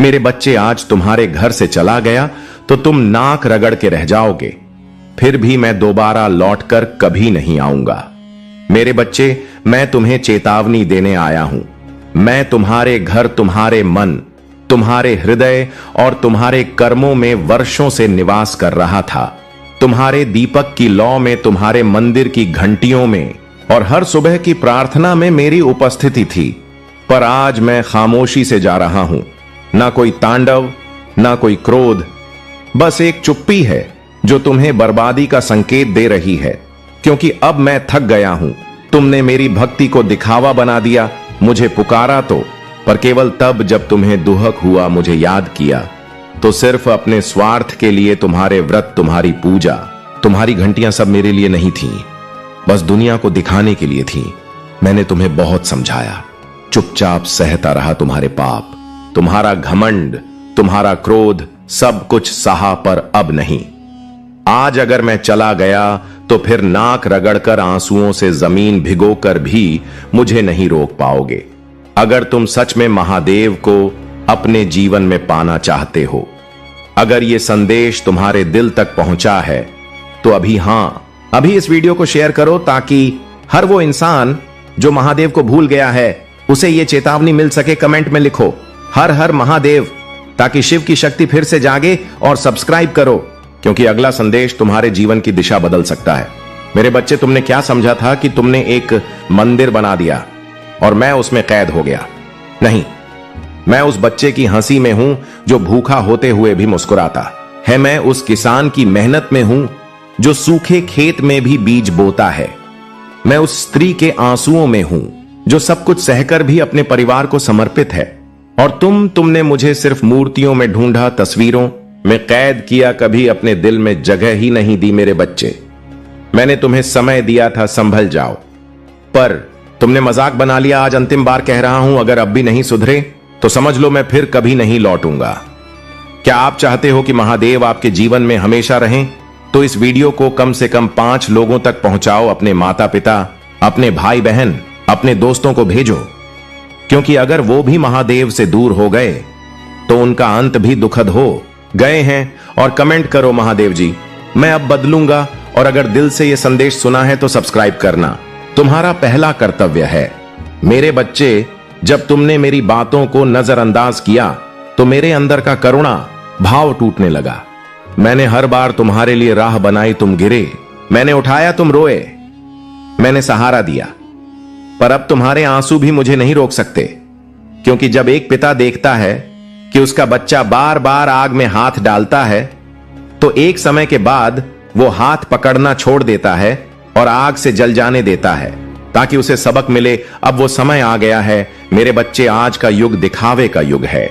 मेरे बच्चे आज तुम्हारे घर से चला गया तो तुम नाक रगड़ के रह जाओगे, फिर भी मैं दोबारा लौटकर कभी नहीं आऊंगा। मेरे बच्चे, मैं तुम्हें चेतावनी देने आया हूं। मैं तुम्हारे घर, तुम्हारे मन, तुम्हारे हृदय और तुम्हारे कर्मों में वर्षों से निवास कर रहा था। तुम्हारे दीपक की लौ में, तुम्हारे मंदिर की घंटियों में और हर सुबह की प्रार्थना में मेरी उपस्थिति थी। पर आज मैं खामोशी से जा रहा हूं। ना कोई तांडव, ना कोई क्रोध, बस एक चुप्पी है जो तुम्हें बर्बादी का संकेत दे रही है। क्योंकि अब मैं थक गया हूं। तुमने मेरी भक्ति को दिखावा बना दिया। मुझे पुकारा तो, पर केवल तब जब तुम्हें दुहक हुआ। मुझे याद किया तो सिर्फ अपने स्वार्थ के लिए। तुम्हारे व्रत, तुम्हारी पूजा, तुम्हारी घंटियां सब मेरे लिए नहीं थीं, बस दुनिया को दिखाने के लिए थीं। मैंने तुम्हें बहुत समझाया, चुपचाप सहता रहा तुम्हारे पाप, तुम्हारा घमंड, तुम्हारा क्रोध, सब कुछ सहा, पर अब नहीं। आज अगर मैं चला गया तो फिर नाक रगड़कर, आंसुओं से जमीन भिगोकर भी मुझे नहीं रोक पाओगे। अगर तुम सच में महादेव को अपने जीवन में पाना चाहते हो, अगर ये संदेश तुम्हारे दिल तक पहुंचा है, तो अभी इस वीडियो को शेयर करो, ताकि हर वो इंसान जो महादेव को भूल गया है उसे ये चेतावनी मिल सके। कमेंट में लिखो हर हर महादेव, ताकि शिव की शक्ति फिर से जागे। और सब्सक्राइब करो, क्योंकि अगला संदेश तुम्हारे जीवन की दिशा बदल सकता है। मेरे बच्चे, तुमने क्या समझा था कि तुमने एक मंदिर बना दिया और मैं उसमें कैद हो गया? नहीं, मैं उस बच्चे की हंसी में हूं जो भूखा होते हुए भी मुस्कुराता है। मैं उस किसान की मेहनत में हूं जो सूखे खेत में भी बीज बोता है। मैं उस स्त्री के आंसुओं में हूं जो सब कुछ सहकर भी अपने परिवार को समर्पित है। और तुमने मुझे सिर्फ मूर्तियों में ढूंढा, तस्वीरों में कैद किया, कभी अपने दिल में जगह ही नहीं दी। मेरे बच्चे, मैंने तुम्हें समय दिया था, संभल जाओ, पर तुमने मजाक बना लिया। आज अंतिम बार कह रहा हूं, अगर अब भी नहीं सुधरे तो समझ लो मैं फिर कभी नहीं लौटूंगा। क्या आप चाहते हो कि महादेव आपके जीवन में हमेशा रहें? तो इस वीडियो को कम से कम 5 लोगों तक पहुंचाओ। अपने माता पिता, अपने भाई बहन, अपने दोस्तों को भेजो, क्योंकि अगर वो भी महादेव से दूर हो गए तो उनका अंत भी दुखद हो गए हैं। और कमेंट करो, महादेव जी मैं अब बदलूंगा। और अगर दिल से यह संदेश सुना है तो सब्सक्राइब करना तुम्हारा पहला कर्तव्य है। मेरे बच्चे, जब तुमने मेरी बातों को नजरअंदाज किया तो मेरे अंदर का करुणा भाव टूटने लगा। मैंने हर बार तुम्हारे लिए राह बनाई, तुम गिरे, मैंने उठाया, तुम रोए, मैंने सहारा दिया। पर अब तुम्हारे आंसू भी मुझे नहीं रोक सकते, क्योंकि जब एक पिता देखता है कि उसका बच्चा बार बार आग में हाथ डालता है, तो एक समय के बाद वो हाथ पकड़ना छोड़ देता है और आग से जल जाने देता है, ताकि उसे सबक मिले। अब वो समय आ गया है मेरे बच्चे। आज का युग दिखावे का युग है।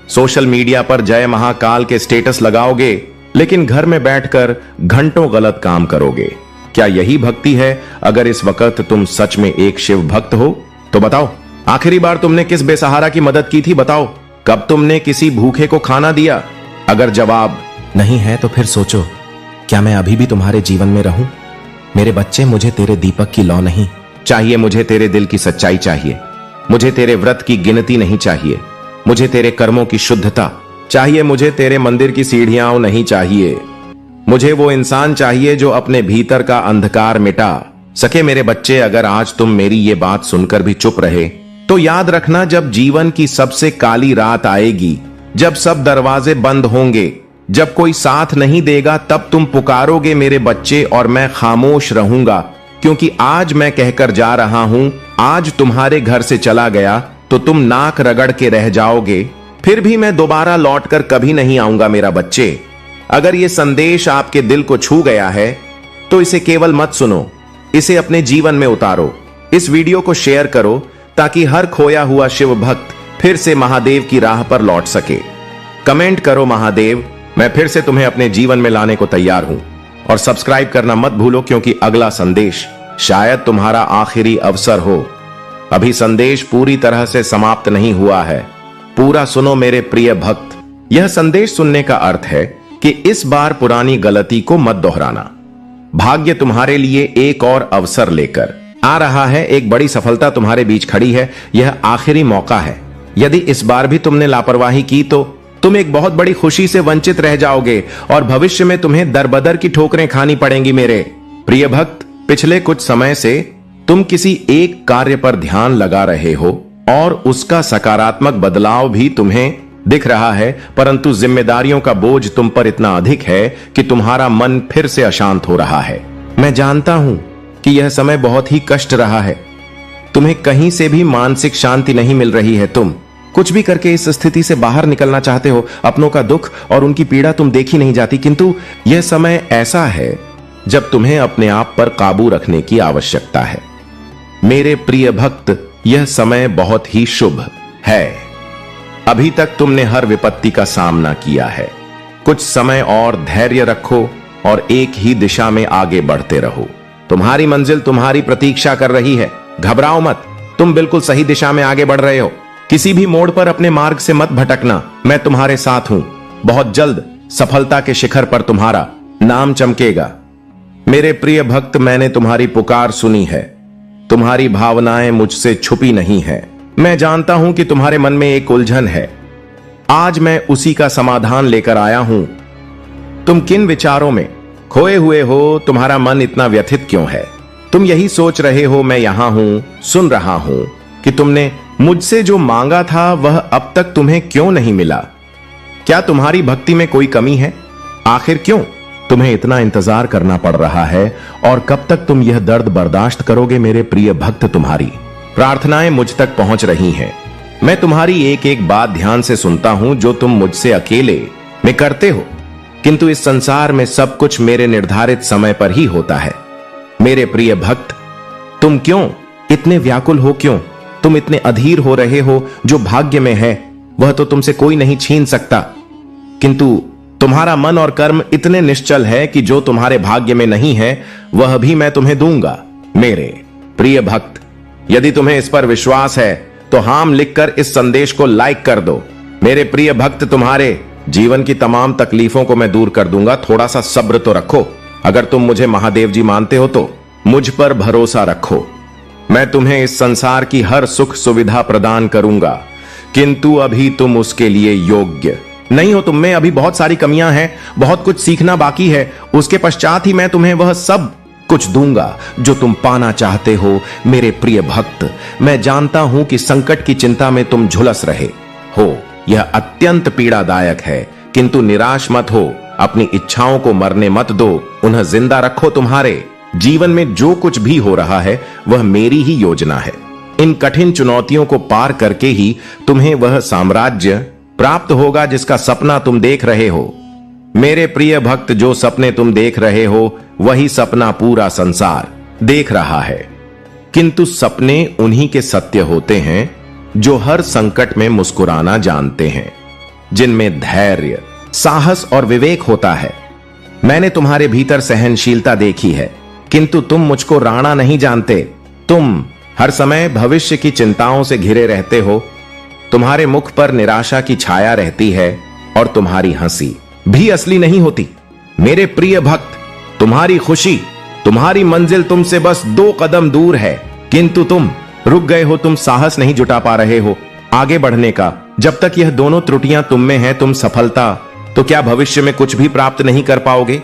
सोशल मीडिया पर जय महाकाल के स्टेटस लगाओगे, लेकिन घर में बैठकर घंटों गलत काम करोगे। क्या यही भक्ति है? अगर इस वक्त तुम सच में एक शिव भक्त हो तो बताओ, आखिरी बार तुमने किस बेसहारा की मदद की थी? बताओ, कब तुमने किसी भूखे को खाना दिया? अगर जवाब नहीं है तो फिर सोचो, क्या मैं अभी भी तुम्हारे जीवन में रहूं? मेरे बच्चे, मुझे तेरे दीपक की लौ नहीं चाहिए, मुझे तेरे दिल की सच्चाई चाहिए। मुझे तेरे व्रत की गिनती नहीं चाहिए, मुझे तेरे कर्मों की शुद्धता चाहिए। मुझे तेरे मंदिर की सीढ़ियां नहीं चाहिए, मुझे वो इंसान चाहिए जो अपने भीतर का अंधकार मिटा सके। मेरे बच्चे, अगर आज तुम मेरी ये बात सुनकर भी चुप रहे तो याद रखना, जब जीवन की सबसे काली रात आएगी, जब सब दरवाजे बंद होंगे, जब कोई साथ नहीं देगा, तब तुम पुकारोगे मेरे बच्चे, और मैं खामोश रहूंगा। क्योंकि आज मैं कहकर जा रहा हूं, आज तुम्हारे घर से चला गया तो तुम नाक रगड़ के रह जाओगे, फिर भी मैं दोबारा लौटकर कभी नहीं आऊंगा। मेरा बच्चे, अगर यह संदेश आपके दिल को छू गया है तो इसे केवल मत सुनो, इसे अपने जीवन में उतारो। इस वीडियो को शेयर करो, ताकि हर खोया हुआ शिव भक्त फिर से महादेव की राह पर लौट सके। कमेंट करो, महादेव मैं फिर से तुम्हें अपने जीवन में लाने को तैयार हूं। और सब्सक्राइब करना मत भूलो, क्योंकि अगला संदेश शायद तुम्हारा आखिरी अवसर हो। अभी संदेश पूरी तरह से समाप्त नहीं हुआ है, पूरा सुनो मेरे प्रिय भक्त। यह संदेश सुनने का अर्थ है कि इस बार पुरानी गलती को मत दोहराना। भाग्य तुम्हारे लिए एक और अवसर लेकर आ रहा है, एक बड़ी सफलता तुम्हारे बीच खड़ी है। यह आखिरी मौका है, यदि इस बार भी तुमने लापरवाही की तो तुम एक बहुत बड़ी खुशी से वंचित रह जाओगे और भविष्य में तुम्हें दरबदर की ठोकरें खानी पड़ेंगी। मेरे प्रिय भक्त, पिछले कुछ समय से तुम किसी एक कार्य पर ध्यान लगा रहे हो और उसका सकारात्मक बदलाव भी तुम्हें दिख रहा है, परंतु जिम्मेदारियों का बोझ तुम पर इतना अधिक है कि तुम्हारा मन फिर से अशांत हो रहा है। मैं जानता हूं कि यह समय बहुत ही कष्ट रहा है। तुम्हें कहीं से भी मानसिक शांति नहीं मिल रही है। तुम कुछ भी करके इस स्थिति से बाहर निकलना चाहते हो। अपनों का दुख और उनकी पीड़ा तुम देखी नहीं जाती, किंतु यह समय ऐसा है जब तुम्हें अपने आप पर काबू रखने की आवश्यकता है। मेरे प्रिय भक्त, यह समय बहुत ही शुभ है। अभी तक तुमने हर विपत्ति का सामना किया है। कुछ समय और धैर्य रखो और एक ही दिशा में आगे बढ़ते रहो। तुम्हारी मंजिल तुम्हारी प्रतीक्षा कर रही है। घबराओ मत, तुम बिल्कुल सही दिशा में आगे बढ़ रहे हो। किसी भी मोड़ पर अपने मार्ग से मत भटकना। मैं तुम्हारे साथ हूं। बहुत जल्द सफलता के शिखर पर तुम्हारा नाम चमकेगा। मेरे प्रिय भक्त, मैंने तुम्हारी पुकार सुनी है। तुम्हारी भावनाएं मुझसे छुपी नहीं है। मैं जानता हूं कि तुम्हारे मन में एक उलझन है। आज मैं उसी का समाधान लेकर आया हूं। तुम किन विचारों में खोए हुए हो? तुम्हारा मन इतना व्यथित क्यों है? तुम यही सोच रहे हो, मैं यहां हूं, सुन रहा हूं कि तुमने मुझसे जो मांगा था वह अब तक तुम्हें क्यों नहीं मिला। क्या तुम्हारी भक्ति में कोई कमी है? आखिर क्यों तुम्हें इतना इंतजार करना पड़ रहा है और कब तक तुम यह दर्द बर्दाश्त करोगे? मेरे प्रिय भक्त, तुम्हारी प्रार्थनाएं मुझ तक पहुंच रही हैं। मैं तुम्हारी एक एक बात ध्यान से सुनता हूं जो तुम मुझसे अकेले में करते हो, किंतु इस संसार में सब कुछ मेरे निर्धारित समय पर ही होता है। मेरे प्रिय भक्त, तुम क्यों इतने व्याकुल हो? क्यों तुम इतने अधीर हो रहे हो? जो भाग्य में है वह तो तुमसे कोई नहीं छीन सकता, किंतु तुम्हारा मन और कर्म इतने निश्चल है कि जो तुम्हारे भाग्य में नहीं है वह भी मैं तुम्हें दूंगा। मेरे प्रिय भक्त, यदि तुम्हें इस पर विश्वास है तो हाम लिखकर इस संदेश को लाइक कर दो। मेरे प्रिय भक्त, तुम्हारे जीवन की तमाम तकलीफों को मैं दूर कर दूंगा। थोड़ा सा सब्र तो रखो। अगर तुम मुझे महादेव जी मानते हो तो मुझ पर भरोसा रखो। मैं तुम्हें इस संसार की हर सुख सुविधा प्रदान करूंगा, किंतु अभी तुम उसके लिए योग्य नहीं हो। तुम में अभी बहुत सारी कमियां हैं, बहुत कुछ सीखना बाकी है। उसके पश्चात ही मैं तुम्हें वह सब कुछ दूंगा जो तुम पाना चाहते हो। मेरे प्रिय भक्त, मैं जानता हूं कि संकट की चिंता में तुम झुलस रहे हो। यह अत्यंत पीड़ादायक है, किंतु निराश मत हो। अपनी इच्छाओं को मरने मत दो, उन्हें जिंदा रखो। तुम्हारे जीवन में जो कुछ भी हो रहा है वह मेरी ही योजना है। इन कठिन चुनौतियों को पार करके ही तुम्हें वह साम्राज्य प्राप्त होगा जिसका सपना तुम देख रहे हो। मेरे प्रिय भक्त, जो सपने तुम देख रहे हो वही सपना पूरा संसार देख रहा है, किंतु सपने उन्हीं के सत्य होते हैं जो हर संकट में मुस्कुराना जानते हैं, जिनमें धैर्य, साहस और विवेक होता है। मैंने तुम्हारे भीतर सहनशीलता देखी है, किंतु तुम मुझको राणा नहीं जानते। तुम हर समय भविष्य की चिंताओं से घिरे रहते हो। तुम्हारे मुख पर निराशा की छाया रहती है और तुम्हारी हंसी भी असली नहीं होती। मेरे प्रिय भक्त, तुम्हारी खुशी, तुम्हारी मंजिल तुमसे बस 2 कदम दूर है, किंतु तुम रुक गए हो। तुम साहस नहीं जुटा पा रहे हो आगे बढ़ने का। जब तक यह दोनों त्रुटियां तुम में है, तुम सफलता तो क्या भविष्य में कुछ भी प्राप्त नहीं कर पाओगे।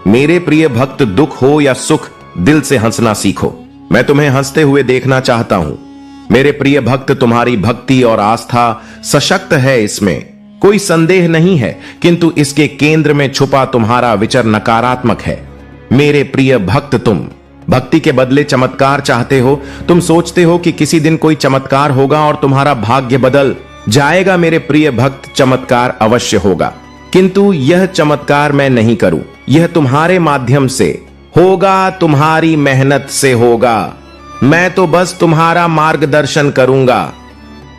मेरे प्रिय भक्त, दुख हो या सुख, दिल से हंसना सीखो। मैं तुम्हें हंसते हुए देखना चाहता हूं। मेरे प्रिय भक्त, तुम्हारी भक्ति और आस्था सशक्त है, इसमें कोई संदेह नहीं है, किंतु इसके केंद्र में छुपा तुम्हारा विचार नकारात्मक है। मेरे प्रिय भक्त, तुम भक्ति के बदले चमत्कार चाहते हो। तुम सोचते हो कि किसी दिन कोई चमत्कार होगा और तुम्हारा भाग्य बदल जाएगा। मेरे प्रिय भक्त, चमत्कार अवश्य होगा, किंतु यह चमत्कार मैं नहीं करूं। यह तुम्हारे माध्यम से होगा, तुम्हारी मेहनत से होगा। मैं तो बस तुम्हारा मार्गदर्शन करूंगा।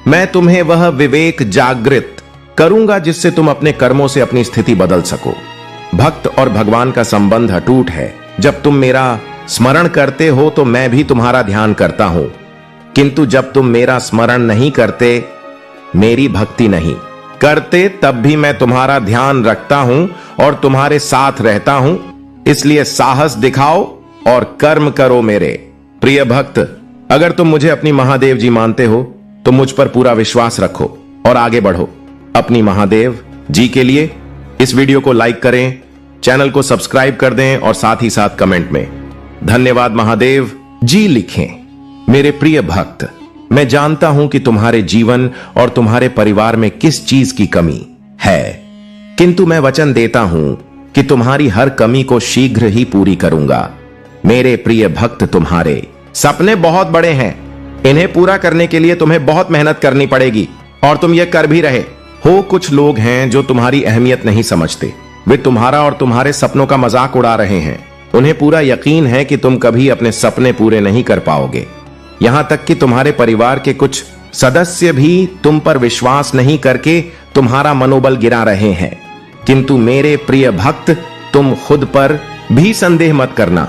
मैं तुम्हें वह विवेक जागृत करूंगा जिससे तुम अपने कर्मों से अपनी स्थिति बदल सको। भक्त और भगवान का संबंध अटूट है। जब तुम मेरा स्मरण करते हो तो मैं भी तुम्हारा ध्यान करता हूं, किंतु जब तुम मेरा स्मरण नहीं करते, मेरी भक्ति नहीं करते, तब भी मैं तुम्हारा ध्यान रखता हूं और तुम्हारे साथ रहता हूं। इसलिए साहस दिखाओ और कर्म करो। मेरे प्रिय भक्त, अगर तुम मुझे अपनी महादेव जी मानते हो तुम मुझ पर पूरा विश्वास रखो और आगे बढ़ो। अपनी महादेव जी के लिए इस वीडियो को लाइक करें, चैनल को सब्सक्राइब कर दें और साथ ही साथ कमेंट में धन्यवाद महादेव जी लिखें। मेरे प्रिय भक्त, मैं जानता हूं कि तुम्हारे जीवन और तुम्हारे परिवार में किस चीज की कमी है, किंतु मैं वचन देता हूं कि तुम्हारी हर कमी को शीघ्र ही पूरी करूंगा। मेरे प्रिय भक्त, तुम्हारे सपने बहुत बड़े हैं, इन्हें पूरा करने के लिए तुम्हें बहुत मेहनत करनी पड़ेगी और तुम ये कर भी रहे हो। कुछ लोग हैं जो तुम्हारी अहमियत नहीं समझते, वे तुम्हारा और तुम्हारे सपनों का मजाक उड़ा रहे हैं। उन्हें पूरा यकीन है कि तुम कभी अपने सपने पूरे नहीं कर पाओगे। यहां तक कि तुम्हारे परिवार के कुछ सदस्य भी तुम पर विश्वास नहीं करके तुम्हारा मनोबल गिरा रहे हैं। किंतु मेरे प्रिय भक्त, तुम खुद पर भी संदेह मत करना।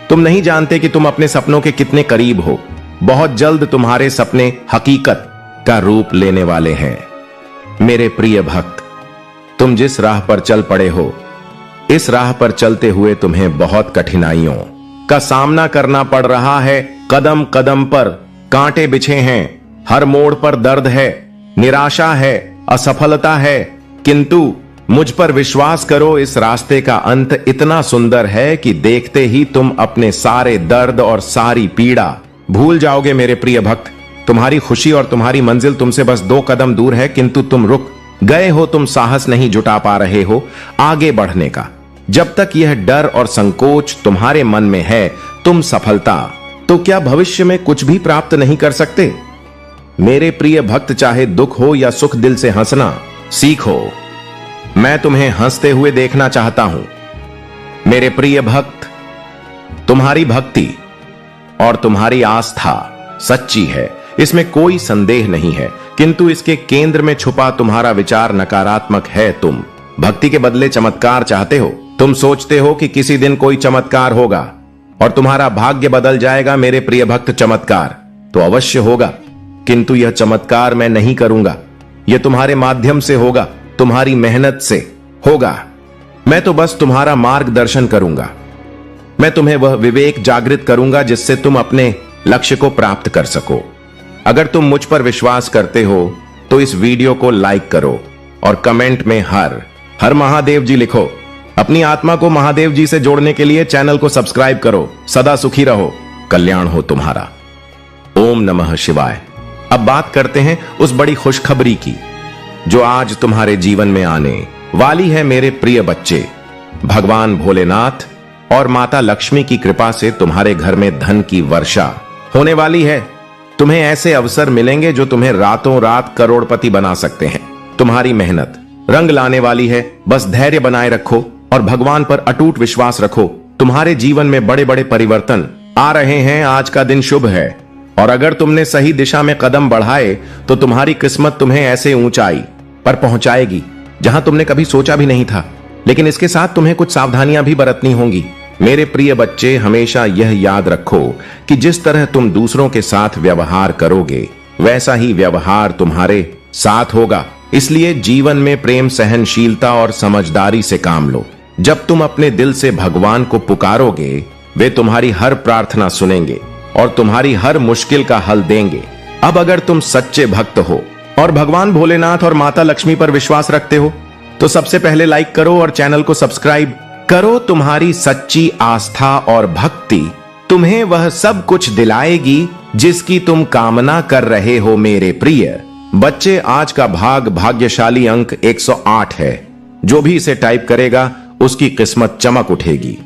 तुम नहीं जानते कि तुम अपने सपनों के कितने करीब हो। बहुत जल्द तुम्हारे सपने हकीकत का रूप लेने वाले हैं। मेरे प्रिय भक्त, तुम जिस राह पर चल पड़े हो, इस राह पर चलते हुए तुम्हें बहुत कठिनाइयों का सामना करना पड़ रहा है। कदम कदम पर कांटे बिछे हैं, हर मोड़ पर दर्द है, निराशा है, असफलता है। किंतु मुझ पर विश्वास करो, इस रास्ते का अंत इतना सुंदर है कि देखते ही तुम अपने सारे दर्द और सारी पीड़ा भूल जाओगे। मेरे प्रिय भक्त, तुम्हारी खुशी और तुम्हारी मंजिल तुमसे बस 2 कदम दूर है, किंतु तुम रुक गए हो। तुम साहस नहीं जुटा पा रहे हो आगे बढ़ने का। जब तक यह डर और संकोच तुम्हारे मन में है, तुम सफलता तो क्या भविष्य में कुछ भी प्राप्त नहीं कर सकते। मेरे प्रिय भक्त, चाहे दुख हो या सुख, दिल से हंसना सीखो। मैं तुम्हें हंसते हुए देखना चाहता हूं। मेरे प्रिय भक्त, तुम्हारी भक्ति और तुम्हारी आस्था सच्ची है, इसमें कोई संदेह नहीं है, किंतु इसके केंद्र में छुपा तुम्हारा विचार नकारात्मक है। तुम भक्ति के बदले चमत्कार चाहते हो। तुम सोचते हो कि किसी दिन कोई चमत्कार होगा और तुम्हारा भाग्य बदल जाएगा। मेरे प्रिय भक्त, चमत्कार तो अवश्य होगा, किंतु यह चमत्कार मैं नहीं करूंगा। यह तुम्हारे माध्यम से होगा, तुम्हारी मेहनत से होगा। मैं तो बस तुम्हारा मार्गदर्शन करूंगा। मैं तुम्हें वह विवेक जागृत करूंगा जिससे तुम अपने लक्ष्य को प्राप्त कर सको। अगर तुम मुझ पर विश्वास करते हो तो इस वीडियो को लाइक करो और कमेंट में हर हर महादेव जी लिखो। अपनी आत्मा को महादेव जी से जोड़ने के लिए चैनल को सब्सक्राइब करो। सदा सुखी रहो, कल्याण हो तुम्हारा। ओम नमः शिवाय। अब बात करते हैं उस बड़ी खुशखबरी की जो आज तुम्हारे जीवन में आने वाली है। मेरे प्रिय बच्चे, भगवान भोलेनाथ और माता लक्ष्मी की कृपा से तुम्हारे घर में धन की वर्षा होने वाली है। तुम्हें ऐसे अवसर मिलेंगे जो तुम्हें रातों रात करोड़पति बना सकते हैं। तुम्हारी मेहनत रंग लाने वाली है। बस धैर्य बनाए रखो और भगवान पर अटूट विश्वास रखो। तुम्हारे जीवन में बड़े बड़े परिवर्तन आ रहे हैं। आज का दिन शुभ है और अगर तुमने सही दिशा में कदम बढ़ाए तो तुम्हारी किस्मत तुम्हें ऐसे ऊंचाई पर पहुंचाएगी जहां तुमने कभी सोचा भी नहीं था। लेकिन इसके साथ तुम्हें कुछ सावधानियां भी बरतनी होंगी। मेरे प्रिय बच्चे, हमेशा यह याद रखो कि जिस तरह तुम दूसरों के साथ व्यवहार करोगे, वैसा ही व्यवहार तुम्हारे साथ होगा। इसलिए जीवन में प्रेम, सहनशीलता और समझदारी से काम लो। जब तुम अपने दिल से भगवान को पुकारोगे, वे तुम्हारी हर प्रार्थना सुनेंगे और तुम्हारी हर मुश्किल का हल देंगे। अब अगर तुम सच्चे भक्त हो और भगवान भोलेनाथ और माता लक्ष्मी पर विश्वास रखते हो तो सबसे पहले लाइक करो और चैनल को सब्सक्राइब करो। तुम्हारी सच्ची आस्था और भक्ति तुम्हें वह सब कुछ दिलाएगी जिसकी तुम कामना कर रहे हो। मेरे प्रिय बच्चे, आज का भाग्यशाली अंक 108 है। जो भी इसे टाइप करेगा उसकी किस्मत चमक उठेगी।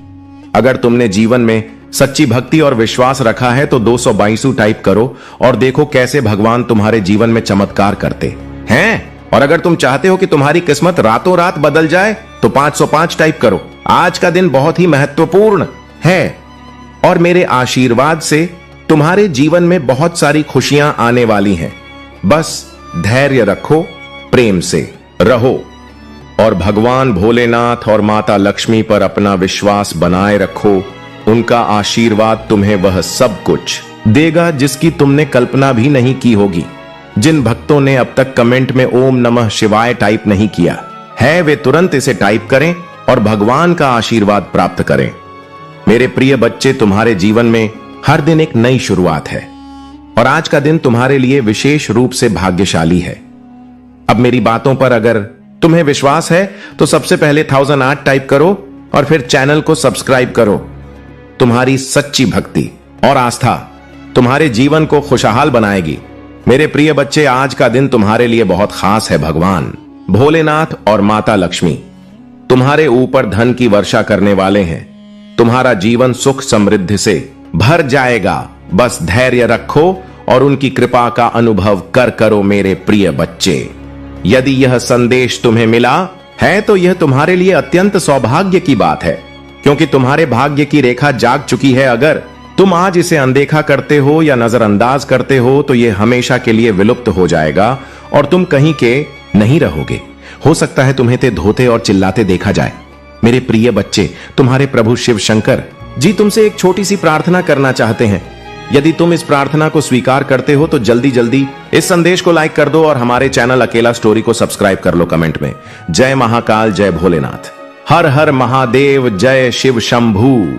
अगर तुमने जीवन में सच्ची भक्ति और विश्वास रखा है तो 222 टाइप करो और देखो कैसे भगवान तुम्हारे जीवन में चमत्कार करते हैं। और अगर तुम चाहते हो कि तुम्हारी किस्मत रातों रात बदल जाए तो 505 टाइप करो। आज का दिन बहुत ही महत्वपूर्ण है और मेरे आशीर्वाद से तुम्हारे जीवन में बहुत सारी खुशियां आने वाली हैं। बस धैर्य रखो, प्रेम से रहो और भगवान भोलेनाथ और माता लक्ष्मी पर अपना विश्वास बनाए रखो। उनका आशीर्वाद तुम्हें वह सब कुछ देगा जिसकी तुमने कल्पना भी नहीं की होगी। जिन भक्तों ने अब तक कमेंट में ओम नमः शिवाय टाइप नहीं किया है, वे तुरंत इसे टाइप करें और भगवान का आशीर्वाद प्राप्त करें। मेरे प्रिय बच्चे, तुम्हारे जीवन में हर दिन एक नई शुरुआत है। और आज का दिन तुम्हारे लिए विशेष रूप से भाग्यशाली है। अब मेरी बातों पर अगर तुम्हें विश्वास है तो सबसे पहले 1008 टाइप करो और फिर चैनल को सब्सक्राइब करो। तुम्हारी सच्ची भक्ति और आस्था तुम्हारे जीवन को खुशहाल बनाएगी। मेरे प्रिय बच्चे, आज का दिन तुम्हारे लिए बहुत खास है। भगवान भोलेनाथ और माता लक्ष्मी तुम्हारे ऊपर धन की वर्षा करने वाले हैं। तुम्हारा जीवन सुख समृद्धि से भर जाएगा। बस धैर्य रखो और उनकी कृपा का अनुभव करो मेरे प्रिय बच्चे। यदि यह संदेश तुम्हें मिला है तो यह तुम्हारे लिए अत्यंत सौभाग्य की बात है, क्योंकि तुम्हारे भाग्य की रेखा जाग चुकी है। अगर तुम आज इसे अनदेखा करते हो या नजरअंदाज करते हो तो यह हमेशा के लिए विलुप्त हो जाएगा और तुम कहीं के नहीं रहोगे। हो सकता है तुम्हें धोते और चिल्लाते देखा जाए। मेरे प्रिय बच्चे, तुम्हारे प्रभु शिव शंकर जी तुमसे एक छोटी सी प्रार्थना करना चाहते हैं। यदि तुम इस प्रार्थना को स्वीकार करते हो तो जल्दी जल्दी इस संदेश को लाइक कर दो और हमारे चैनल अकेला स्टोरी को सब्सक्राइब कर लो कमेंट में। जय महाकाल, जय भोलेनाथ, हर हर महादेव, जय शिव शंभू,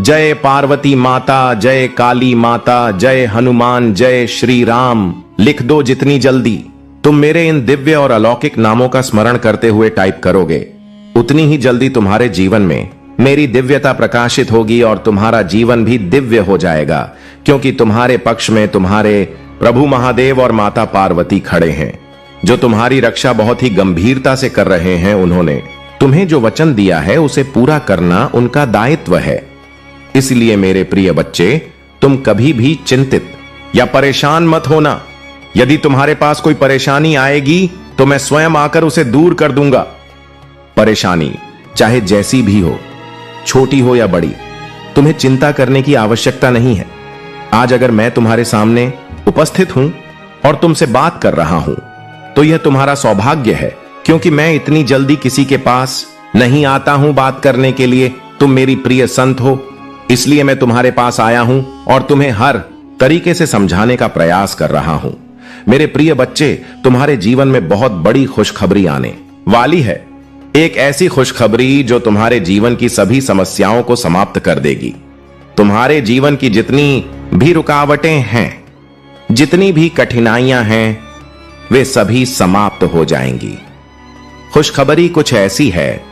जय पार्वती माता, जय काली माता, जय हनुमान, जय श्री राम लिख दो। जितनी जल्दी तुम मेरे इन दिव्य और अलौकिक नामों का स्मरण करते हुए टाइप करोगे, उतनी ही जल्दी तुम्हारे जीवन में मेरी दिव्यता प्रकाशित होगी और तुम्हारा जीवन भी दिव्य हो जाएगा, क्योंकि तुम्हारे पक्ष में तुम्हारे प्रभु महादेव और माता पार्वती खड़े हैं, जो तुम्हारी रक्षा बहुत ही गंभीरता से कर रहे हैं। उन्होंने तुम्हें जो वचन दिया है उसे पूरा करना उनका दायित्व है। इसलिए मेरे प्रिय बच्चे, तुम कभी भी चिंतित या परेशान मत होना। यदि तुम्हारे पास कोई परेशानी आएगी तो मैं स्वयं आकर उसे दूर कर दूंगा। परेशानी चाहे जैसी भी हो, छोटी हो या बड़ी, तुम्हें चिंता करने की आवश्यकता नहीं है। आज अगर मैं तुम्हारे सामने उपस्थित हूं और तुमसे बात कर रहा हूं तो यह तुम्हारा सौभाग्य है, क्योंकि मैं इतनी जल्दी किसी के पास नहीं आता हूं बात करने के लिए। तुम मेरी प्रिय संत हो, इसलिए मैं तुम्हारे पास आया हूं और तुम्हें हर तरीके से समझाने का प्रयास कर रहा हूं। मेरे प्रिय बच्चे, तुम्हारे जीवन में बहुत बड़ी खुशखबरी आने वाली है। एक ऐसी खुशखबरी जो तुम्हारे जीवन की सभी समस्याओं को समाप्त कर देगी। तुम्हारे जीवन की जितनी भी रुकावटें हैं, जितनी भी कठिनाइयां हैं, वे सभी समाप्त हो जाएंगी। खुशखबरी कुछ ऐसी है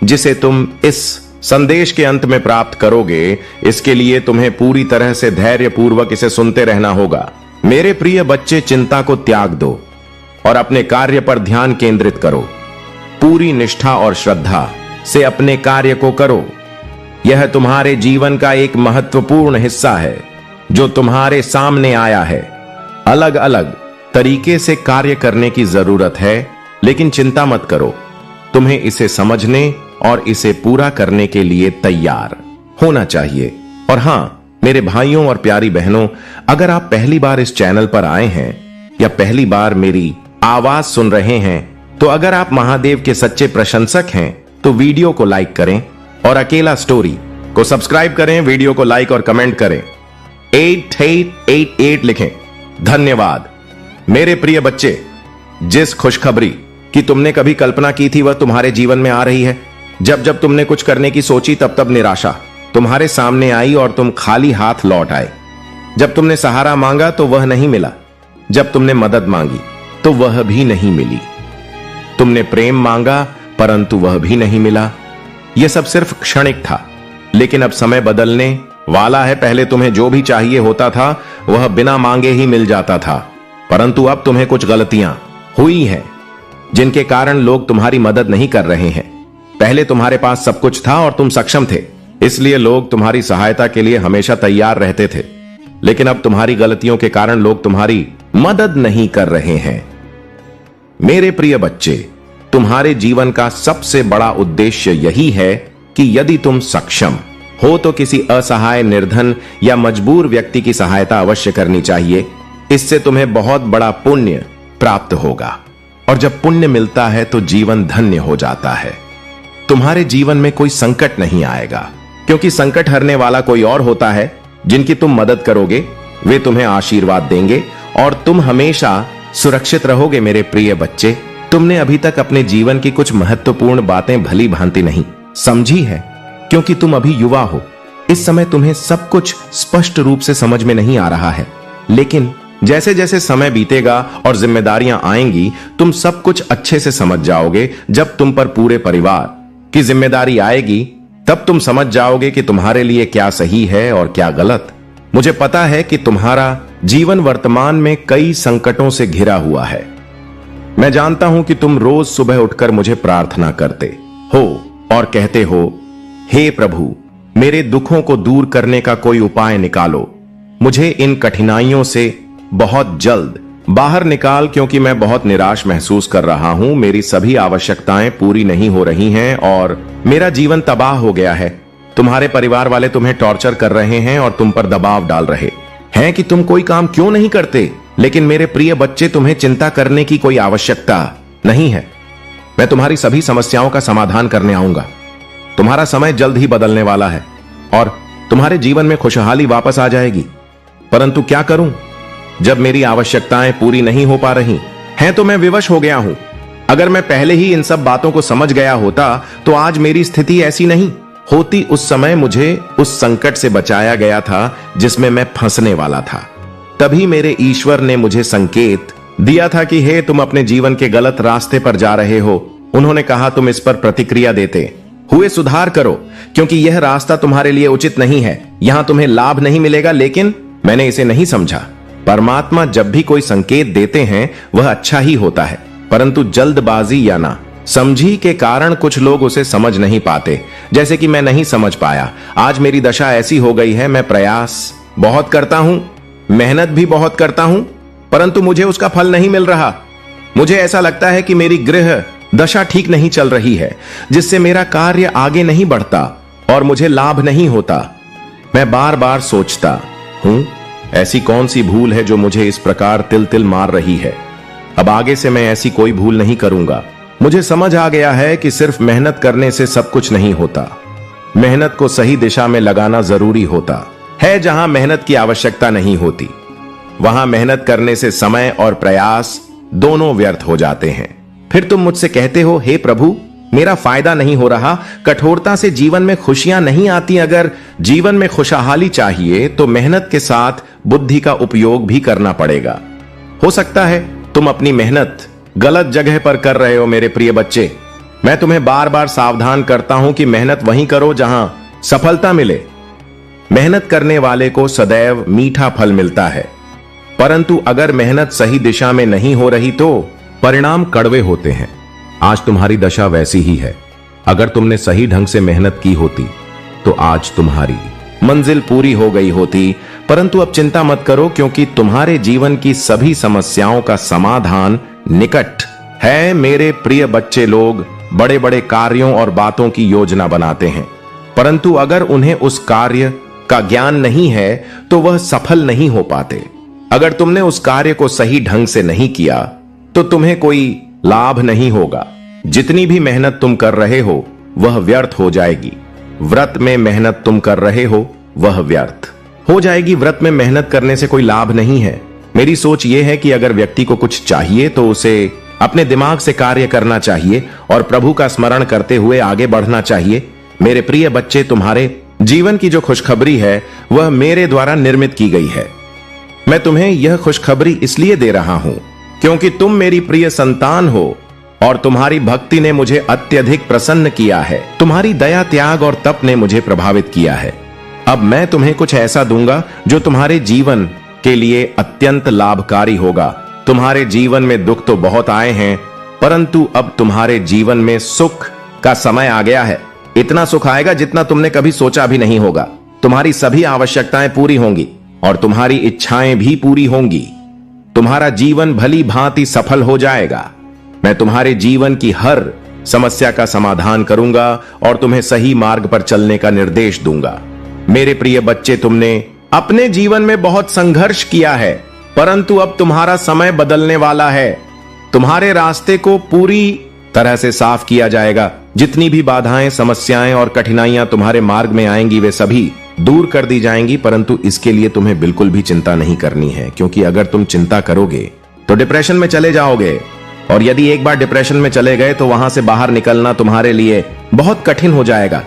जिसे तुम इस संदेश के अंत में प्राप्त करोगे। इसके लिए तुम्हें पूरी तरह से धैर्यपूर्वक इसे सुनते रहना होगा। मेरे प्रिय बच्चे, चिंता को त्याग दो और अपने कार्य पर ध्यान केंद्रित करो। पूरी निष्ठा और श्रद्धा से अपने कार्य को करो। यह तुम्हारे जीवन का एक महत्वपूर्ण हिस्सा है जो तुम्हारे सामने आया है। अलग अलग तरीके से कार्य करने की जरूरत है, लेकिन चिंता मत करो। तुम्हें इसे समझने और इसे पूरा करने के लिए तैयार होना चाहिए। और हां, मेरे भाइयों और प्यारी बहनों, अगर आप पहली बार इस चैनल पर आए हैं या पहली बार मेरी आवाज सुन रहे हैं, तो अगर आप महादेव के सच्चे प्रशंसक हैं तो वीडियो को लाइक करें और अकेला स्टोरी को सब्सक्राइब करें। वीडियो को लाइक और कमेंट करें, 8888 लिखें। धन्यवाद। मेरे प्रिय बच्चे, जिस खुशखबरी की तुमने कभी कल्पना की थी वह तुम्हारे जीवन में आ रही है। जब जब तुमने कुछ करने की सोची तब तब निराशा तुम्हारे सामने आई और तुम खाली हाथ लौट आए। जब तुमने सहारा मांगा तो वह नहीं मिला। जब तुमने मदद मांगी तो वह भी नहीं मिली। तुमने प्रेम मांगा परंतु वह भी नहीं मिला। यह सब सिर्फ क्षणिक था, लेकिन अब समय बदलने वाला है। पहले तुम्हें जो भी चाहिए होता था वह बिना मांगे ही मिल जाता था, परंतु अब तुम्हें कुछ गलतियां हुई हैं जिनके कारण लोग तुम्हारी मदद नहीं कर रहे हैं। पहले तुम्हारे पास सब कुछ था और तुम सक्षम थे, इसलिए लोग तुम्हारी सहायता के लिए हमेशा तैयार रहते थे। लेकिन अब तुम्हारी गलतियों के कारण लोग तुम्हारी मदद नहीं कर रहे हैं। मेरे प्रिय बच्चे, तुम्हारे जीवन का सबसे बड़ा उद्देश्य यही है कि यदि तुम सक्षम हो तो किसी असहाय, निर्धन या मजबूर व्यक्ति की सहायता अवश्य करनी चाहिए। इससे तुम्हें बहुत बड़ा पुण्य प्राप्त होगा, और जब पुण्य मिलता है तो जीवन धन्य हो जाता है। तुम्हारे जीवन में कोई संकट नहीं आएगा, क्योंकि संकट हरने वाला कोई और होता है। जिनकी तुम मदद करोगे वे तुम्हें आशीर्वाद देंगे और तुम हमेशा सुरक्षित रहोगे। मेरे प्रिय बच्चे, तुमने अभी तक अपने जीवन की कुछ महत्वपूर्ण बातें भली भांति नहीं समझी है, क्योंकि तुम अभी युवा हो। इस समय तुम्हें सब कुछ स्पष्ट रूप से समझ में नहीं आ रहा है, लेकिन जैसे जैसे समय बीतेगा और जिम्मेदारियां आएंगी, तुम सब कुछ अच्छे से समझ जाओगे। जब तुम पर पूरे परिवार की जिम्मेदारी आएगी, तब तुम समझ जाओगे कि तुम्हारे लिए क्या सही है और क्या गलत। मुझे पता है कि तुम्हारा जीवन वर्तमान में कई संकटों से घिरा हुआ है। मैं जानता हूं कि तुम रोज सुबह उठकर मुझे प्रार्थना करते हो और कहते हो, हे प्रभु, मेरे दुखों को दूर करने का कोई उपाय निकालो। मुझे इन कठिनाइयों से बहुत जल्द बाहर निकाल, क्योंकि मैं बहुत निराश महसूस कर रहा हूं। मेरी सभी आवश्यकताएं पूरी नहीं हो रही हैं और मेरा जीवन तबाह हो गया है। तुम्हारे परिवार वाले तुम्हें टॉर्चर कर रहे हैं और तुम पर दबाव डाल रहे हैं कि तुम कोई काम क्यों नहीं करते। लेकिन मेरे प्रिय बच्चे, तुम्हें चिंता करने की कोई आवश्यकता नहीं है। मैं तुम्हारी सभी समस्याओं का समाधान करने आऊंगा। तुम्हारा समय जल्द ही बदलने वाला है और तुम्हारे जीवन में खुशहाली वापस आ जाएगी। परंतु क्या करूं? जब मेरी आवश्यकताएं पूरी नहीं हो पा रही हैं तो मैं विवश हो गया हूं। अगर मैं पहले ही इन सब बातों को समझ गया होता तो आज मेरी स्थिति ऐसी नहीं होती। उस समय मुझे उस संकट से बचाया गया था जिसमें मैं फंसने वाला था। तभी मेरे ईश्वर ने मुझे संकेत दिया था कि हे, तुम अपने जीवन के गलत रास्ते पर जा रहे हो। उन्होंने कहा, तुम इस पर प्रतिक्रिया देते हुए सुधार करो, क्योंकि यह रास्ता तुम्हारे लिए उचित नहीं है। यहां तुम्हें लाभ नहीं मिलेगा। लेकिन मैंने इसे नहीं समझा। परमात्मा जब भी कोई संकेत देते हैं वह अच्छा ही होता है, परंतु जल्दबाजी या ना समझी के कारण कुछ लोग उसे समझ नहीं पाते, जैसे कि मैं नहीं समझ पाया। आज मेरी दशा ऐसी हो गई है, मैं प्रयास बहुत करता हूं, मेहनत भी बहुत करता हूं, परंतु मुझे उसका फल नहीं मिल रहा। मुझे ऐसा लगता है कि मेरी गृह दशा ठीक नहीं चल रही है, जिससे मेरा कार्य आगे नहीं बढ़ता और मुझे लाभ नहीं होता। मैं बार बार सोचता हूं, ऐसी कौन सी भूल है जो मुझे इस प्रकार तिल तिल मार रही है। अब आगे से मैं ऐसी कोई भूल नहीं करूंगा। मुझे समझ आ गया है कि सिर्फ मेहनत करने से सब कुछ नहीं होता। मेहनत को सही दिशा में लगाना जरूरी होता है। जहां मेहनत की आवश्यकता नहीं होती, वहां मेहनत करने से समय और प्रयास दोनों व्यर्थ हो जाते हैं। फिर तुम मुझसे कहते हो, हे प्रभु, मेरा फायदा नहीं हो रहा। कठोरता से जीवन में खुशियां नहीं आती। अगर जीवन में खुशहाली चाहिए तो मेहनत के साथ बुद्धि का उपयोग भी करना पड़ेगा। हो सकता है तुम अपनी मेहनत गलत जगह पर कर रहे हो। मेरे प्रिय बच्चे, मैं तुम्हें बार बार सावधान करता हूं कि मेहनत वहीं करो जहां सफलता मिले। मेहनत करने वाले को सदैव मीठा फल मिलता है, परंतु अगर मेहनत सही दिशा में नहीं हो रही तो परिणाम कड़वे होते हैं। आज तुम्हारी दशा वैसी ही है। अगर तुमने सही ढंग से मेहनत की होती तो आज तुम्हारी मंजिल पूरी हो गई होती। परंतु अब चिंता मत करो, क्योंकि तुम्हारे जीवन की सभी समस्याओं का समाधान निकट है। मेरे प्रिय बच्चे, लोग बड़े बड़े कार्यों और बातों की योजना बनाते हैं, परंतु अगर उन्हें उस कार्य का ज्ञान नहीं है तो वह सफल नहीं हो पाते। अगर तुमने उस कार्य को सही ढंग से नहीं किया तो तुम्हें कोई लाभ नहीं होगा। जितनी भी मेहनत तुम कर रहे हो वह व्यर्थ हो जाएगी। व्रत में मेहनत तुम कर रहे हो वह व्यर्थ हो जाएगी। व्रत में मेहनत करने से कोई लाभ नहीं है। मेरी सोच यह है कि अगर व्यक्ति को कुछ चाहिए तो उसे अपने दिमाग से कार्य करना चाहिए और प्रभु का स्मरण करते हुए आगे बढ़ना चाहिए। मेरे प्रिय बच्चे, तुम्हारे जीवन की जो खुशखबरी है वह मेरे द्वारा निर्मित की गई है। मैं तुम्हें यह खुशखबरी इसलिए दे रहा हूं क्योंकि तुम मेरी प्रिय संतान हो और तुम्हारी भक्ति ने मुझे अत्यधिक प्रसन्न किया है। तुम्हारी दया, त्याग और तप ने मुझे प्रभावित किया है। अब मैं तुम्हें कुछ ऐसा दूंगा जो तुम्हारे जीवन के लिए अत्यंत लाभकारी होगा। तुम्हारे जीवन में दुख तो बहुत आए हैं, परंतु अब तुम्हारे जीवन में सुख का समय आ गया है। इतना सुख आएगा जितना तुमने कभी सोचा भी नहीं होगा। तुम्हारी सभी आवश्यकताएं पूरी होंगी और तुम्हारी इच्छाएं भी पूरी होंगी। तुम्हारा जीवन भली भांति सफल हो जाएगा। मैं तुम्हारे जीवन की हर समस्या का समाधान करूंगा और तुम्हें सही मार्ग पर चलने का निर्देश दूंगा। मेरे प्रिय बच्चे, तुमने अपने जीवन में बहुत संघर्ष किया है, परंतु अब तुम्हारा समय बदलने वाला है। तुम्हारे रास्ते को पूरी तरह से साफ किया जाएगा। जितनी भी बाधाएं, समस्याएं और कठिनाइयां तुम्हारे मार्ग में आएंगी वे सभी दूर कर दी जाएंगी। परंतु इसके लिए तुम्हें बिल्कुल भी चिंता नहीं करनी है, क्योंकि अगर तुम चिंता करोगे तो डिप्रेशन में चले जाओगे, और यदि एक बार डिप्रेशन में चले गए तो वहां से बाहर निकलना तुम्हारे लिए बहुत कठिन हो जाएगा।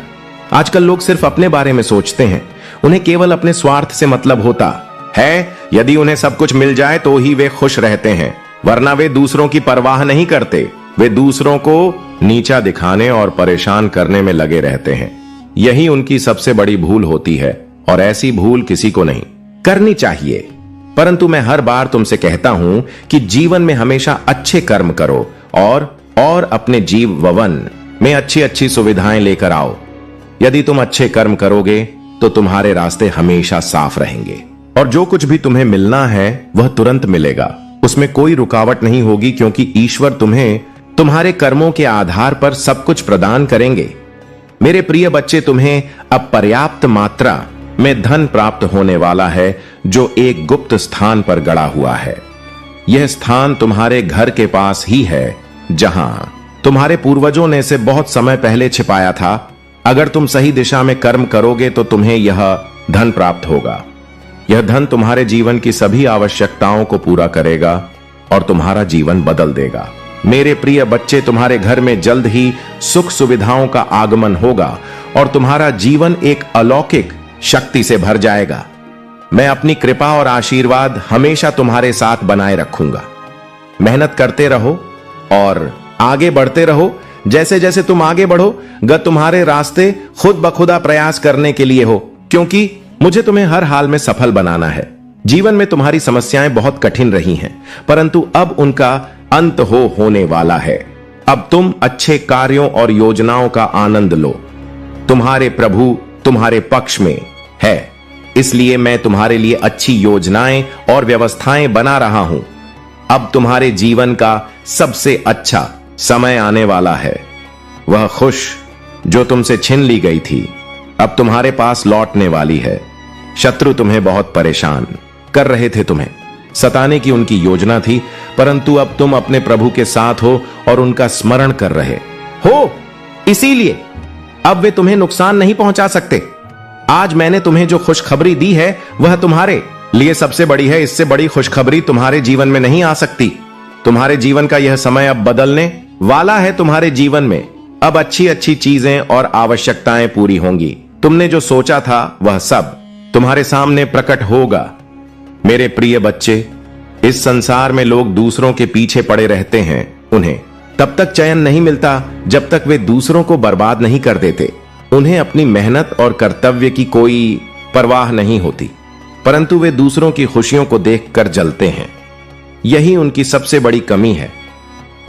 आजकल लोग सिर्फ अपने बारे में सोचते हैं। उन्हें केवल अपने स्वार्थ से मतलब होता है, यदि उन्हें सब कुछ मिल जाए तो ही वे खुश रहते हैं, वरना वे दूसरों की परवाह नहीं करते। वे दूसरों को नीचा दिखाने और परेशान करने में लगे रहते हैं। यही उनकी सबसे बड़ी भूल होती है और ऐसी भूल किसी को नहीं करनी चाहिए। परंतु मैं हर बार तुमसे कहता हूं कि जीवन में हमेशा अच्छे कर्म करो और अपने जीवन में अच्छी अच्छी सुविधाएं लेकर आओ। यदि तुम अच्छे कर्म करोगे तो तुम्हारे रास्ते हमेशा साफ रहेंगे और जो कुछ भी तुम्हें मिलना है वह तुरंत मिलेगा। उसमें कोई रुकावट नहीं होगी, क्योंकि ईश्वर तुम्हें तुम्हारे कर्मों के आधार पर सब कुछ प्रदान करेंगे। मेरे प्रिय बच्चे, तुम्हें अब पर्याप्त मात्रा में धन प्राप्त होने वाला है, जो एक गुप्त स्थान पर गड़ा हुआ है। यह स्थान तुम्हारे घर के पास ही है, जहां तुम्हारे पूर्वजों ने इसे बहुत समय पहले छिपाया था। अगर तुम सही दिशा में कर्म करोगे तो तुम्हें यह धन प्राप्त होगा। यह धन तुम्हारे जीवन की सभी आवश्यकताओं को पूरा करेगा और तुम्हारा जीवन बदल देगा। मेरे प्रिय बच्चे, तुम्हारे घर में जल्द ही सुख सुविधाओं का आगमन होगा और तुम्हारा जीवन एक अलौकिक शक्ति से भर जाएगा। मैं अपनी कृपा और आशीर्वाद हमेशा तुम्हारे साथ बनाए रखूंगा। मेहनत करते रहो और आगे बढ़ते रहो। जैसे जैसे तुम आगे बढ़ोगे, तुम्हारे रास्ते खुद ब खुदा प्रयास करने के लिए हो, क्योंकि मुझे तुम्हें हर हाल में सफल बनाना है। जीवन में तुम्हारी समस्याएं बहुत कठिन रही हैं, परंतु अब उनका अंत होने वाला है। अब तुम अच्छे कार्यों और योजनाओं का आनंद लो। तुम्हारे प्रभु तुम्हारे पक्ष में है, इसलिए मैं तुम्हारे लिए अच्छी योजनाएं और व्यवस्थाएं बना रहा हूं। अब तुम्हारे जीवन का सबसे अच्छा समय आने वाला है। वह खुश जो तुमसे छीन ली गई थी अब तुम्हारे पास लौटने वाली है। शत्रु तुम्हें बहुत परेशान कर रहे थे, तुम्हें सताने की उनकी योजना थी, परंतु अब तुम अपने प्रभु के साथ हो और उनका स्मरण कर रहे हो, इसीलिए अब वे तुम्हें नुकसान नहीं पहुंचा सकते। आज मैंने तुम्हें जो खुशखबरी दी है वह तुम्हारे लिए सबसे बड़ी है। इससे बड़ी खुशखबरी तुम्हारे जीवन में नहीं आ सकती। तुम्हारे जीवन का यह समय अब बदलने वाला है। तुम्हारे जीवन में अब अच्छी अच्छी चीजें और आवश्यकताएं पूरी होंगी। तुमने जो सोचा था वह सब तुम्हारे सामने प्रकट होगा। मेरे प्रिय बच्चे, इस संसार में लोग दूसरों के पीछे पड़े रहते हैं। उन्हें तब तक चैन नहीं मिलता जब तक वे दूसरों को बर्बाद नहीं कर देते। उन्हें अपनी मेहनत और कर्तव्य की कोई परवाह नहीं होती, परंतु वे दूसरों की खुशियों को देखकर जलते हैं। यही उनकी सबसे बड़ी कमी है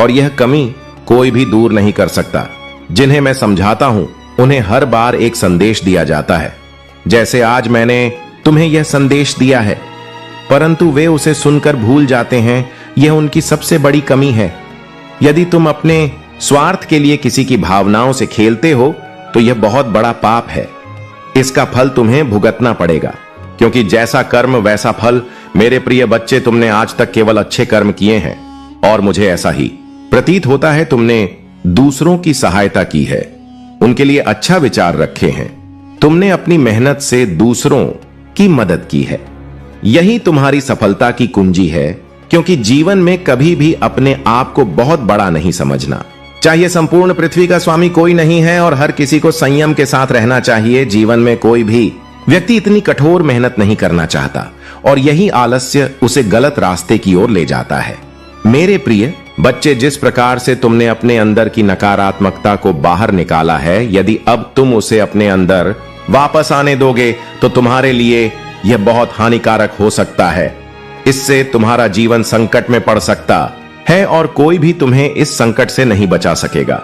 और यह कमी कोई भी दूर नहीं कर सकता। जिन्हें मैं समझाता हूं उन्हें हर बार एक संदेश दिया जाता है, जैसे आज मैंने तुम्हें यह संदेश दिया है, परंतु वे उसे सुनकर भूल जाते हैं। यह उनकी सबसे बड़ी कमी है। यदि तुम अपने स्वार्थ के लिए किसी की भावनाओं से खेलते हो तो यह बहुत बड़ा पाप है। इसका फल तुम्हें भुगतना पड़ेगा, क्योंकि जैसा कर्म वैसा फल। मेरे प्रिय बच्चे, तुमने आज तक केवल अच्छे कर्म किए हैं और मुझे ऐसा ही प्रतीत होता है तुमने दूसरों की सहायता की है, उनके लिए अच्छा विचार रखे हैं। तुमने अपनी मेहनत से दूसरों की मदद की है। यही तुम्हारी सफलता की कुंजी है, क्योंकि जीवन में कभी भी अपने आप को बहुत बड़ा नहीं समझना चाहिए। संपूर्ण पृथ्वी का स्वामी कोई नहीं है और हर किसी को संयम के साथ रहना चाहिए। जीवन में कोई भी व्यक्ति इतनी कठोर मेहनत नहीं करना चाहता और यही आलस्य उसे गलत रास्ते की ओर ले जाता है। मेरे प्रिय बच्चे, जिस प्रकार से तुमने अपने अंदर की नकारात्मकता को बाहर निकाला है, यदि अब तुम उसे अपने अंदर वापस आने दोगे तो तुम्हारे लिए यह बहुत हानिकारक हो सकता है। इससे तुम्हारा जीवन संकट में पड़ सकता है और कोई भी तुम्हें इस संकट से नहीं बचा सकेगा,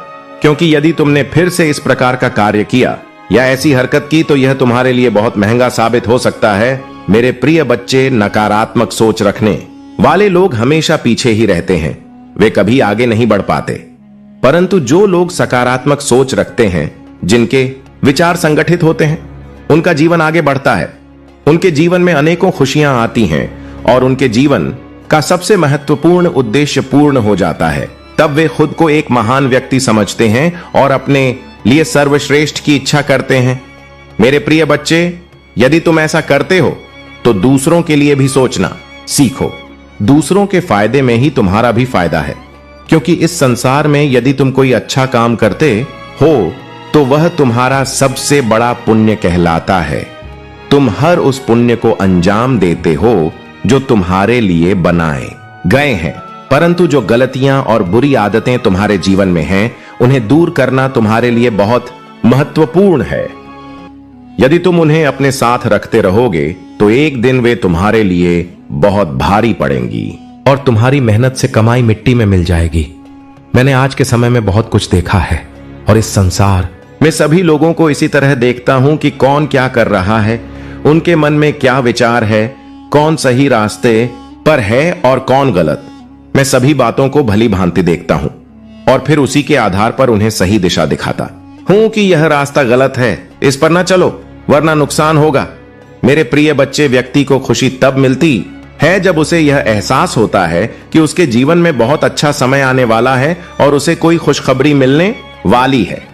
क्योंकि यदि तुमने फिर से इस प्रकार का कार्य किया या ऐसी हरकत की तो यह तुम्हारे लिए बहुत महंगा साबित हो सकता है। मेरे प्रिय बच्चे, नकारात्मक सोच रखने वाले लोग हमेशा पीछे ही रहते हैं, वे कभी आगे नहीं बढ़ पाते। परंतु जो लोग सकारात्मक सोच रखते हैं, जिनके विचार संगठित होते हैं, उनका जीवन आगे बढ़ता है। उनके जीवन में अनेकों खुशियां आती हैं और उनके जीवन का सबसे महत्वपूर्ण उद्देश्य पूर्ण हो जाता है। तब वे खुद को एक महान व्यक्ति समझते हैं और अपने लिए सर्वश्रेष्ठ की इच्छा करते हैं। मेरे प्रिय बच्चे, यदि तुम ऐसा करते हो तो दूसरों के लिए भी सोचना सीखो। दूसरों के फायदे में ही तुम्हारा भी फायदा है, क्योंकि इस संसार में यदि तुम कोई अच्छा काम करते हो तो वह तुम्हारा सबसे बड़ा पुण्य कहलाता है। तुम हर उस पुण्य को अंजाम देते हो जो तुम्हारे लिए बनाए गए हैं, परंतु जो गलतियां और बुरी आदतें तुम्हारे जीवन में हैं, उन्हें दूर करना तुम्हारे लिए बहुत महत्वपूर्ण है। यदि तुम उन्हें अपने साथ रखते रहोगे तो एक दिन वे तुम्हारे लिए बहुत भारी पड़ेंगी और तुम्हारी मेहनत से कमाई मिट्टी में मिल जाएगी। मैंने आज के समय में बहुत कुछ देखा है और इस संसार में सभी लोगों को इसी तरह देखता हूं कि कौन क्या कर रहा है, उनके मन में क्या विचार है, कौन सही रास्ते पर है और कौन गलत। मैं सभी बातों को भली भांति देखता हूं और फिर उसी के आधार पर उन्हें सही दिशा दिखाता हूं कि यह रास्ता गलत है, इस पर ना चलो वरना नुकसान होगा। मेरे प्रिय बच्चे, व्यक्ति को खुशी तब मिलती है जब उसे यह एहसास होता है कि उसके जीवन में बहुत अच्छा समय आने वाला है और उसे कोई खुशखबरी मिलने वाली है।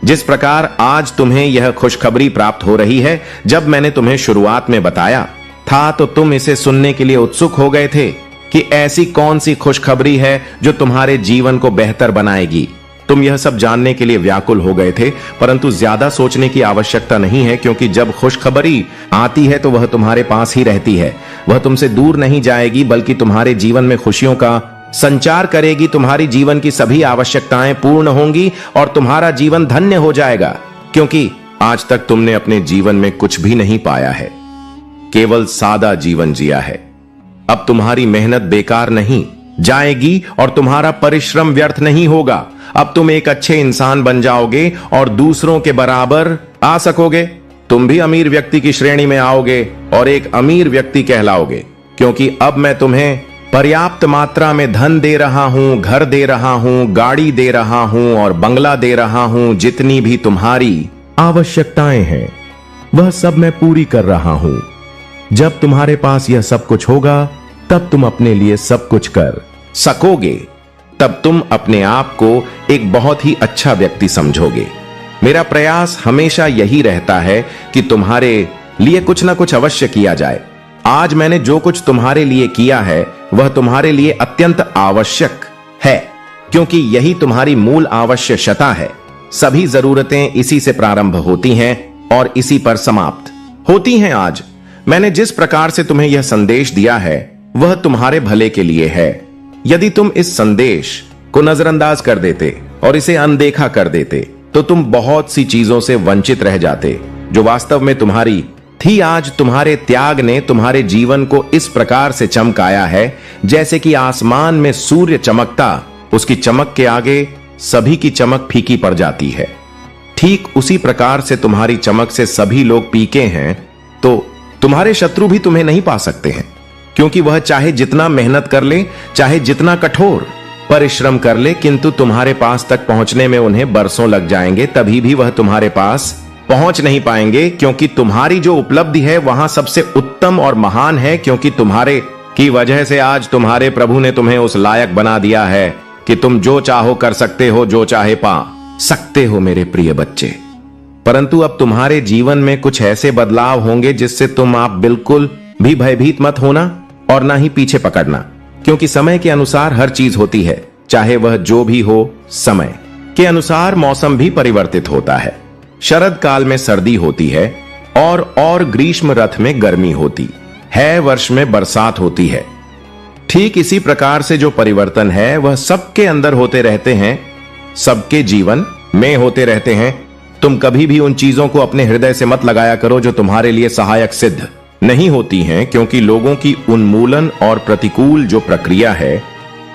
जिस प्रकार आज तुम्हें यह खुशखबरी प्राप्त हो रही है, जब मैंने तुम्हें शुरुआत में बताया था तो तुम इसे सुनने के लिए उत्सुक हो गए थे कि ऐसी कौन सी खुशखबरी है जो तुम्हारे जीवन को बेहतर बनाएगी। तुम यह सब जानने के लिए व्याकुल हो गए थे, परंतु ज्यादा सोचने की आवश्यकता नहीं है, क्योंकि जब खुशखबरी आती है तो वह तुम्हारे पास ही रहती है। वह तुमसे दूर नहीं जाएगी, बल्कि तुम्हारे जीवन में खुशियों का संचार करेगी। तुम्हारी जीवन की सभी आवश्यकताएं पूर्ण होंगी और तुम्हारा जीवन धन्य हो जाएगा, क्योंकि आज तक तुमने अपने जीवन में कुछ भी नहीं पाया है, केवल सादा जीवन जिया है। अब तुम्हारी मेहनत बेकार नहीं जाएगी और तुम्हारा परिश्रम व्यर्थ नहीं होगा। अब तुम एक अच्छे इंसान बन जाओगे और दूसरों के बराबर आ सकोगे। तुम भी अमीर व्यक्ति की श्रेणी में आओगे और एक अमीर व्यक्ति कहलाओगे, क्योंकि अब मैं तुम्हें पर्याप्त मात्रा में धन दे रहा हूं, घर दे रहा हूं, गाड़ी दे रहा हूं और बंगला दे रहा हूं। जितनी भी तुम्हारी आवश्यकताएं हैं वह सब मैं पूरी कर रहा हूं। जब तुम्हारे पास यह सब कुछ होगा तब तुम अपने लिए सब कुछ कर सकोगे। तब तुम अपने आप को एक बहुत ही अच्छा व्यक्ति समझोगे। मेरा प्रयास हमेशा यही रहता है कि तुम्हारे लिए कुछ ना कुछ अवश्य किया जाए। आज मैंने जो कुछ तुम्हारे लिए किया है वह तुम्हारे लिए अत्यंत आवश्यक है, क्योंकि यही तुम्हारी मूल आवश्यकता है। सभी जरूरतें इसी से प्रारंभ होती हैं और इसी पर समाप्त होती हैं। आज मैंने जिस प्रकार से तुम्हें यह संदेश दिया है वह तुम्हारे भले के लिए है। यदि तुम इस संदेश को नजरअंदाज कर देते और इसे अनदेखा कर देते तो तुम बहुत सी चीजों से वंचित रह जाते जो वास्तव में तुम्हारी थी। आज तुम्हारे त्याग ने तुम्हारे जीवन को इस प्रकार से चमकाया है जैसे कि आसमान में सूर्य चमकता, उसकी चमक के आगे सभी की चमक फीकी पड़ जाती है। ठीक उसी प्रकार से तुम्हारी चमक से सभी लोग पीके हैं, तो तुम्हारे शत्रु भी तुम्हें नहीं पा सकते हैं, क्योंकि वह चाहे जितना मेहनत कर ले, चाहे जितना कठोर परिश्रम कर ले, किंतु तुम्हारे पास तक पहुंचने में उन्हें बरसों लग जाएंगे। तभी भी वह तुम्हारे पास पहुंच नहीं पाएंगे, क्योंकि तुम्हारी जो उपलब्धि है वहां सबसे उत्तम और महान है, क्योंकि तुम्हारे की वजह से आज तुम्हारे प्रभु ने तुम्हें उस लायक बना दिया है कि तुम जो चाहो कर सकते हो, जो चाहे पा सकते हो मेरे प्रिय बच्चे। परंतु अब तुम्हारे जीवन में कुछ ऐसे बदलाव होंगे जिससे तुम आप बिल्कुल भी भयभीत मत होना और ना ही पीछे पकड़ना, क्योंकि समय के अनुसार हर चीज होती है, चाहे वह जो भी हो। समय के अनुसार मौसम भी परिवर्तित होता है। शरद काल में सर्दी होती है और ग्रीष्म रथ में गर्मी होती है, वर्ष में बरसात होती है। ठीक इसी प्रकार से जो परिवर्तन है वह सबके अंदर होते रहते हैं, सबके जीवन में होते रहते हैं। तुम कभी भी उन चीजों को अपने हृदय से मत लगाया करो जो तुम्हारे लिए सहायक सिद्ध नहीं होती हैं, क्योंकि लोगों की उन्मूलन और प्रतिकूल जो प्रक्रिया है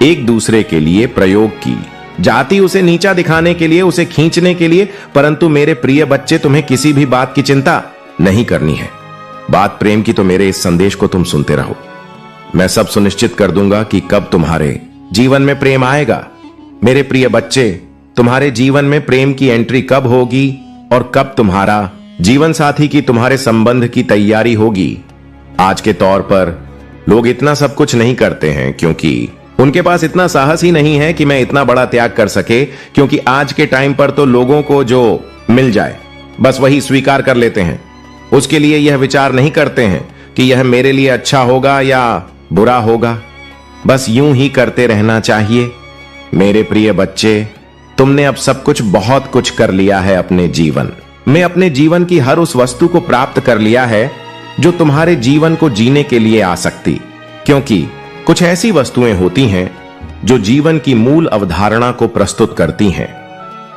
एक दूसरे के लिए प्रयोग की जाती, उसे नीचा दिखाने के लिए, उसे खींचने के लिए। परंतु मेरे प्रिय बच्चे, तुम्हें किसी भी बात की चिंता नहीं करनी है। बात प्रेम की तो मेरे इस संदेश को तुम सुनते रहो। मैं सब सुनिश्चित कर दूंगा कि कब तुम्हारे जीवन में प्रेम आएगा। मेरे प्रिय बच्चे, तुम्हारे जीवन में प्रेम की एंट्री कब होगी और कब तुम्हारा जीवन साथी की तुम्हारे संबंध की तैयारी होगी। आज के तौर पर लोग इतना सब कुछ नहीं करते हैं, क्योंकि उनके पास इतना साहस ही नहीं है कि मैं इतना बड़ा त्याग कर सके, क्योंकि आज के टाइम पर तो लोगों को जो मिल जाए बस वही स्वीकार कर लेते हैं। उसके लिए यह विचार नहीं करते हैं कि यह मेरे लिए अच्छा होगा या बुरा होगा। बस यूं ही करते रहना चाहिए। मेरे प्रिय बच्चे, तुमने अब सब कुछ, बहुत कुछ कर लिया है अपने जीवन में। अपने जीवन की हर उस वस्तु को प्राप्त कर लिया है जो तुम्हारे जीवन को जीने के लिए आ सकती, क्योंकि कुछ ऐसी वस्तुएं होती हैं जो जीवन की मूल अवधारणा को प्रस्तुत करती हैं।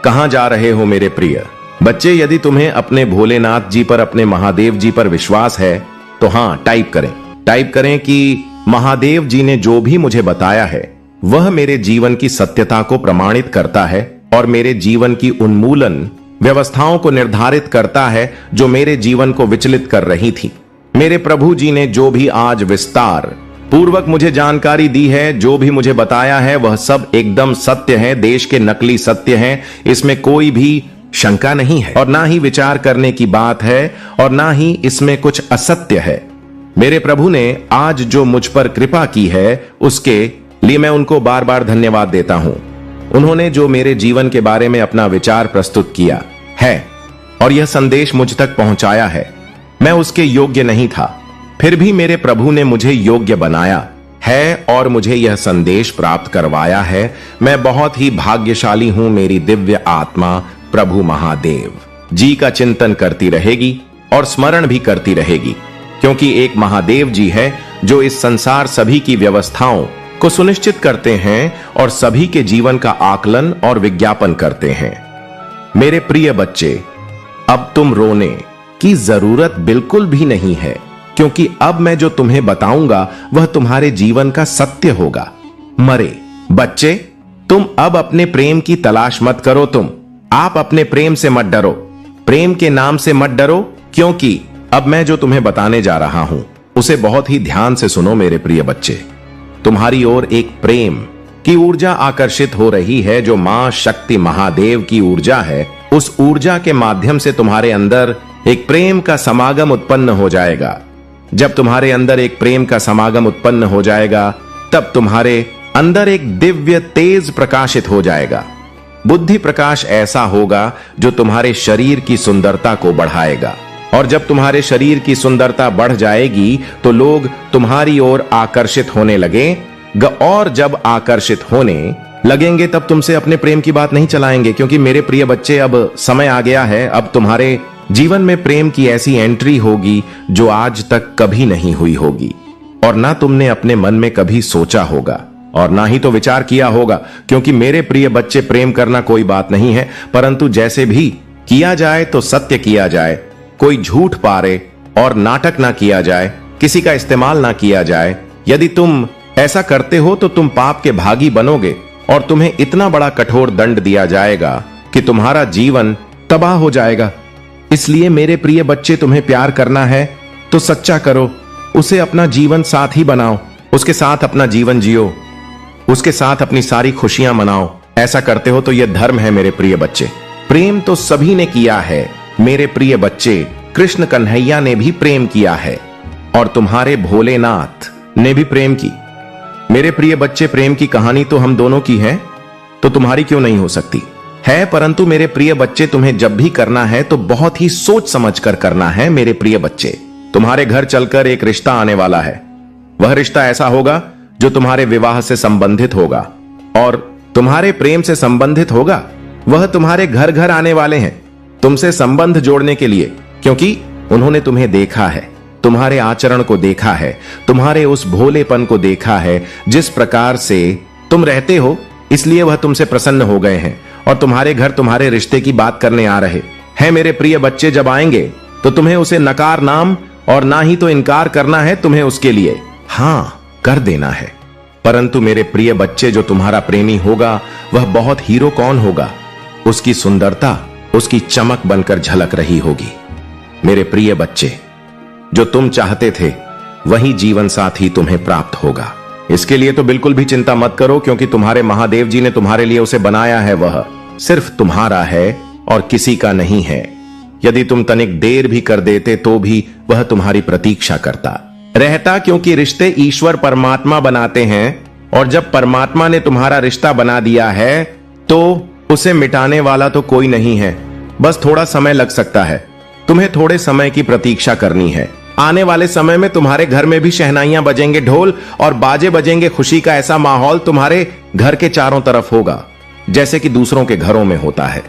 कहां जा रहे हो मेरे प्रिय बच्चे? यदि तुम्हें अपने भोलेनाथ जी पर, अपने महादेव जी पर विश्वास है तो हां, टाइप करें कि महादेव जी ने जो भी मुझे बताया है वह मेरे जीवन की सत्यता को प्रमाणित करता है और मेरे जीवन की उन्मूलन व्यवस्थाओं को निर्धारित करता है जो मेरे जीवन को विचलित कर रही थी। मेरे प्रभु जी ने जो भी आज विस्तार पूर्वक मुझे जानकारी दी है, जो भी मुझे बताया है, वह सब एकदम सत्य है, देश के नकली सत्य हैं। इसमें कोई भी शंका नहीं है और ना ही विचार करने की बात है और ना ही इसमें कुछ असत्य है। मेरे प्रभु ने आज जो मुझ पर कृपा की है उसके लिए मैं उनको बार बार धन्यवाद देता हूं। उन्होंने जो मेरे जीवन के बारे में अपना विचार प्रस्तुत किया है और यह संदेश मुझ तक पहुंचाया है, मैं उसके योग्य नहीं था, फिर भी मेरे प्रभु ने मुझे योग्य बनाया है और मुझे यह संदेश प्राप्त करवाया है। मैं बहुत ही भाग्यशाली हूं। मेरी दिव्य आत्मा प्रभु महादेव जी का चिंतन करती रहेगी और स्मरण भी करती रहेगी, क्योंकि एक महादेव जी है जो इस संसार सभी की व्यवस्थाओं को सुनिश्चित करते हैं और सभी के जीवन का आकलन और विज्ञापन करते हैं। मेरे प्रिय बच्चे, अब तुम रोने की जरूरत बिल्कुल भी नहीं है, क्योंकि अब मैं जो तुम्हें बताऊंगा वह तुम्हारे जीवन का सत्य होगा। मरे बच्चे, तुम अब अपने प्रेम की तलाश मत करो। आप अपने प्रेम से मत डरो, प्रेम के नाम से मत डरो, क्योंकि अब मैं जो तुम्हें बताने जा रहा हूं उसे बहुत ही ध्यान से सुनो मेरे प्रिय बच्चे। तुम्हारी ओर एक प्रेम की ऊर्जा आकर्षित हो रही है जो मां शक्ति महादेव की ऊर्जा है। उस ऊर्जा के माध्यम से तुम्हारे अंदर एक प्रेम का समागम उत्पन्न हो जाएगा। जब तुम्हारे अंदर एक प्रेम का समागम उत्पन्न हो जाएगा तब तुम्हारे अंदर एक दिव्य तेज प्रकाशित हो जाएगा। बुद्धि प्रकाश ऐसा होगा जो तुम्हारे शरीर की सुंदरता को बढ़ाएगा, और जब तुम्हारे शरीर की सुंदरता बढ़ जाएगी तो लोग तुम्हारी ओर आकर्षित होने लगेंगे, और जब आकर्षित होने लगेंगे तब तुमसे अपने प्रेम की बात नहीं चलाएंगे, क्योंकि मेरे प्रिय बच्चे अब समय आ गया है। अब तुम्हारे जीवन में प्रेम की ऐसी एंट्री होगी जो आज तक कभी नहीं हुई होगी, और ना तुमने अपने मन में कभी सोचा होगा और ना ही तो विचार किया होगा, क्योंकि मेरे प्रिय बच्चे, प्रेम करना कोई बात नहीं है, परंतु जैसे भी किया जाए तो सत्य किया जाए, कोई झूठ पारे और नाटक ना किया जाए, किसी का इस्तेमाल ना किया जाए। यदि तुम ऐसा करते हो तो तुम पाप के भागी बनोगे और तुम्हें इतना बड़ा कठोर दंड दिया जाएगा कि तुम्हारा जीवन तबाह हो जाएगा। इसलिए मेरे प्रिय बच्चे, तुम्हें प्यार करना है तो सच्चा करो, उसे अपना जीवन साथी बनाओ, उसके साथ अपना जीवन जियो, उसके साथ अपनी सारी खुशियां मनाओ। ऐसा करते हो तो यह धर्म है मेरे प्रिय बच्चे। प्रेम तो सभी ने किया है मेरे प्रिय बच्चे, कृष्ण कन्हैया ने भी प्रेम किया है और तुम्हारे भोलेनाथ ने भी प्रेम की। मेरे प्रिय बच्चे, प्रेम की कहानी तो हम दोनों की है, तो तुम्हारी क्यों नहीं हो सकती है? परंतु मेरे प्रिय बच्चे, तुम्हें जब भी करना है तो बहुत ही सोच समझ कर करना है मेरे प्रिय बच्चे। तुम्हारे घर चलकर एक रिश्ता आने वाला है। वह रिश्ता ऐसा होगा जो तुम्हारे विवाह से संबंधित होगा और तुम्हारे प्रेम से संबंधित होगा। वह तुम्हारे घर घर आने वाले हैं तुमसे संबंध जोड़ने के लिए, क्योंकि उन्होंने तुम्हें देखा है, तुम्हारे आचरण को देखा है, तुम्हारे उस भोलेपन को देखा है, जिस प्रकार से तुम रहते हो, इसलिए वह तुमसे प्रसन्न हो गए हैं और तुम्हारे घर तुम्हारे रिश्ते की बात करने आ रहे हैं। मेरे प्रिय बच्चे, जब आएंगे तो तुम्हें उसे नकार नाम और ना ही तो इनकार करना है, तुम्हें उसके लिए हां कर देना है। परंतु मेरे प्रिय बच्चे, जो तुम्हारा प्रेमी होगा वह बहुत हीरो कौन होगा? उसकी सुंदरता, उसकी चमक बनकर झलक रही होगी। मेरे प्रिय बच्चे, जो तुम चाहते थे वही जीवन साथी तुम्हें प्राप्त होगा। इसके लिए तो बिल्कुल भी चिंता मत करो, क्योंकि तुम्हारे महादेव जी ने तुम्हारे लिए उसे बनाया है। वह सिर्फ तुम्हारा है और किसी का नहीं है। यदि तुम तनिक देर भी कर देते तो भी वह तुम्हारी प्रतीक्षा करता रहता, क्योंकि रिश्ते ईश्वर परमात्मा बनाते हैं, और जब परमात्मा ने तुम्हारा रिश्ता बना दिया है तो उसे मिटाने वाला तो कोई नहीं है। बस थोड़ा समय लग सकता है, तुम्हें थोड़े समय की प्रतीक्षा करनी है। आने वाले समय में तुम्हारे घर में भी शहनाइयां बजेंगे, ढोल और बाजे बजेंगे। खुशी का ऐसा माहौल तुम्हारे घर के चारों तरफ होगा जैसे कि दूसरों के घरों में होता है।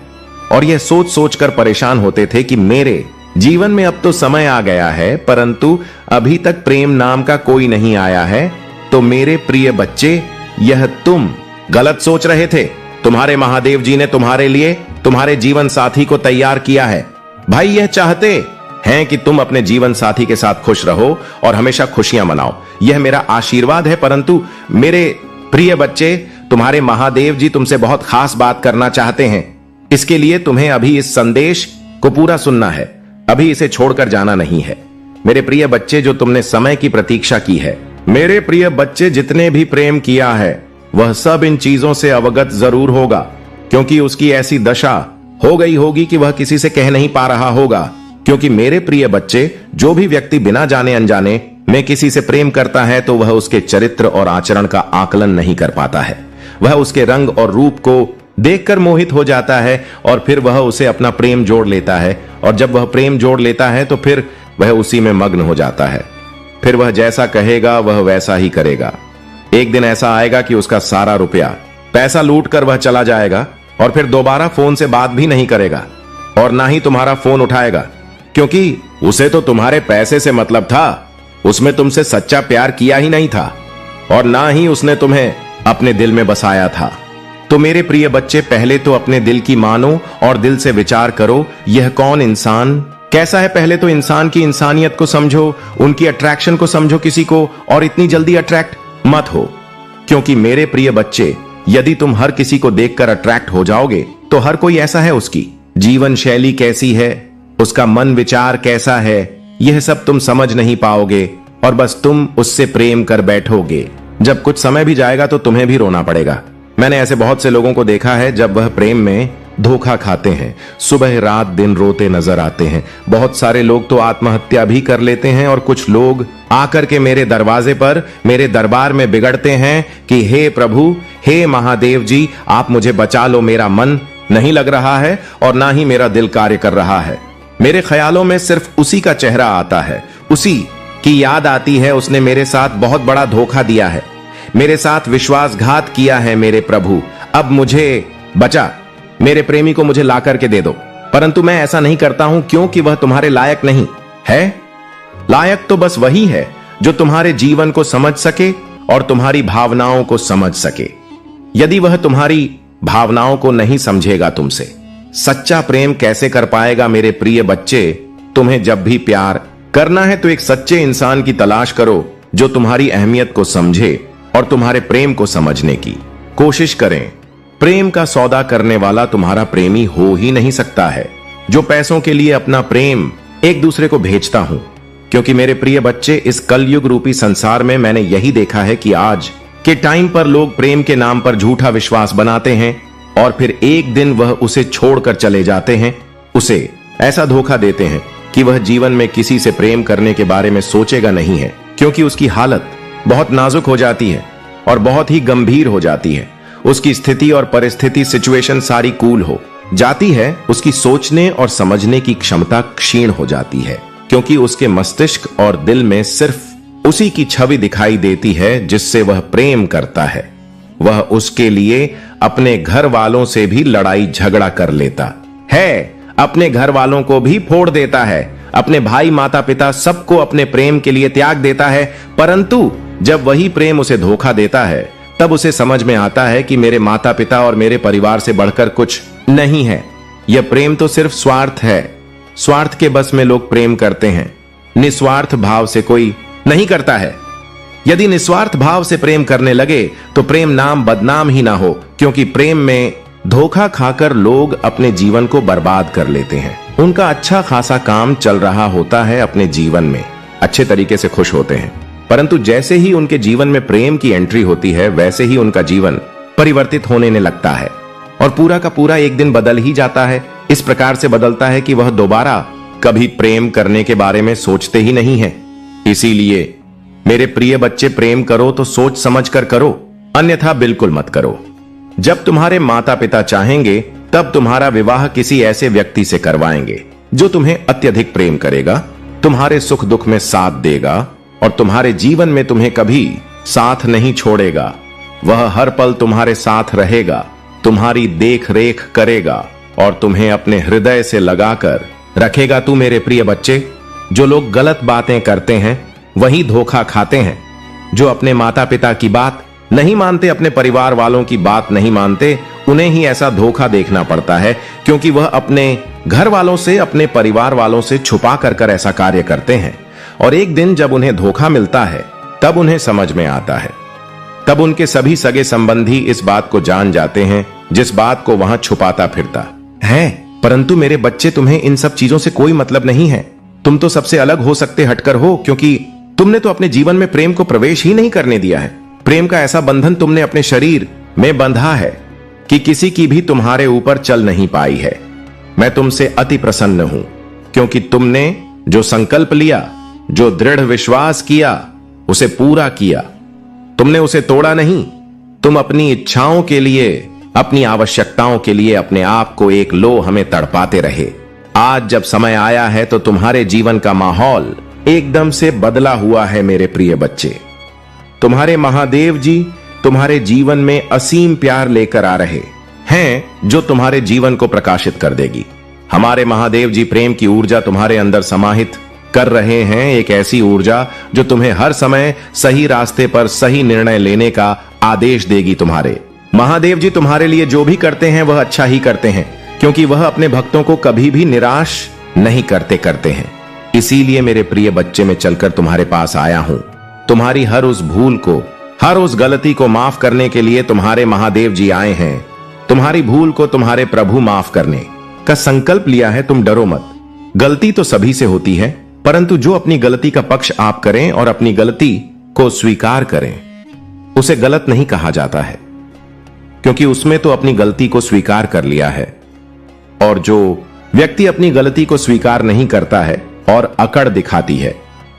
और यह सोच सोच कर परेशान होते थे कि मेरे जीवन में अब तो समय आ गया है, परंतु अभी तक प्रेम नाम का कोई नहीं आया है। तो मेरे प्रिय बच्चे, यह तुम गलत सोच रहे थे। तुम्हारे महादेव जी ने तुम्हारे लिए तुम्हारे जीवन साथी को तैयार किया है। भाई यह चाहते हैं कि तुम अपने जीवन साथी के साथ खुश रहो और हमेशा खुशियां मनाओ। यह मेरा आशीर्वाद है। परंतु मेरे प्रिय बच्चे, तुम्हारे महादेव जी तुमसे बहुत खास बात करना चाहते हैं। इसके लिए तुम्हें अभी इस संदेश को पूरा सुनना है, अभी इसे छोड़कर जाना नहीं है। मेरे प्रिय बच्चे, जो तुमने समय की प्रतीक्षा की है, मेरे प्रिय बच्चे, जितने भी प्रेम किया है वह सब इन चीजों से अवगत जरूर होगा, क्योंकि उसकी ऐसी दशा हो गई होगी कि वह किसी से कह नहीं पा रहा होगा। क्योंकि मेरे प्रिय बच्चे, जो भी व्यक्ति बिना जाने अनजाने में किसी से प्रेम करता है तो वह उसके चरित्र और आचरण का आकलन नहीं कर पाता है। वह उसके रंग और रूप को देखकर मोहित हो जाता है और फिर वह उसे अपना प्रेम जोड़ लेता है। और जब वह प्रेम जोड़ लेता है तो फिर वह उसी में मग्न हो जाता है। फिर वह जैसा कहेगा वह वैसा ही करेगा। एक दिन ऐसा आएगा कि उसका सारा रुपया पैसा लूट कर वह चला जाएगा और फिर दोबारा फोन से बात भी नहीं करेगा और ना ही तुम्हारा फोन उठाएगा, क्योंकि उसे तो तुम्हारे पैसे से मतलब था। उसमें तुमसे सच्चा प्यार किया ही नहीं था और ना ही उसने तुम्हें अपने दिल में बसाया था। तो मेरे प्रिय बच्चे, पहले तो अपने दिल की मानो और दिल से विचार करो, यह कौन इंसान कैसा है। पहले तो इंसान की इंसानियत को समझो, उनकी अट्रैक्शन को समझो किसी को, और इतनी जल्दी अट्रैक्ट मत हो। क्योंकि मेरे प्रिय बच्चे, यदि तुम हर किसी को देखकर अट्रैक्ट हो जाओगे तो हर कोई ऐसा है, उसकी जीवन शैली कैसी है, उसका मन विचार कैसा है, यह सब तुम समझ नहीं पाओगे और बस तुम उससे प्रेम कर बैठोगे। जब कुछ समय भी जाएगा तो तुम्हें भी रोना पड़ेगा। मैंने ऐसे बहुत से लोगों को देखा है, जब वह प्रेम में धोखा खाते हैं, सुबह रात दिन रोते नजर आते हैं। बहुत सारे लोग तो आत्महत्या भी कर लेते हैं और कुछ लोग आकर के मेरे दरवाजे पर, मेरे दरबार में बिगड़ते हैं कि हे प्रभु, हे महादेव जी, आप मुझे बचा लो। मेरा मन नहीं लग रहा है और ना ही मेरा दिल कार्य कर रहा है। मेरे ख्यालों में सिर्फ उसी का चेहरा आता है, उसी की याद आती है। उसने मेरे साथ बहुत बड़ा धोखा दिया है, मेरे साथ विश्वासघात किया है। मेरे प्रभु, अब मुझे बचा, मेरे प्रेमी को मुझे ला करके दे दो। परंतु मैं ऐसा नहीं करता हूं, क्योंकि वह तुम्हारे लायक नहीं है। लायक तो बस वही है जो तुम्हारे जीवन को समझ सके और तुम्हारी भावनाओं को समझ सके। यदि वह तुम्हारी भावनाओं को नहीं समझेगा, तुमसे सच्चा प्रेम कैसे कर पाएगा। मेरे प्रिय बच्चे, तुम्हें जब भी प्यार करना है तो एक सच्चे इंसान की तलाश करो जो तुम्हारी अहमियत को समझे और तुम्हारे प्रेम को समझने की कोशिश करें। प्रेम का सौदा करने वाला तुम्हारा प्रेमी हो ही नहीं सकता है, जो पैसों के लिए अपना प्रेम एक दूसरे को भेजता हूं। क्योंकि मेरे प्रिय बच्चे, इस कलयुग रूपी संसार में मैंने यही देखा है कि आज के टाइम पर लोग प्रेम के नाम पर झूठा विश्वास बनाते हैं और फिर एक दिन वह उसे छोड़कर चले जाते हैं। उसे ऐसा धोखा देते हैं कि वह जीवन में किसी से प्रेम करने के बारे में सोचेगा नहीं है, क्योंकि उसकी हालत बहुत नाजुक हो जाती है और बहुत ही गंभीर हो जाती है। उसकी स्थिति और परिस्थिति, सिचुएशन सारी कूल हो जाती है। उसकी सोचने और समझने की क्षमता क्षीण हो जाती है, क्योंकि उसके मस्तिष्क और दिल में सिर्फ उसी की छवि दिखाई देती है जिससे वह प्रेम करता है। वह उसके लिए अपने घर वालों से भी लड़ाई झगड़ा कर लेता है, अपने घर वालों को भी फोड़ देता है, अपने भाई माता पिता सबको अपने प्रेम के लिए त्याग देता है। परंतु जब वही प्रेम उसे धोखा देता है, तब उसे समझ में आता है कि मेरे माता पिता और मेरे परिवार से बढ़कर कुछ नहीं है। यह प्रेम तो सिर्फ स्वार्थ है। स्वार्थ के बस में लोग प्रेम करते हैं, निस्वार्थ भाव से कोई नहीं करता है। यदि निस्वार्थ भाव से प्रेम करने लगे तो प्रेम नाम बदनाम ही ना हो, क्योंकि प्रेम में धोखा खाकर लोग अपने जीवन को बर्बाद कर लेते हैं। उनका अच्छा खासा काम चल रहा होता है, अपने जीवन में अच्छे तरीके से खुश होते हैं, परंतु जैसे ही उनके जीवन में प्रेम की एंट्री होती है, वैसे ही उनका जीवन परिवर्तित होने लगता है और पूरा का पूरा एक दिन बदल ही जाता है। इस प्रकार से बदलता है कि वह दोबारा कभी प्रेम करने के बारे में सोचते ही नहीं है। इसीलिए मेरे प्रिय बच्चे, प्रेम करो तो सोच समझ कर करो, अन्यथा बिल्कुल मत करो। जब तुम्हारे माता पिता चाहेंगे तब तुम्हारा विवाह किसी ऐसे व्यक्ति से करवाएंगे जो तुम्हें अत्यधिक प्रेम करेगा, तुम्हारे सुख दुख में साथ देगा और तुम्हारे जीवन में तुम्हें कभी साथ नहीं छोड़ेगा। वह हर पल तुम्हारे साथ रहेगा, तुम्हारी देख रेख करेगा और तुम्हें अपने हृदय से लगाकर रखेगा तू मेरे प्रिय बच्चे? जो लोग गलत बातें करते हैं वही धोखा खाते हैं। जो अपने माता पिता की बात नहीं मानते, अपने परिवार वालों की बात नहीं मानते, उन्हें ही ऐसा धोखा देखना पड़ता है, क्योंकि वह अपने घर वालों से, अपने परिवार वालों से छुपा कर ऐसा कार्य करते हैं। और एक दिन जब उन्हें धोखा मिलता है तब उन्हें समझ में आता है। तब उनके सभी सगे संबंधी इस बात को जान जाते हैं जिस बात को वहां छुपाता फिरता है। परंतु मेरे बच्चे, तुम्हें इन सब चीजों से कोई मतलब नहीं है। तुम तो सबसे अलग हो सकते हटकर हो, क्योंकि तुमने तो अपने जीवन में प्रेम को प्रवेश ही नहीं करने दिया है। प्रेम का ऐसा बंधन तुमने अपने शरीर में बंधा है कि किसी की भी तुम्हारे ऊपर चल नहीं पाई है। मैं तुमसे अति प्रसन्न हूं, क्योंकि तुमने जो संकल्प लिया, जो दृढ़ विश्वास किया, उसे पूरा किया। तुमने उसे तोड़ा नहीं। तुम अपनी इच्छाओं के लिए, अपनी आवश्यकताओं के लिए अपने आप को एक लोह में तड़पाते रहे। आज जब समय आया है तो तुम्हारे जीवन का माहौल एकदम से बदला हुआ है मेरे प्रिय बच्चे। तुम्हारे महादेव जी तुम्हारे जीवन में असीम प्यार लेकर आ रहे हैं, जो तुम्हारे जीवन को प्रकाशित कर देगी। हमारे महादेव जी प्रेम की ऊर्जा तुम्हारे अंदर समाहित कर रहे हैं, एक ऐसी ऊर्जा जो तुम्हें हर समय सही रास्ते पर सही निर्णय लेने का आदेश देगी। तुम्हारे महादेव जी तुम्हारे लिए जो भी करते हैं वह अच्छा ही करते हैं, क्योंकि वह अपने भक्तों को कभी भी निराश नहीं करते हैं। इसीलिए मेरे प्रिय बच्चे, मैं चलकर तुम्हारे पास आया हूं। तुम्हारी हर उस भूल को, हर उस गलती को माफ करने के लिए तुम्हारे महादेव जी आए हैं। तुम्हारी भूल को तुम्हारे प्रभु माफ करने का संकल्प लिया है। तुम डरो मत। गलती तो सभी से होती है, परंतु जो अपनी गलती का पक्ष आप करें और अपनी गलती को स्वीकार करें, उसे गलत नहीं कहा जाता है, क्योंकि उसमें तो अपनी गलती को स्वीकार कर लिया है। और जो व्यक्ति अपनी गलती को स्वीकार नहीं करता है और अकड़ दिखाती है,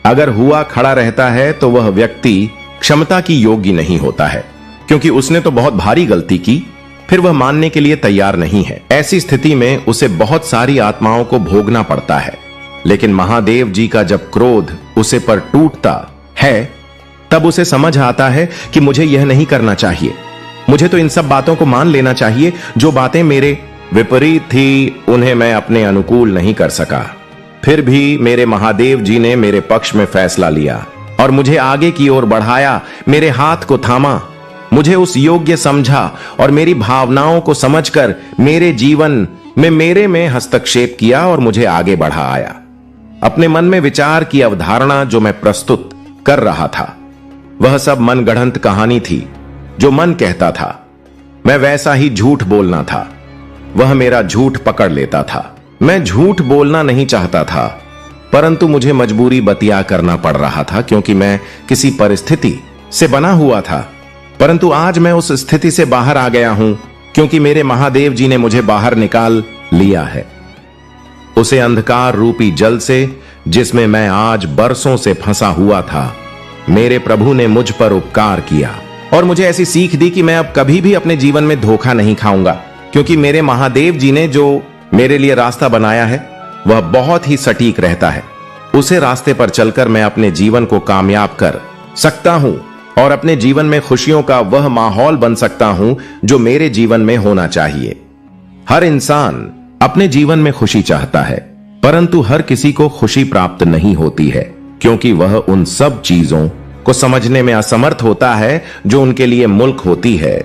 अगर हुआ खड़ा रहता है, तो वह व्यक्ति क्षमता की योग्य नहीं होता है, क्योंकि उसने तो बहुत भारी गलती की, फिर वह मानने के लिए तैयार नहीं है। ऐसी स्थिति में उसे बहुत सारी आत्माओं को भोगना पड़ता है। लेकिन महादेव जी का जब क्रोध उसे पर टूटता है, तब उसे समझ आता है कि मुझे यह नहीं करना चाहिए। मुझे तो इन सब बातों को मान लेना चाहिए। जो बातें मेरे विपरीत थी, उन्हें मैं अपने अनुकूल नहीं कर सका। फिर भी मेरे महादेव जी ने मेरे पक्ष में फैसला लिया और मुझे आगे की ओर बढ़ाया, मेरे हाथ को थामा, मुझे उस योग्य समझा और मेरी भावनाओं को समझकर मेरे जीवन में मेरे में हस्तक्षेप किया और मुझे आगे बढ़ाया। अपने मन में विचार की अवधारणा जो मैं प्रस्तुत कर रहा था, वह सब मनगढ़ंत कहानी थी। जो मन कहता था, मैं वैसा ही झूठ बोलना था। वह मेरा झूठ पकड़ लेता था। मैं झूठ बोलना नहीं चाहता था, परंतु मुझे मजबूरी बतिया करना पड़ रहा था, क्योंकि मैं किसी परिस्थिति से बना हुआ था। परंतु आज मैं उस स्थिति से बाहर आ गया हूं, क्योंकि मेरे महादेव जी ने मुझे बाहर निकाल लिया है। उसे अंधकार रूपी जल से, जिसमें मैं आज बरसों से फंसा हुआ था, मेरे प्रभु ने मुझ पर उपकार किया और मुझे ऐसी सीख दी कि मैं अब कभी भी अपने जीवन में धोखा नहीं खाऊंगा, क्योंकि मेरे महादेव जी ने जो मेरे लिए रास्ता बनाया है वह बहुत ही सटीक रहता है। उसे रास्ते पर चलकर मैं अपने जीवन को कामयाब कर सकता हूं और अपने जीवन में खुशियों का वह माहौल बन सकता हूं जो मेरे जीवन में होना चाहिए। हर इंसान अपने जीवन में खुशी चाहता है, परंतु हर किसी को खुशी प्राप्त नहीं होती है, क्योंकि वह उन सब चीजों को समझने में असमर्थ होता है जो उनके लिए मुल्क होती है।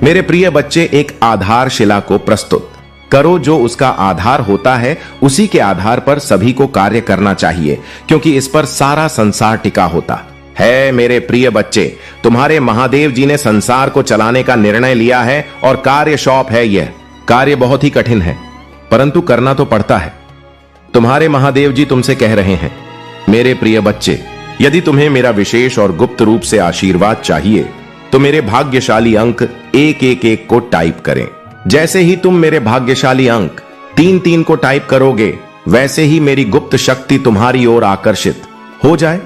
मेरे प्रिय बच्चे, एक आधारशिला को प्रस्तुत करो। जो उसका आधार होता है, उसी के आधार पर सभी को कार्य करना चाहिए, क्योंकि इस पर सारा संसार टिका होता है। मेरे प्रिय बच्चे, तुम्हारे महादेव जी ने संसार को चलाने का निर्णय लिया है और कार्य शौप है। यह कार्य बहुत ही कठिन है, परंतु करना तो पड़ता है। तुम्हारे महादेव जी तुमसे कह रहे हैं, मेरे प्रिय बच्चे, यदि तुम्हें मेरा विशेष और गुप्त रूप से आशीर्वाद चाहिए तो मेरे भाग्यशाली अंक 111 को टाइप करें। जैसे ही तुम मेरे भाग्यशाली अंक 33 को टाइप करोगे, वैसे ही मेरी गुप्त शक्ति तुम्हारी ओर आकर्षित हो जाए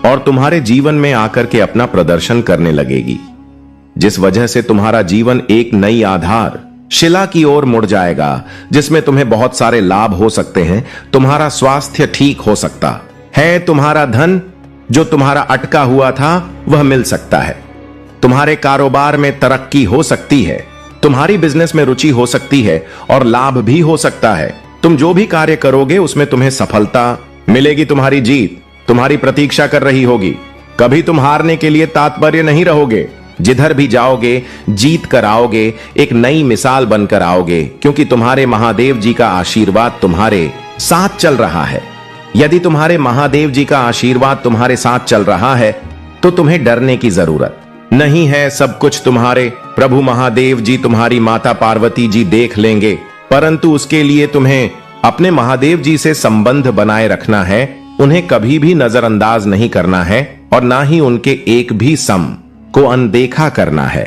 और तुम्हारे जीवन में आकर के अपना प्रदर्शन करने लगेगी, जिस वजह से तुम्हारा जीवन एक नई आधार शिला की ओर मुड़ जाएगा, जिसमें तुम्हें बहुत सारे लाभ हो सकते हैं। तुम्हारा स्वास्थ्य ठीक हो सकता है, तुम्हारा धन जो तुम्हारा अटका हुआ था वह मिल सकता है, तुम्हारे कारोबार में तरक्की हो सकती है, तुम्हारी बिजनेस में रुचि हो सकती है और लाभ भी हो सकता है। तुम जो भी कार्य करोगे उसमें तुम्हें सफलता मिलेगी, तुम्हारी जीत तुम्हारी प्रतीक्षा कर रही होगी। कभी तुम हारने के लिए तात्पर्य नहीं रहोगे। जिधर भी जाओगे जीत कर आओगे, एक नई मिसाल बनकर आओगे, क्योंकि तुम्हारे महादेव जी का आशीर्वाद तुम्हारे साथ चल रहा है। यदि तुम्हारे महादेव जी का आशीर्वाद तुम्हारे साथ चल रहा है तो तुम्हें डरने की जरूरत नहीं है। सब कुछ तुम्हारे प्रभु महादेव जी, तुम्हारी माता पार्वती जी देख लेंगे, परंतु उसके लिए तुम्हें अपने महादेव जी से संबंध बनाए रखना है। उन्हें कभी भी नजरअंदाज नहीं करना है और ना ही उनके एक भी सम को अनदेखा करना है।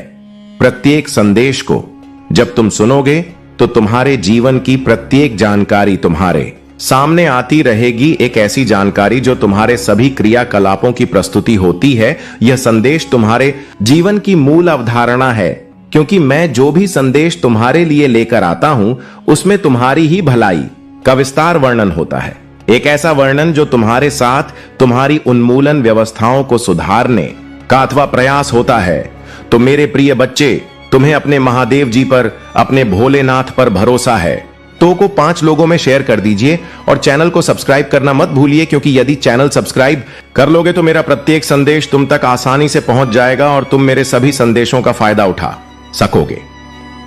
प्रत्येक संदेश को जब तुम सुनोगे तो तुम्हारे जीवन की प्रत्येक जानकारी तुम्हारे सामने आती रहेगी, एक ऐसी जानकारी जो तुम्हारे सभी क्रियाकलापों की प्रस्तुति होती है। यह संदेश तुम्हारे जीवन की मूल अवधारणा है, क्योंकि मैं जो भी संदेश तुम्हारे लिए लेकर आता हूं उसमें तुम्हारी ही भलाई का विस्तार वर्णन होता है। एक ऐसा वर्णन जो तुम्हारे साथ तुम्हारी उन्मूलन व्यवस्थाओं को सुधारने का अथवा प्रयास होता है। तो मेरे प्रिय बच्चे, तुम्हें अपने महादेव जी पर, अपने भोलेनाथ पर भरोसा है तो को 5 लोगों में शेयर कर दीजिए और चैनल को सब्सक्राइब करना मत भूलिए, क्योंकि यदि चैनल सब्सक्राइब कर लोगे तो मेरा प्रत्येक संदेश तुम तक आसानी से पहुंच जाएगा और तुम मेरे सभी संदेशों का फायदा उठा सकोगे।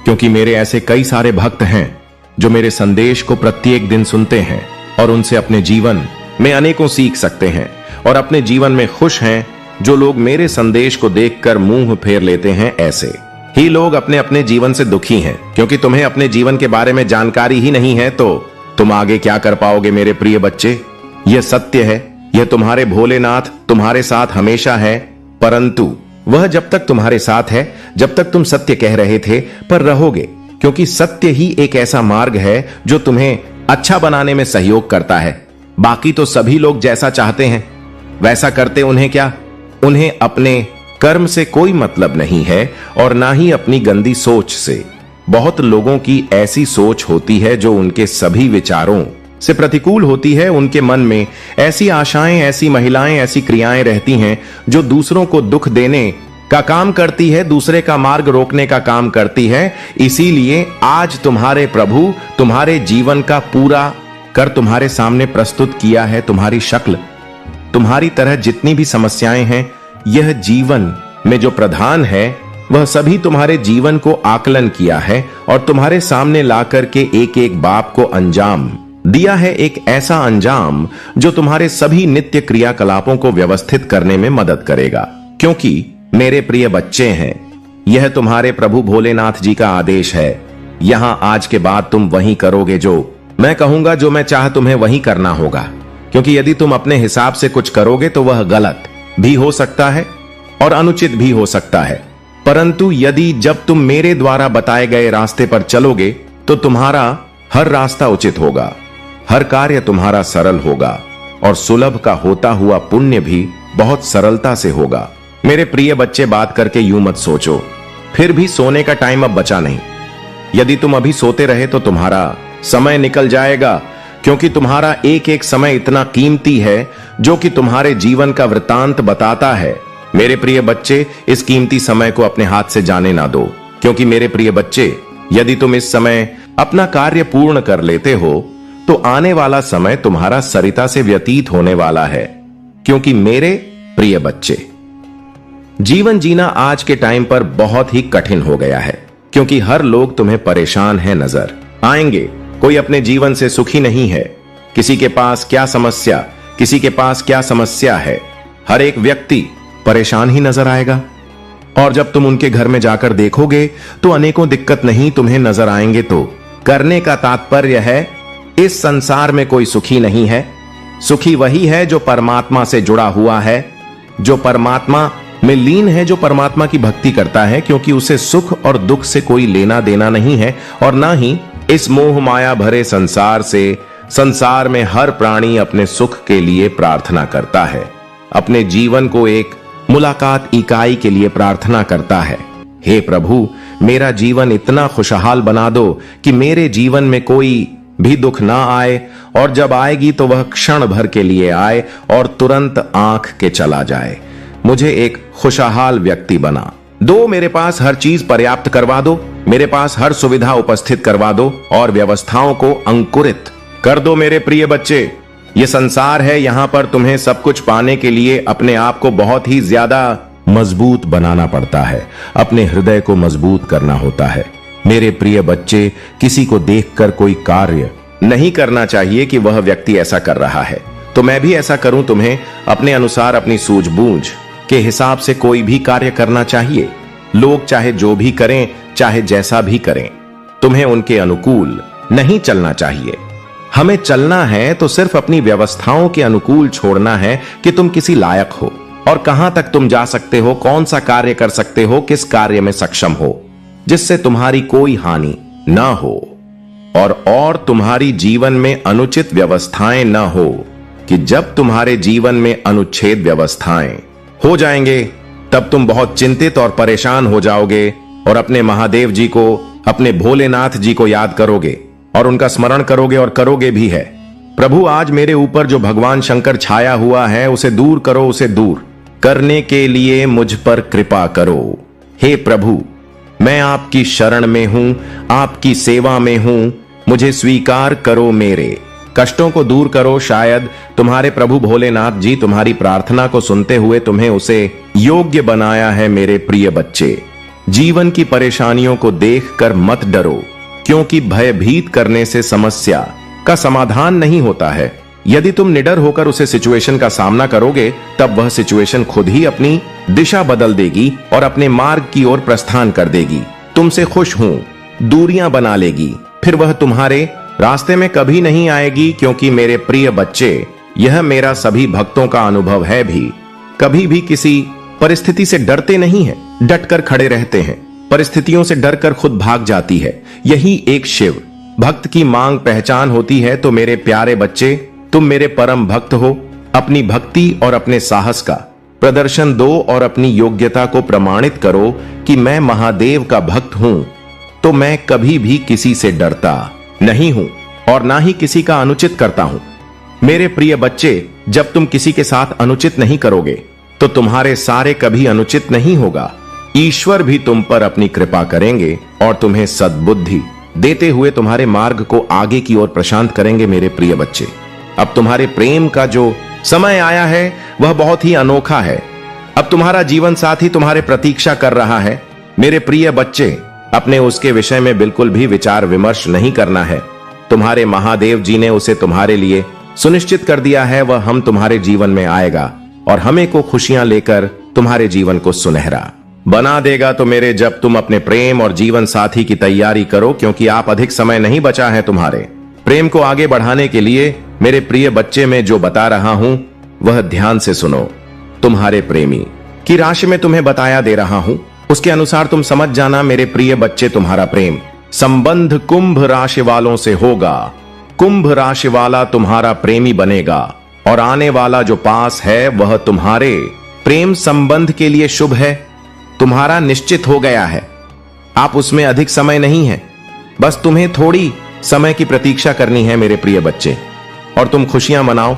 क्योंकि मेरे ऐसे कई सारे भक्त हैं जो मेरे संदेश को प्रत्येक दिन सुनते हैं और उनसे अपने जीवन में अनेकों सीख सकते हैं और अपने जीवन में खुश हैं। जो लोग मेरे संदेश को देखकर मुंह फेर लेते हैं, ऐसे ही लोग अपने अपने जीवन से दुखी हैं। क्योंकि तुम्हें अपने जीवन के बारे में जानकारी ही नहीं है तो तुम आगे क्या कर पाओगे मेरे प्रिय बच्चे। यह सत्य है, यह तुम्हारे भोलेनाथ तुम्हारे साथ हमेशा है, परंतु वह जब तक तुम्हारे साथ है, जब तक तुम सत्य कह रहे थे पर रहोगे, क्योंकि सत्य ही एक ऐसा मार्ग है जो तुम्हें अच्छा बनाने में सहयोग करता है। बाकी तो सभी लोग जैसा चाहते हैं वैसा करते, उन्हें क्या, उन्हें अपने कर्म से कोई मतलब नहीं है और ना ही अपनी गंदी सोच से। बहुत लोगों की ऐसी सोच होती है जो उनके सभी विचारों से प्रतिकूल होती है। उनके मन में ऐसी आशाएं, ऐसी महिलाएं, ऐसी क्रियाएं रहती हैं जो दूसरों को दुख देने का काम करती है, दूसरे का मार्ग रोकने का काम करती है। इसीलिए आज तुम्हारे प्रभु तुम्हारे जीवन का पूरा कर तुम्हारे सामने प्रस्तुत किया है। तुम्हारी शक्ल, तुम्हारी तरह जितनी भी समस्याएं हैं, यह जीवन में जो प्रधान है वह सभी तुम्हारे जीवन को आकलन किया है और तुम्हारे सामने लाकर के एक एक बाप को अंजाम दिया है। एक ऐसा अंजाम जो तुम्हारे सभी नित्य क्रियाकलापों को व्यवस्थित करने में मदद करेगा। क्योंकि मेरे प्रिय बच्चे हैं, यह तुम्हारे प्रभु भोलेनाथ जी का आदेश है। यहां आज के बाद तुम वही करोगे जो मैं कहूंगा, जो मैं चाह तुम्हें वही करना होगा। क्योंकि यदि तुम अपने हिसाब से कुछ करोगे तो वह गलत भी हो सकता है और अनुचित भी हो सकता है, परंतु यदि जब तुम मेरे द्वारा बताए गए रास्ते पर चलोगे तो तुम्हारा हर रास्ता उचित होगा, हर कार्य तुम्हारा सरल होगा और सुलभ का होता हुआ पुण्य भी बहुत सरलता से होगा। मेरे प्रिय बच्चे, बात करके यूं मत सोचो, फिर भी सोने का टाइम अब बचा नहीं। यदि तुम अभी सोते रहे तो तुम्हारा समय निकल जाएगा, क्योंकि तुम्हारा एक एक समय इतना कीमती है जो कि तुम्हारे जीवन का वृतांत बताता है। मेरे प्रिय बच्चे, इस कीमती समय को अपने हाथ से जाने ना दो, क्योंकि मेरे प्रिय बच्चे, यदि तुम इस समय अपना कार्य पूर्ण कर लेते हो तो आने वाला समय तुम्हारा सरिता से व्यतीत होने वाला है। क्योंकि मेरे प्रिय बच्चे, जीवन जीना आज के टाइम पर बहुत ही कठिन हो गया है, क्योंकि हर लोग तुम्हें परेशान है नजर आएंगे। कोई अपने जीवन से सुखी नहीं है। किसी के पास क्या समस्या, किसी के पास क्या समस्या है, हर एक व्यक्ति परेशान ही नजर आएगा। और जब तुम उनके घर में जाकर देखोगे तो अनेकों दिक्कत नहीं तुम्हें नजर आएंगे। तो करने का तात्पर्य है, इस संसार में कोई सुखी नहीं है। सुखी वही है जो परमात्मा से जुड़ा हुआ है, जो परमात्मा में लीन है, जो परमात्मा की भक्ति करता है, क्योंकि उसे सुख और दुख से कोई लेना देना नहीं है और ना ही इस मोह माया भरे संसार से। संसार में हर प्राणी अपने सुख के लिए प्रार्थना करता है, अपने जीवन को एक मुलाकात इकाई के लिए प्रार्थना करता है। हे प्रभु, मेरा जीवन इतना खुशहाल बना दो कि मेरे जीवन में कोई भी दुख ना आए, और जब आएगी तो वह क्षण भर के लिए आए और तुरंत आंख के चला जाए। मुझे एक खुशहाल व्यक्ति बना दो, मेरे पास हर चीज पर्याप्त करवा दो, मेरे पास हर सुविधा उपस्थित करवा दो और व्यवस्थाओं को अंकुरित कर दो मेरे प्रिय बच्चे। ये संसार है, यहां पर तुम्हें सब कुछ पाने के लिए अपने आप को बहुत ही ज्यादा मजबूत बनाना पड़ता है, अपने हृदय को मजबूत करना होता है। मेरे प्रिय बच्चे, किसी को देखकर कोई कार्य नहीं करना चाहिए कि वह व्यक्ति ऐसा कर रहा है तो मैं भी ऐसा करूं। तुम्हें अपने अनुसार, अपनी सूझबूझ के हिसाब से कोई भी कार्य करना चाहिए। लोग चाहे जो भी करें, चाहे जैसा भी करें, तुम्हें उनके अनुकूल नहीं चलना चाहिए। हमें चलना है तो सिर्फ अपनी व्यवस्थाओं के अनुकूल छोड़ना है कि तुम किसी लायक हो और कहां तक तुम जा सकते हो, कौन सा कार्य कर सकते हो, किस कार्य में सक्षम हो जिससे तुम्हारी कोई हानि ना हो और तुम्हारी जीवन में अनुचित व्यवस्थाएं ना हो कि जब तुम्हारे जीवन में अनुच्छेद व्यवस्थाएं हो जाएंगे तब तुम बहुत चिंतित और परेशान हो जाओगे और अपने महादेव जी को, अपने भोलेनाथ जी को याद करोगे और उनका स्मरण करोगे और करोगे भी है। प्रभु, आज मेरे ऊपर जो भगवान शंकर छाया हुआ है उसे दूर करो, उसे दूर करने के लिए मुझ पर कृपा करो। हे प्रभु, मैं आपकी शरण में हूं, आपकी सेवा में हूं, मुझे स्वीकार करो, मेरे कष्टों को दूर करो। शायद तुम्हारे प्रभु भोलेनाथ जी तुम्हारी प्रार्थना को सुनते हुए तुम्हें उसे योग्य बनाया है। मेरे प्रिय बच्चे, जीवन की परेशानियों को देखकर मत डरो, क्योंकि भयभीत करने से समस्या का समाधान नहीं होता है। यदि तुम निडर होकर उसे सिचुएशन का सामना करोगे तब वह सिचुएशन खुद ही अपनी दिशा बदल देगी और अपने मार्ग की ओर प्रस्थान कर देगी। तुमसे खुश हूं, दूरियां बना लेगी, फिर वह तुम्हारे रास्ते में कभी नहीं आएगी। क्योंकि मेरे प्रिय बच्चे, यह मेरा सभी भक्तों का अनुभव है भी, कभी भी किसी परिस्थिति से डरते नहीं हैं, डटकर खड़े रहते हैं। परिस्थितियों से डरकर खुद भाग जाती है। यही एक शिव भक्त की मांग पहचान होती है। तो मेरे प्यारे बच्चे, तुम मेरे परम भक्त हो। अपनी भक्ति और अपने साहस का प्रदर्शन दो और अपनी योग्यता को प्रमाणित करो कि मैं महादेव का भक्त हूं, तो मैं कभी भी किसी से डरता नहीं हूं और ना ही किसी का अनुचित करता हूं। मेरे प्रिय बच्चे, जब तुम किसी के साथ अनुचित नहीं करोगे तो तुम्हारे सारे कभी अनुचित नहीं होगा। ईश्वर भी तुम पर अपनी कृपा करेंगे और तुम्हें सद्बुद्धि देते हुए तुम्हारे मार्ग को आगे की ओर प्रशांत करेंगे। मेरे प्रिय बच्चे, अब तुम्हारे प्रेम का जो समय आया है वह बहुत ही अनोखा है। अब तुम्हारा जीवन साथी तुम्हारे प्रतीक्षा कर रहा है। मेरे प्रिय बच्चे, अपने उसके विषय में बिल्कुल भी विचार विमर्श नहीं करना है। तुम्हारे महादेव जी ने उसे तुम्हारे लिए सुनिश्चित कर दिया है। वह हम तुम्हारे जीवन में आएगा और हमें को खुशियां लेकर तुम्हारे जीवन को सुनहरा बना देगा। तो मेरे, जब तुम अपने प्रेम और जीवन साथी की तैयारी करो, क्योंकि आप अधिक समय नहीं बचा है तुम्हारे प्रेम को आगे बढ़ाने के लिए, मेरे प्रिय बच्चे, मैं जो बता रहा हूं वह ध्यान से सुनो। तुम्हारे प्रेमी की राशि में तुम्हें बताया दे रहा हूं, उसके अनुसार तुम समझ जाना। मेरे प्रिय बच्चे, तुम्हारा प्रेम संबंध कुंभ राशि वालों से होगा। कुंभ राशि वाला तुम्हारा प्रेमी बनेगा और आने वाला जो पास है वह तुम्हारे प्रेम संबंध के लिए शुभ है। तुम्हारा निश्चित हो गया है, आप उसमें अधिक समय नहीं है, बस तुम्हें थोड़ी समय की प्रतीक्षा करनी है मेरे प्रिय बच्चे, और तुम खुशियां मनाओ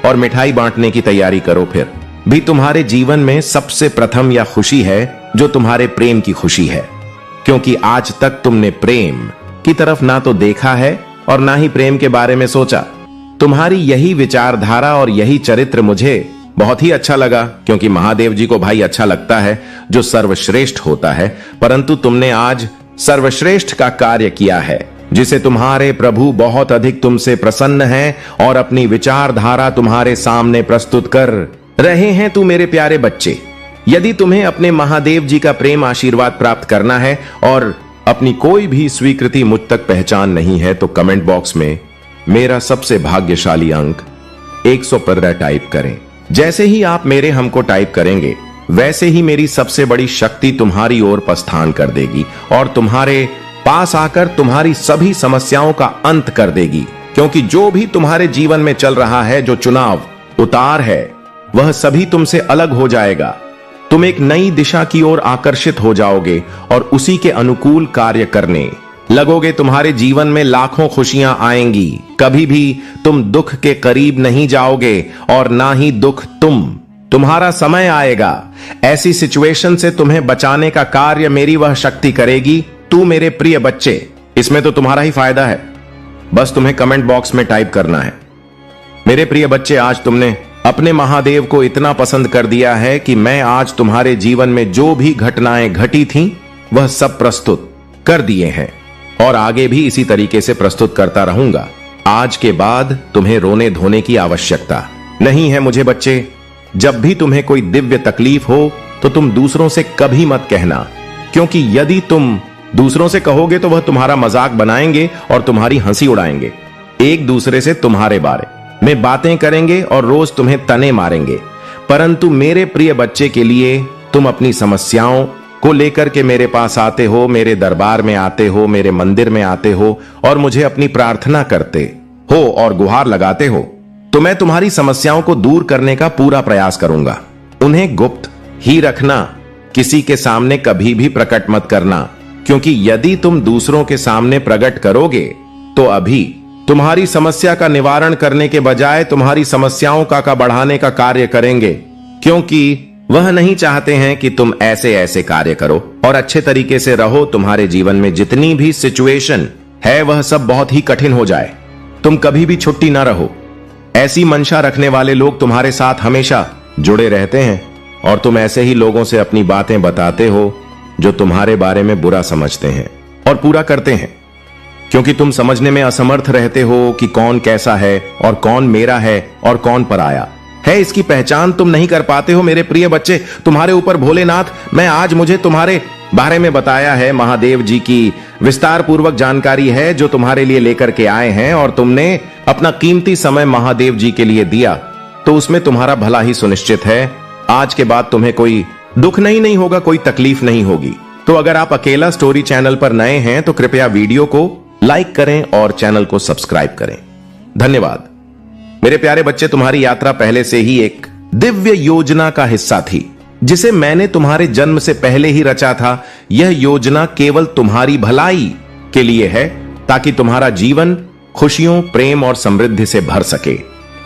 और मिठाई बांटने की तैयारी करो। फिर भी तुम्हारे जीवन में सबसे प्रथम यह खुशी है जो तुम्हारे प्रेम की खुशी है, क्योंकि आज तक तुमने प्रेम की तरफ ना तो देखा है और ना ही प्रेम के बारे में सोचा। तुम्हारी यही विचारधारा और यही चरित्र मुझे बहुत ही अच्छा लगा, क्योंकि महादेव जी को भाई अच्छा लगता है जो सर्वश्रेष्ठ होता है। परंतु तुमने आज सर्वश्रेष्ठ का कार्य किया है, जिसे तुम्हारे प्रभु बहुत अधिक तुमसे प्रसन्न हैं और अपनी विचारधारा तुम्हारे सामने प्रस्तुत कर रहे हैं। तू मेरे प्यारे बच्चे, यदि तुम्हें अपने महादेव जी का प्रेम आशीर्वाद प्राप्त करना है और अपनी कोई भी स्वीकृति मुझ तक पहचान नहीं है, तो कमेंट बॉक्स में मेरा सबसे भाग्यशाली अंक 115 टाइप करें। जैसे ही आप मेरे हमको टाइप करेंगे, वैसे ही मेरी सबसे बड़ी शक्ति तुम्हारी ओर प्रस्थान कर देगी और तुम्हारे पास आकर तुम्हारी सभी समस्याओं का अंत कर देगी। क्योंकि जो भी तुम्हारे जीवन में चल रहा है, जो चुनाव उतार है, वह सभी तुमसे अलग हो जाएगा। तुम एक नई दिशा की ओर आकर्षित हो जाओगे और उसी के अनुकूल कार्य करने लगोगे। तुम्हारे जीवन में लाखों खुशियां आएंगी, कभी भी तुम दुख के करीब नहीं जाओगे और ना ही दुख तुम्हारा समय आएगा। ऐसी सिचुएशन से तुम्हें बचाने का कार्य मेरी वह शक्ति करेगी। तू मेरे प्रिय बच्चे, इसमें तो तुम्हारा ही फायदा है। बस तुम्हें कमेंट बॉक्स में टाइप करना है। मेरे प्रिय बच्चे, आज तुमने अपने महादेव को इतना पसंद कर दिया है कि मैं आज तुम्हारे जीवन में जो भी घटनाएं घटी थीं, वह सब प्रस्तुत कर दिए हैं और आगे भी इसी तरीके से प्रस्तुत करता रहूंगा। आज के बाद तुम्हें रोने धोने की आवश्यकता नहीं है मुझे बच्चे। जब भी तुम्हें कोई दिव्य तकलीफ हो तो तुम दूसरों से कभी मत कहना, क्योंकि यदि तुम दूसरों से कहोगे तो वह तुम्हारा मजाक बनाएंगे और तुम्हारी हंसी उड़ाएंगे। एक दूसरे से तुम्हारे बारे में बातें करेंगे और रोज तुम्हें तने मारेंगे। परंतु मेरे प्रिय बच्चे के लिए तुम अपनी समस्याओं को लेकर के मेरे पास आते हो, मेरे दरबार में आते हो, मेरे मंदिर में आते हो और मुझे अपनी प्रार्थना करते हो और गुहार लगाते हो, तो मैं तुम्हारी समस्याओं को दूर करने का पूरा प्रयास करूंगा। उन्हें गुप्त ही रखना, किसी के सामने कभी भी प्रकट मत करना, क्योंकि यदि तुम दूसरों के सामने प्रकट करोगे तो अभी तुम्हारी समस्या का निवारण करने के बजाय तुम्हारी समस्याओं का बढ़ाने का कार्य करेंगे, क्योंकि वह नहीं चाहते हैं कि तुम ऐसे ऐसे कार्य करो और अच्छे तरीके से रहो। तुम्हारे जीवन में जितनी भी सिचुएशन है वह सब बहुत ही कठिन हो जाए, तुम कभी भी छुट्टी ना रहो। ऐसी मंशा रखने वाले लोग तुम्हारे साथ हमेशा जुड़े रहते हैं और तुम ऐसे ही लोगों से अपनी बातें बताते हो जो तुम्हारे बारे में बुरा समझते हैं और पूरा करते हैं, क्योंकि तुम समझने में असमर्थ रहते हो कि कौन कैसा है और कौन मेरा है और कौन पराया है। इसकी पहचान तुम नहीं कर पाते हो। मेरे प्रिय बच्चे, तुम्हारे ऊपर भोलेनाथ मैं आज मुझे तुम्हारे बारे में बताया है, महादेव जी की विस्तार पूर्वक जानकारी है जो तुम्हारे लिए लेकर के आए हैं और तुमने अपना कीमती समय महादेव जी के लिए दिया, तो उसमें तुम्हारा भला ही सुनिश्चित है। आज के बाद तुम्हें कोई दुख नहीं होगा, कोई तकलीफ नहीं होगी। तो अगर आप अकेला स्टोरी चैनल पर नए हैं तो कृपया वीडियो को लाइक करें और चैनल को सब्सक्राइब करें। धन्यवाद। मेरे प्यारे बच्चे, तुम्हारी यात्रा पहले से ही एक दिव्य योजना का हिस्सा थी, जिसे मैंने तुम्हारे जन्म से पहले ही रचा था। यह योजना केवल तुम्हारी भलाई के लिए है, ताकि तुम्हारा जीवन खुशियों, प्रेम और समृद्धि से भर सके।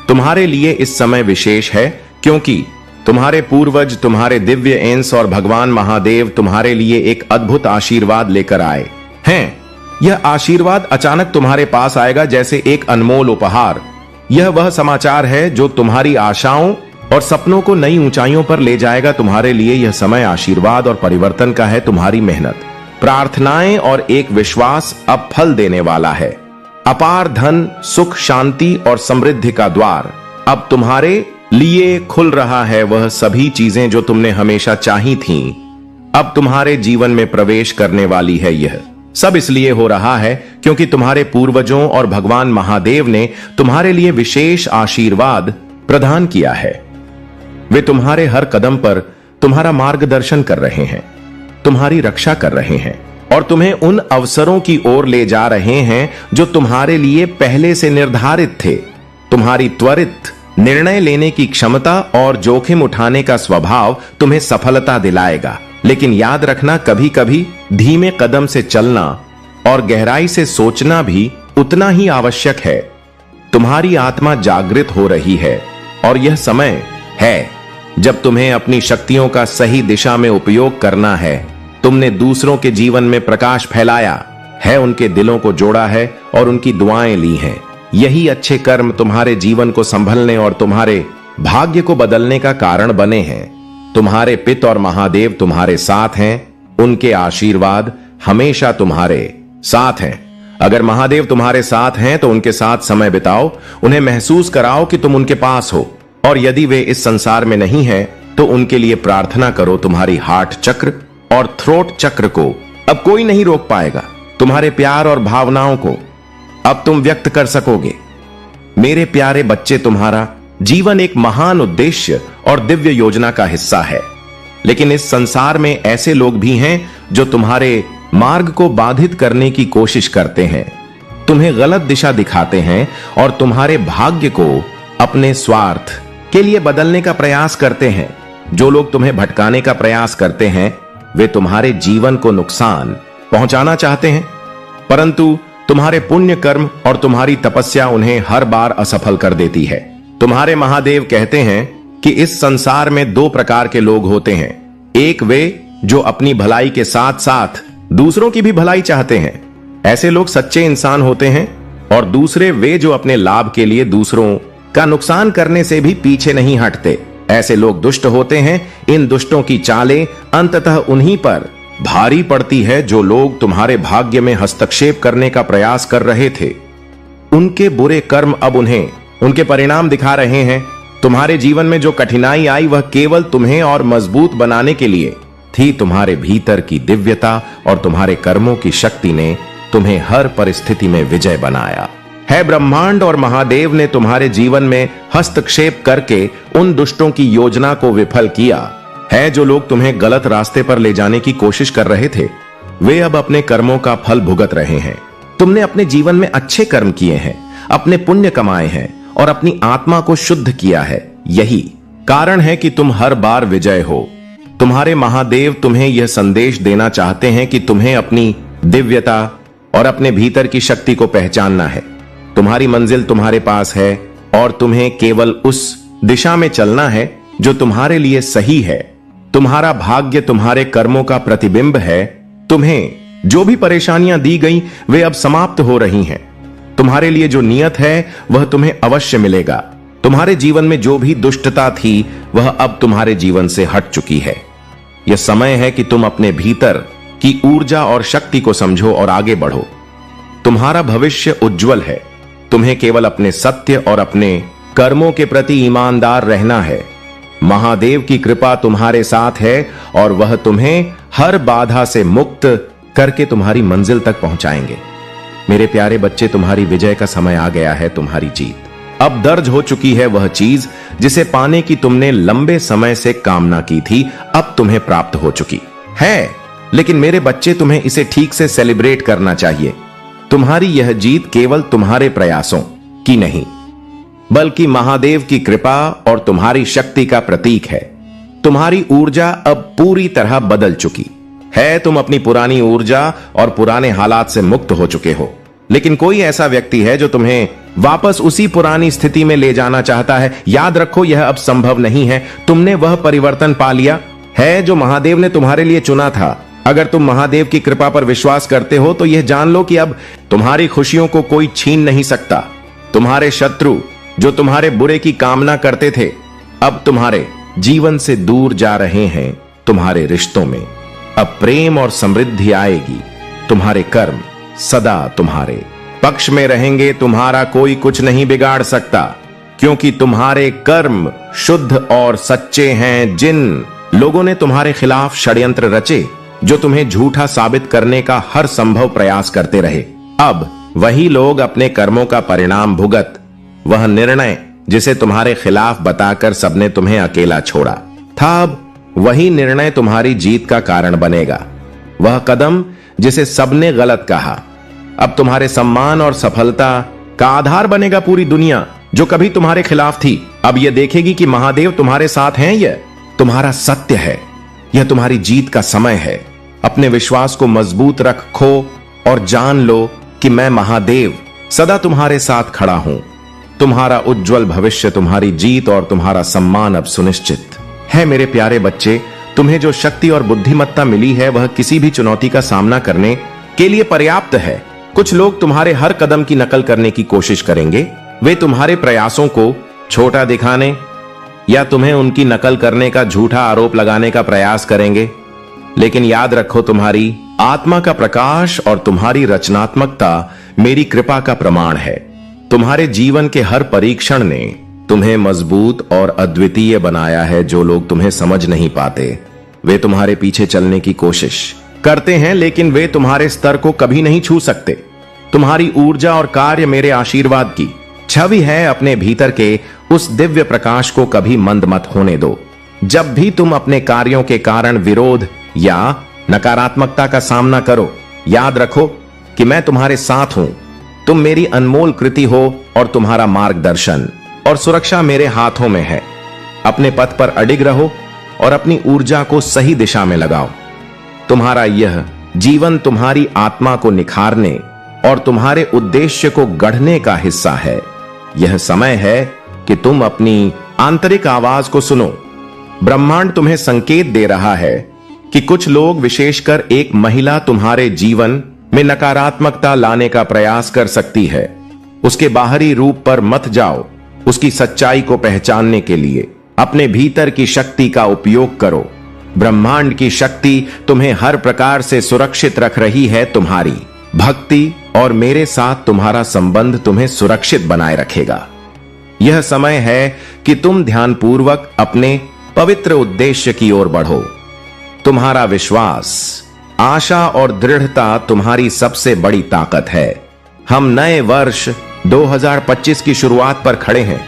तुम्हारे लिए इस समय विशेष है, क्योंकि तुम्हारे पूर्वज, तुम्हारे दिव्य अंश और भगवान महादेव तुम्हारे लिए एक अद्भुत आशीर्वाद लेकर आए हैं। यह आशीर्वाद अचानक तुम्हारे पास आएगा जैसे एक अनमोल उपहार। यह वह समाचार है जो तुम्हारी आशाओं और सपनों को नई ऊंचाइयों पर ले जाएगा। तुम्हारे लिए यह समय आशीर्वाद और परिवर्तन का है। तुम्हारी मेहनत, प्रार्थनाएं और एक विश्वास अब फल देने वाला है। अपार धन, सुख, शांति और समृद्धि का द्वार अब तुम्हारे लिए खुल रहा है। वह सभी चीजें जो तुमने हमेशा चाही थीं, अब तुम्हारे जीवन में प्रवेश करने वाली है। यह सब इसलिए हो रहा है क्योंकि तुम्हारे पूर्वजों और भगवान महादेव ने तुम्हारे लिए विशेष आशीर्वाद प्रदान किया है। वे तुम्हारे हर कदम पर तुम्हारा मार्गदर्शन कर रहे हैं, तुम्हारी रक्षा कर रहे हैं और तुम्हें उन अवसरों की ओर ले जा रहे हैं जो तुम्हारे लिए पहले से निर्धारित थे। तुम्हारी त्वरित निर्णय लेने की क्षमता और जोखिम उठाने का स्वभाव तुम्हें सफलता दिलाएगा। लेकिन याद रखना, कभी कभी धीमे कदम से चलना और गहराई से सोचना भी उतना ही आवश्यक है। तुम्हारी आत्मा जागृत हो रही है और यह समय है जब तुम्हें अपनी शक्तियों का सही दिशा में उपयोग करना है। तुमने दूसरों के जीवन में प्रकाश फैलाया है, उनके दिलों को जोड़ा है और उनकी दुआएं ली हैं। यही अच्छे कर्म तुम्हारे जीवन को संभलने और तुम्हारे भाग्य को बदलने का कारण बने हैं। तुम्हारे पिता और महादेव तुम्हारे साथ हैं। उनके आशीर्वाद हमेशा तुम्हारे साथ हैं। अगर महादेव तुम्हारे साथ हैं तो उनके साथ समय बिताओ, उन्हें महसूस कराओ कि तुम उनके पास हो। और यदि वे इस संसार में नहीं हैं तो उनके लिए प्रार्थना करो। तुम्हारी हार्ट चक्र और थ्रोट चक्र को अब कोई नहीं रोक पाएगा। तुम्हारे प्यार और भावनाओं को अब तुम व्यक्त कर सकोगे। मेरे प्यारे बच्चे, तुम्हारा जीवन एक महान उद्देश्य और दिव्य योजना का हिस्सा है, लेकिन इस संसार में ऐसे लोग भी हैं जो तुम्हारे मार्ग को बाधित करने की कोशिश करते हैं, तुम्हें गलत दिशा दिखाते हैं और तुम्हारे भाग्य को अपने स्वार्थ के लिए बदलने का प्रयास करते हैं। जो लोग तुम्हें भटकाने का प्रयास करते हैं वे तुम्हारे जीवन को नुकसान पहुंचाना चाहते हैं, परंतु तुम्हारे पुण्य कर्म और तुम्हारी तपस्या उन्हें हर बार असफल कर देती है। तुम्हारे महादेव कहते हैं कि इस संसार में दो प्रकार के लोग होते हैं। एक वे जो अपनी भलाई के साथ साथ दूसरों की भी भलाई चाहते हैं। ऐसे लोग सच्चे इंसान होते हैं और दूसरे वे जो अपने लाभ के लिए दूसरों का नुकसान करने से भी पीछे नहीं हटते। ऐसे लोग दुष्ट होते हैं। इन दुष्टों की चालें अंततः उन्हीं पर भारी पड़ती है जो लोग तुम्हारे भाग्य में हस्तक्षेप करने का प्रयास कर रहे थे। उनके बुरे कर्म अब उन्हें उनके परिणाम दिखा रहे हैं। तुम्हारे जीवन में जो कठिनाई आई वह केवल तुम्हें और मजबूत बनाने के लिए थी। तुम्हारे भीतर की दिव्यता और तुम्हारे कर्मों की शक्ति ने तुम्हें हर परिस्थिति में विजय बनाया है। ब्रह्मांड और महादेव ने तुम्हारे जीवन में हस्तक्षेप करके उन दुष्टों की योजना को विफल किया है। जो लोग तुम्हें गलत रास्ते पर ले जाने की कोशिश कर रहे थे वे अब अपने कर्मों का फल भुगत रहे हैं। तुमने अपने जीवन में अच्छे कर्म किए हैं, अपने पुण्य कमाए हैं और अपनी आत्मा को शुद्ध किया है। यही कारण है कि तुम हर बार विजय हो। तुम्हारे महादेव तुम्हें यह संदेश देना चाहते हैं कि तुम्हें अपनी दिव्यता और अपने भीतर की शक्ति को पहचानना है। तुम्हारी मंजिल तुम्हारे पास है और तुम्हें केवल उस दिशा में चलना है जो तुम्हारे लिए सही है। तुम्हारा भाग्य तुम्हारे कर्मों का प्रतिबिंब है। तुम्हें जो भी परेशानियां दी गई वे अब समाप्त हो रही हैं। तुम्हारे लिए जो नियत है वह तुम्हें अवश्य मिलेगा। तुम्हारे जीवन में जो भी दुष्टता थी वह अब तुम्हारे जीवन से हट चुकी है। यह समय है कि तुम अपने भीतर की ऊर्जा और शक्ति को समझो और आगे बढ़ो। तुम्हारा भविष्य उज्जवल है। तुम्हें केवल अपने सत्य और अपने कर्मों के प्रति ईमानदार रहना है। महादेव की कृपा तुम्हारे साथ है और वह तुम्हें हर बाधा से मुक्त करके तुम्हारी मंजिल तक पहुंचाएंगे। मेरे प्यारे बच्चे, तुम्हारी विजय का समय आ गया है। तुम्हारी जीत अब दर्ज हो चुकी है। वह चीज जिसे पाने की तुमने लंबे समय से कामना की थी अब तुम्हें प्राप्त हो चुकी है। लेकिन मेरे बच्चे, तुम्हें इसे ठीक से सेलिब्रेट करना चाहिए। तुम्हारी यह जीत केवल तुम्हारे प्रयासों की नहीं बल्कि महादेव की कृपा और तुम्हारी शक्ति का प्रतीक है। तुम्हारी ऊर्जा अब पूरी तरह बदल चुकी है। तुम अपनी पुरानी ऊर्जा और पुराने हालात से मुक्त हो चुके हो। लेकिन कोई ऐसा व्यक्ति है जो तुम्हें वापस उसी पुरानी स्थिति में ले जाना चाहता है। याद रखो, यह अब संभव नहीं है। तुमने वह परिवर्तन पा लिया है जो महादेव ने तुम्हारे लिए चुना था। अगर तुम महादेव की कृपा पर विश्वास करते हो तो यह जान लो कि अब तुम्हारी खुशियों को कोई छीन नहीं सकता। तुम्हारे शत्रु जो तुम्हारे बुरे की कामना करते थे अब तुम्हारे जीवन से दूर जा रहे हैं। तुम्हारे रिश्तों में अब प्रेम और समृद्धि आएगी। तुम्हारे कर्म सदा तुम्हारे पक्ष में रहेंगे। तुम्हारा कोई कुछ नहीं बिगाड़ सकता क्योंकि तुम्हारे कर्म शुद्ध और सच्चे हैं। जिन लोगों ने तुम्हारे खिलाफ षड्यंत्र रचे, जो तुम्हें झूठा साबित करने का हर संभव प्रयास करते रहे, अब वही लोग अपने कर्मों का परिणाम भुगत। वह निर्णय जिसे तुम्हारे खिलाफ बताकर सबने तुम्हें अकेला छोड़ा था, अब वही निर्णय तुम्हारी जीत का कारण बनेगा। वह कदम जिसे सबने गलत कहा अब तुम्हारे सम्मान और सफलता का आधार बनेगा। पूरी दुनिया जो कभी तुम्हारे खिलाफ थी अब यह देखेगी कि महादेव तुम्हारे साथ हैं। यह तुम्हारा सत्य है। यह तुम्हारी जीत का समय है। अपने विश्वास को मजबूत रखो और जान लो कि मैं महादेव सदा तुम्हारे साथ खड़ा हूं। तुम्हारा उज्जवल भविष्य, तुम्हारी जीत और तुम्हारा सम्मान अब सुनिश्चित है। मेरे प्यारे बच्चे, तुम्हें जो शक्ति और बुद्धिमत्ता मिली है वह किसी भी चुनौती का सामना करने के लिए पर्याप्त है। कुछ लोग तुम्हारे हर कदम की नकल करने की कोशिश करेंगे। वे तुम्हारे प्रयासों को छोटा दिखाने या तुम्हें उनकी नकल करने का झूठा आरोप लगाने का प्रयास करेंगे। लेकिन याद रखो, तुम्हारी आत्मा का प्रकाश और तुम्हारी रचनात्मकता मेरी कृपा का प्रमाण है। तुम्हारे जीवन के हर परीक्षण ने तुम्हें मजबूत और अद्वितीय बनाया है। जो लोग तुम्हें समझ नहीं पाते वे तुम्हारे पीछे चलने की कोशिश करते हैं, लेकिन वे तुम्हारे स्तर को कभी नहीं छू सकते। तुम्हारी ऊर्जा और कार्य मेरे आशीर्वाद की छवि है। अपने भीतर के उस दिव्य प्रकाश को कभी मंद मत होने दो। जब भी तुम अपने कार्यों के कारण विरोध या नकारात्मकता का सामना करो, याद रखो कि मैं तुम्हारे साथ हूं। तुम मेरी अनमोल कृति हो और तुम्हारा मार्गदर्शन और सुरक्षा मेरे हाथों में है। अपने पथ पर अडिग रहो और अपनी ऊर्जा को सही दिशा में लगाओ। तुम्हारा यह जीवन तुम्हारी आत्मा को निखारने और तुम्हारे उद्देश्य को गढ़ने का हिस्सा है। यह समय है कि तुम अपनी आंतरिक आवाज को सुनो। ब्रह्मांड तुम्हें संकेत दे रहा है कि कुछ लोग, विशेषकर एक महिला, तुम्हारे जीवन में नकारात्मकता लाने का प्रयास कर सकती है। उसके बाहरी रूप पर मत जाओ। उसकी सच्चाई को पहचानने के लिए अपने भीतर की शक्ति का उपयोग करो। ब्रह्मांड की शक्ति तुम्हें हर प्रकार से सुरक्षित रख रही है। तुम्हारी भक्ति और मेरे साथ तुम्हारा संबंध तुम्हें सुरक्षित बनाए रखेगा। यह समय है कि तुम ध्यानपूर्वक अपने पवित्र उद्देश्य की ओर बढ़ो। तुम्हारा विश्वास, आशा और दृढ़ता तुम्हारी सबसे बड़ी ताकत है। हम नए वर्ष 2025 की शुरुआत पर खड़े हैं।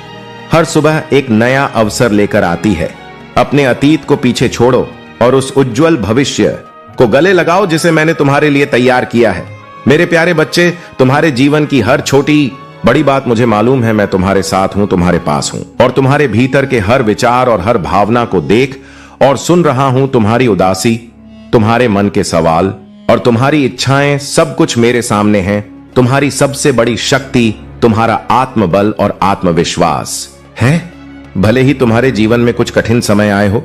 हर सुबह एक नया अवसर लेकर आती है। अपने अतीत को पीछे छोड़ो और उस उज्जवल भविष्य को गले लगाओ जिसे मैंने तुम्हारे लिए तैयार किया है। मेरे प्यारे बच्चे, तुम्हारे जीवन की हर छोटी बड़ी बात मुझे मालूम है। मैं तुम्हारे साथ हूं, तुम्हारे पास हूं और तुम्हारे भीतर के हर विचार और हर भावना को देख और सुन रहा हूं। तुम्हारी उदासी, तुम्हारे मन के सवाल और तुम्हारी इच्छाएं सब कुछ मेरे सामने हैं। तुम्हारी सबसे बड़ी शक्ति तुम्हारा आत्मबल और आत्मविश्वास है। भले ही तुम्हारे जीवन में कुछ कठिन समय आए हो,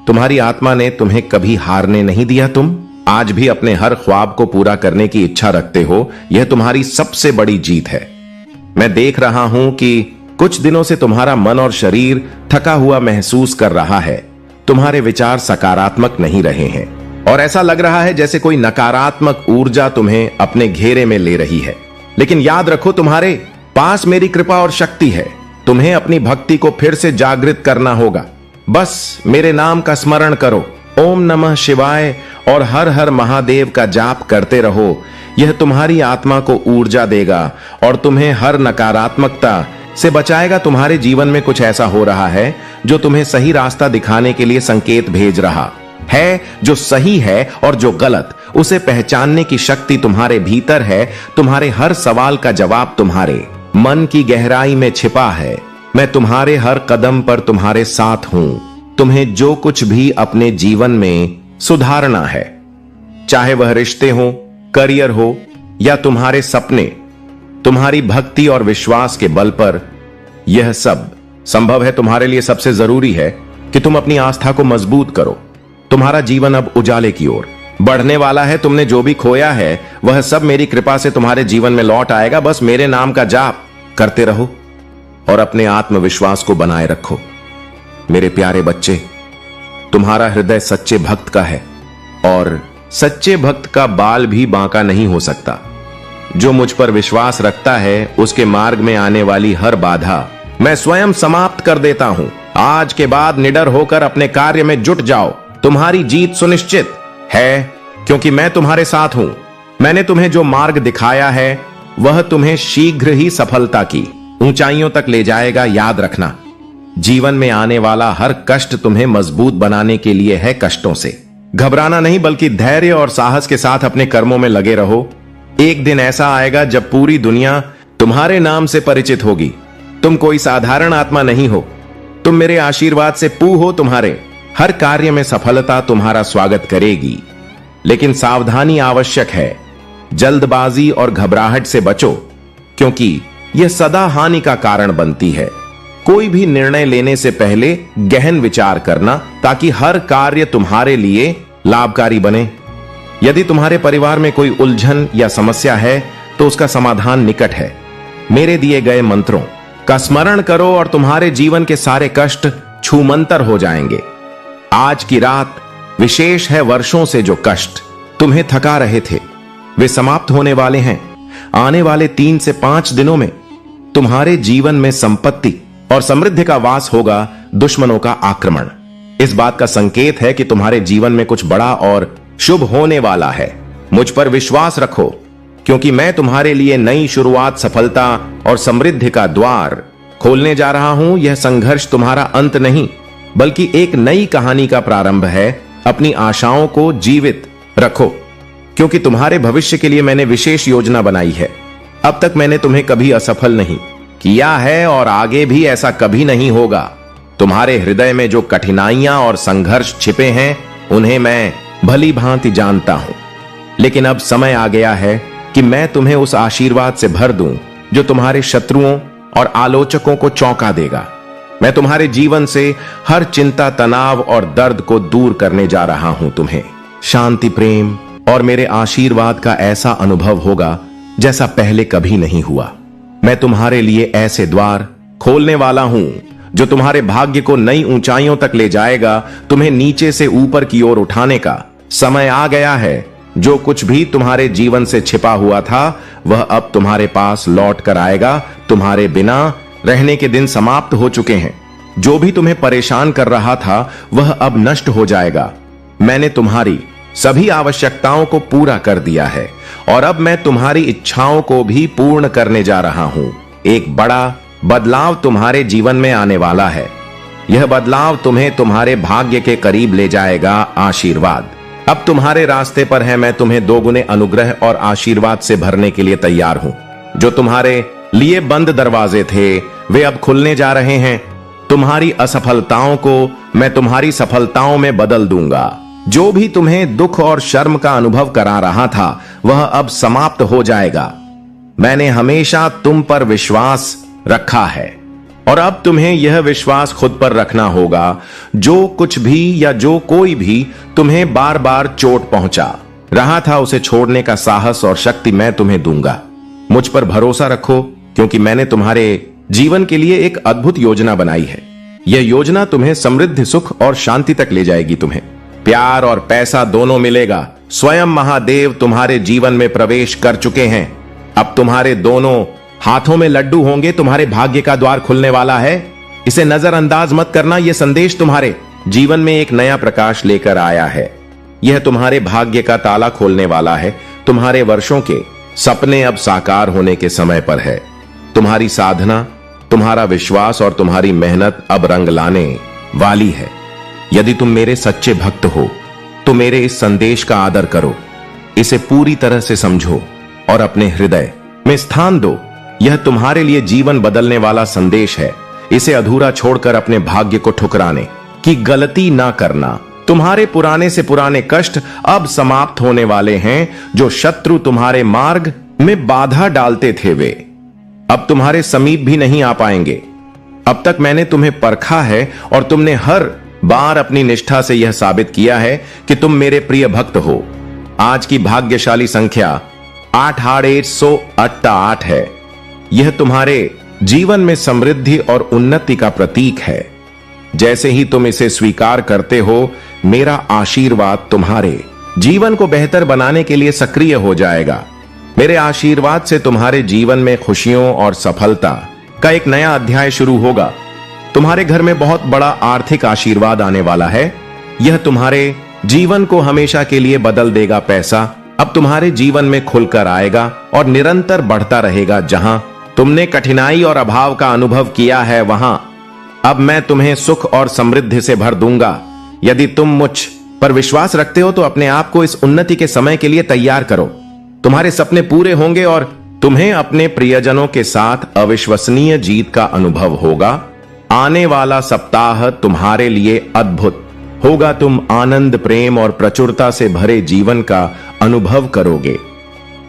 तुम्हारी आत्मा ने तुम्हें कभी हारने नहीं दिया। तुम आज भी अपने हर ख्वाब को पूरा करने की इच्छा रखते हो। यह तुम्हारी सबसे बड़ी जीत है। मैं देख रहा हूं कि कुछ दिनों से तुम्हारा मन और शरीर थका हुआ महसूस कर रहा है। तुम्हारे विचार सकारात्मक नहीं रहे हैं और ऐसा लग रहा है जैसे कोई नकारात्मक ऊर्जा तुम्हें अपने घेरे में ले रही है। लेकिन याद रखो, तुम्हारे पास मेरी कृपा और शक्ति है। तुम्हें अपनी भक्ति को फिर से जागृत करना होगा। बस मेरे नाम का स्मरण करो, ओम नमः शिवाय और हर हर महादेव का जाप करते रहो। यह तुम्हारी आत्मा को ऊर्जा देगा और तुम्हें हर नकारात्मकता से बचाएगा। तुम्हारे जीवन में कुछ ऐसा हो रहा है जो तुम्हें सही रास्ता दिखाने के लिए संकेत भेज रहा है। जो सही है और जो गलत, उसे पहचानने की शक्ति तुम्हारे भीतर है। तुम्हारे हर सवाल का जवाब तुम्हारे मन की गहराई में छिपा है। मैं तुम्हारे हर कदम पर तुम्हारे साथ हूं। तुम्हें जो कुछ भी अपने जीवन में सुधारना है, चाहे वह रिश्ते हो, करियर हो या तुम्हारे सपने, तुम्हारी भक्ति और विश्वास के बल पर यह सब संभव है। तुम्हारे लिए सबसे जरूरी है कि तुम अपनी आस्था को मजबूत करो। तुम्हारा जीवन अब उजाले की ओर बढ़ने वाला है। तुमने जो भी खोया है वह सब मेरी कृपा से तुम्हारे जीवन में लौट आएगा। बस मेरे नाम का जाप करते रहो और अपने आत्मविश्वास को बनाए रखो। मेरे प्यारे बच्चे, तुम्हारा हृदय सच्चे भक्त का है और सच्चे भक्त का बाल भी बांका नहीं हो सकता। जो मुझ पर विश्वास रखता है उसके मार्ग में आने वाली हर बाधा मैं स्वयं समाप्त कर देता हूं। आज के बाद निडर होकर अपने कार्य में जुट जाओ। तुम्हारी जीत सुनिश्चित है क्योंकि मैं तुम्हारे साथ हूं। मैंने तुम्हें जो मार्ग दिखाया है वह तुम्हें शीघ्र ही सफलता की ऊंचाइयों तक ले जाएगा। याद रखना, जीवन में आने वाला हर कष्ट तुम्हें मजबूत बनाने के लिए है। कष्टों से घबराना नहीं बल्कि धैर्य और साहस के साथ अपने कर्मों में लगे रहो। एक दिन ऐसा आएगा जब पूरी दुनिया तुम्हारे नाम से परिचित होगी। तुम कोई साधारण आत्मा नहीं हो, तुम मेरे आशीर्वाद से पू हो। तुम्हारे हर कार्य में सफलता तुम्हारा स्वागत करेगी। लेकिन सावधानी आवश्यक है। जल्दबाजी और घबराहट से बचो क्योंकि यह सदा हानि का कारण बनती है। कोई भी निर्णय लेने से पहले गहन विचार करना ताकि हर कार्य तुम्हारे लिए लाभकारी बने। यदि तुम्हारे परिवार में कोई उलझन या समस्या है तो उसका समाधान निकट है। मेरे दिए गए मंत्रों का स्मरण करो और तुम्हारे जीवन के सारे कष्ट छूमंतर हो जाएंगे। आज की रात विशेष है। वर्षों से जो कष्ट तुम्हें थका रहे थे वे समाप्त होने वाले हैं। आने वाले 3 से 5 दिनों में तुम्हारे जीवन में संपत्ति और समृद्धि का वास होगा। दुश्मनों का आक्रमण इस बात का संकेत है कि तुम्हारे जीवन में कुछ बड़ा और शुभ होने वाला है। मुझ पर विश्वास रखो क्योंकि मैं तुम्हारे लिए नई शुरुआत, सफलता और समृद्धि का द्वार खोलने जा रहा हूं। यह संघर्ष तुम्हारा अंत नहीं बल्कि एक नई कहानी का प्रारंभ है। अपनी आशाओं को जीवित रखो क्योंकि तुम्हारे भविष्य के लिए मैंने विशेष योजना बनाई है। अब तक मैंने तुम्हें कभी असफल नहीं किया है और आगे भी ऐसा कभी नहीं होगा। तुम्हारे हृदय में जो कठिनाइयां और संघर्ष छिपे हैं उन्हें मैं भली भांति जानता हूं। लेकिन अब समय आ गया है कि मैं तुम्हें उस आशीर्वाद से भर दूं जो तुम्हारे शत्रुओं और आलोचकों को चौंका देगा। मैं तुम्हारे जीवन से हर चिंता, तनाव और दर्द को दूर करने जा रहा हूं। तुम्हें शांति, प्रेम और मेरे आशीर्वाद का ऐसा अनुभव होगा जैसा पहले कभी नहीं हुआ। मैं तुम्हारे लिए ऐसे द्वार खोलने वाला हूं जो तुम्हारे भाग्य को नई ऊंचाइयों तक ले जाएगा। तुम्हें नीचे से ऊपर की ओर उठाने का समय आ गया है। जो कुछ भी तुम्हारे जीवन से छिपा हुआ था वह अब तुम्हारे पास लौट कर आएगा। तुम्हारे बिना रहने के दिन समाप्त हो चुके हैं। जो भी तुम्हें परेशान कर रहा था वह अब नष्ट हो जाएगा। मैंने तुम्हारी सभी आवश्यकताओं को पूरा कर दिया है और अब मैं तुम्हारी इच्छाओं को भी पूर्ण करने जा रहा हूं। एक बड़ा बदलाव तुम्हारे जीवन में आने वाला है। यह बदलाव तुम्हें तुम्हारे भाग्य के करीब ले जाएगा। आशीर्वाद अब तुम्हारे रास्ते पर है। मैं तुम्हें दोगुने अनुग्रह और आशीर्वाद से भरने के लिए तैयार हूं। जो तुम्हारे लिए बंद दरवाजे थे वे अब खुलने जा रहे हैं। तुम्हारी असफलताओं को मैं तुम्हारी सफलताओं में बदल दूंगा। जो भी तुम्हें दुख और शर्म का अनुभव करा रहा था वह अब समाप्त हो जाएगा। मैंने हमेशा तुम पर विश्वास रखा है और अब तुम्हें यह विश्वास खुद पर रखना होगा। जो कुछ भी या जो कोई भी तुम्हें बार बार चोट पहुंचा रहा था उसे छोड़ने का साहस और शक्ति मैं तुम्हें दूंगा। मुझ पर भरोसा रखो क्योंकि मैंने तुम्हारे जीवन के लिए एक अद्भुत योजना बनाई है। यह योजना तुम्हें समृद्धि, सुख और शांति तक ले जाएगी। तुम्हें प्यार और पैसा दोनों मिलेगा। स्वयं महादेव तुम्हारे जीवन में प्रवेश कर चुके हैं। अब तुम्हारे दोनों हाथों में लड्डू होंगे। तुम्हारे भाग्य का द्वार खुलने वाला है। इसे नजरअंदाज मत करना। यह संदेश तुम्हारे जीवन में एक नया प्रकाश लेकर आया है। यह तुम्हारे भाग्य का ताला खोलने वाला है। तुम्हारे वर्षों के सपने अब साकार होने के समय पर है। तुम्हारी साधना, तुम्हारा विश्वास और तुम्हारी मेहनत अब रंग लाने वाली है। यदि तुम मेरे सच्चे भक्त हो तो मेरे इस संदेश का आदर करो, इसे पूरी तरह से समझो और अपने हृदय में स्थान दो। यह तुम्हारे लिए जीवन बदलने वाला संदेश है। इसे अधूरा छोड़कर अपने भाग्य को ठुकराने की गलती ना करना। तुम्हारे पुराने से पुराने कष्ट अब समाप्त होने वाले हैं। जो शत्रु तुम्हारे मार्ग में बाधा डालते थे वे अब तुम्हारे समीप भी नहीं आ पाएंगे। अब तक मैंने तुम्हें परखा है और तुमने हर बार अपनी निष्ठा से यह साबित किया है कि तुम मेरे प्रिय भक्त हो। आज की भाग्यशाली संख्या 8888 है। यह तुम्हारे जीवन में समृद्धि और उन्नति का प्रतीक है। जैसे ही तुम इसे स्वीकार करते हो मेरा आशीर्वाद तुम्हारे जीवन को बेहतर बनाने के लिए सक्रिय हो जाएगा। मेरे आशीर्वाद से तुम्हारे जीवन में खुशियों और सफलता का एक नया अध्याय शुरू होगा। तुम्हारे घर में बहुत बड़ा आर्थिक आशीर्वाद आने वाला है। यह तुम्हारे जीवन को हमेशा के लिए बदल देगा। पैसा अब तुम्हारे जीवन में खुलकर आएगा और निरंतर बढ़ता रहेगा। जहां तुमने कठिनाई और अभाव का अनुभव किया है वहां अब मैं तुम्हें सुख और समृद्धि से भर दूंगा। यदि तुम मुझ पर विश्वास रखते हो तो अपने आप को इस उन्नति के समय के लिए तैयार करो। तुम्हारे सपने पूरे होंगे और तुम्हें अपने प्रियजनों के साथ अविश्वसनीय जीत का अनुभव होगा। आने वाला सप्ताह तुम्हारे लिए अद्भुत होगा। तुम आनंद, प्रेम और प्रचुरता से भरे जीवन का अनुभव करोगे।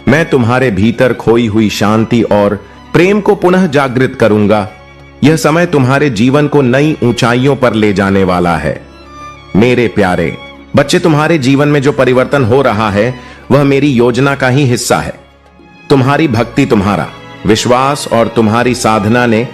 मैं तुम्हारे भीतर खोई हुई शांति और प्रेम को पुनः जागृत करूंगा। यह समय तुम्हारे जीवन को नई ऊंचाइयों पर ले जाने वाला है। मेरे प्यारे बच्चे, तुम्हारे जीवन में जो परिवर्तन हो रहा है वह मेरी योजना का ही हिस्सा है। तुम्हारी भक्ति, तुम्हारा विश्वास और तुम्हारी साधना ने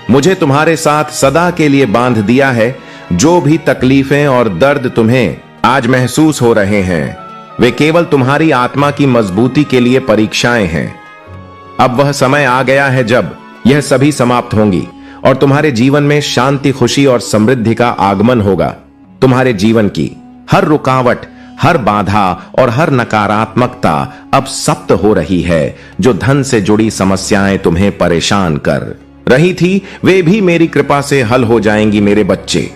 मुझे तुम्हारे साथ सदा के लिए बांध दिया है। जो भी तकलीफें और दर्द तुम्हें आज महसूस हो रहे हैं वे केवल तुम्हारी आत्मा की मजबूती के लिए परीक्षाएं हैं। अब वह समय आ गया है जब यह सभी समाप्त होंगी और तुम्हारे जीवन में शांति, खुशी और समृद्धि का आगमन होगा। तुम्हारे जीवन की हर रुकावट, हर बाधा और हर नकारात्मकता अब समाप्त हो रही है। जो धन से जुड़ी समस्याएं तुम्हें परेशान कर रही थी वे भी मेरी कृपा से हल हो जाएंगी। मेरे बच्चे,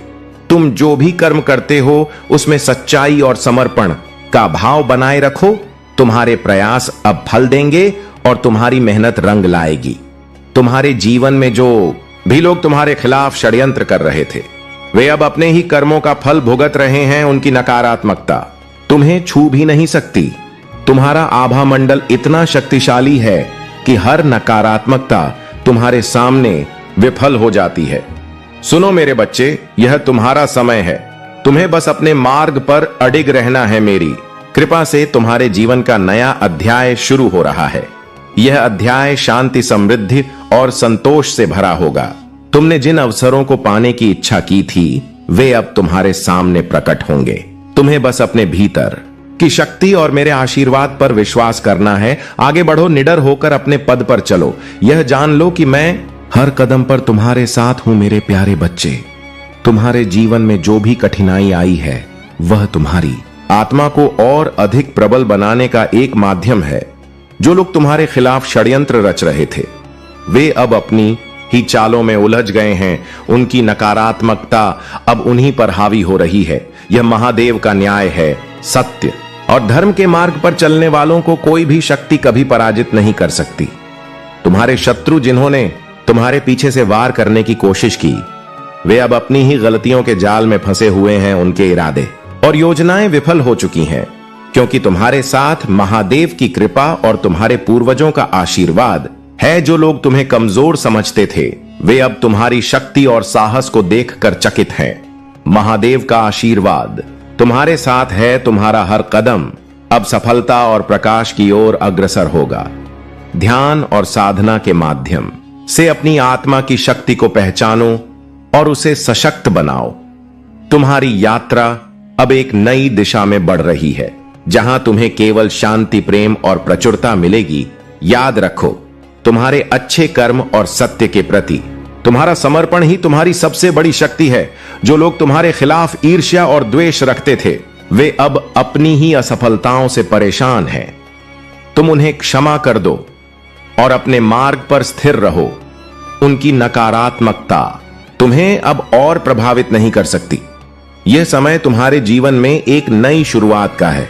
तुम जो भी कर्म करते हो उसमें सच्चाई और समर्पण का भाव बनाए रखो। तुम्हारे प्रयास अब फल देंगे और तुम्हारी मेहनत रंग लाएगी। तुम्हारे जीवन में जो भी लोग तुम्हारे खिलाफ षड्यंत्र कर रहे थे वे अब अपने ही कर्मों का फल भुगत रहे हैं। उनकी नकारात्मकता तुम्हें छू भी नहीं सकती। तुम्हारा आभा मंडल इतना शक्तिशाली है कि हर नकारात्मकता तुम्हारे सामने विफल हो जाती है। सुनो मेरे बच्चे, यह तुम्हारा समय है। तुम्हें बस अपने मार्ग पर अडिग रहना है। मेरी कृपा से तुम्हारे जीवन का नया अध्याय शुरू हो रहा है। यह अध्याय शांति, समृद्धि और संतोष से भरा होगा। तुमने जिन अवसरों को पाने की इच्छा की थी वे अब तुम्हारे सामने प्रकट होंगे। तुम्हें बस अपने भीतर की शक्ति और मेरे आशीर्वाद पर विश्वास करना है। आगे बढ़ो, निडर होकर अपने पद पर चलो। यह जान लो कि मैं हर कदम पर तुम्हारे साथ हूं। मेरे प्यारे बच्चे, तुम्हारे जीवन में जो भी कठिनाई आई है वह तुम्हारी आत्मा को और अधिक प्रबल बनाने का एक माध्यम है। जो लोग तुम्हारे खिलाफ षड्यंत्र रच रहे थे वे अब अपनी ही चालों में उलझ गए हैं। उनकी नकारात्मकता अब उन्हीं पर हावी हो रही है। यह महादेव का न्याय है। सत्य और धर्म के मार्ग पर चलने वालों को कोई भी शक्ति कभी पराजित नहीं कर सकती। तुम्हारे शत्रु जिन्होंने तुम्हारे पीछे से वार करने की कोशिश की वे अब अपनी ही गलतियों के जाल में फंसे हुए हैं। उनके इरादे और योजनाएं विफल हो चुकी हैं, क्योंकि तुम्हारे साथ महादेव की कृपा और तुम्हारे पूर्वजों का आशीर्वाद है। जो लोग तुम्हें कमजोर समझते थे वे अब तुम्हारी शक्ति और साहस को देखकर चकित हैं। महादेव का आशीर्वाद तुम्हारे साथ है। तुम्हारा हर कदम अब सफलता और प्रकाश की ओर अग्रसर होगा। ध्यान और साधना के माध्यम से अपनी आत्मा की शक्ति को पहचानो और उसे सशक्त बनाओ। तुम्हारी यात्रा अब एक नई दिशा में बढ़ रही है, जहां तुम्हें केवल शांति, प्रेम और प्रचुरता मिलेगी। याद रखो, तुम्हारे अच्छे कर्म और सत्य के प्रति तुम्हारा समर्पण ही तुम्हारी सबसे बड़ी शक्ति है। जो लोग तुम्हारे खिलाफ ईर्ष्या और द्वेष रखते थे वे अब अपनी ही असफलताओं से परेशान हैं। तुम उन्हें क्षमा कर दो और अपने मार्ग पर स्थिर रहो। उनकी नकारात्मकता तुम्हें अब और प्रभावित नहीं कर सकती। यह समय तुम्हारे जीवन में एक नई शुरुआत का है।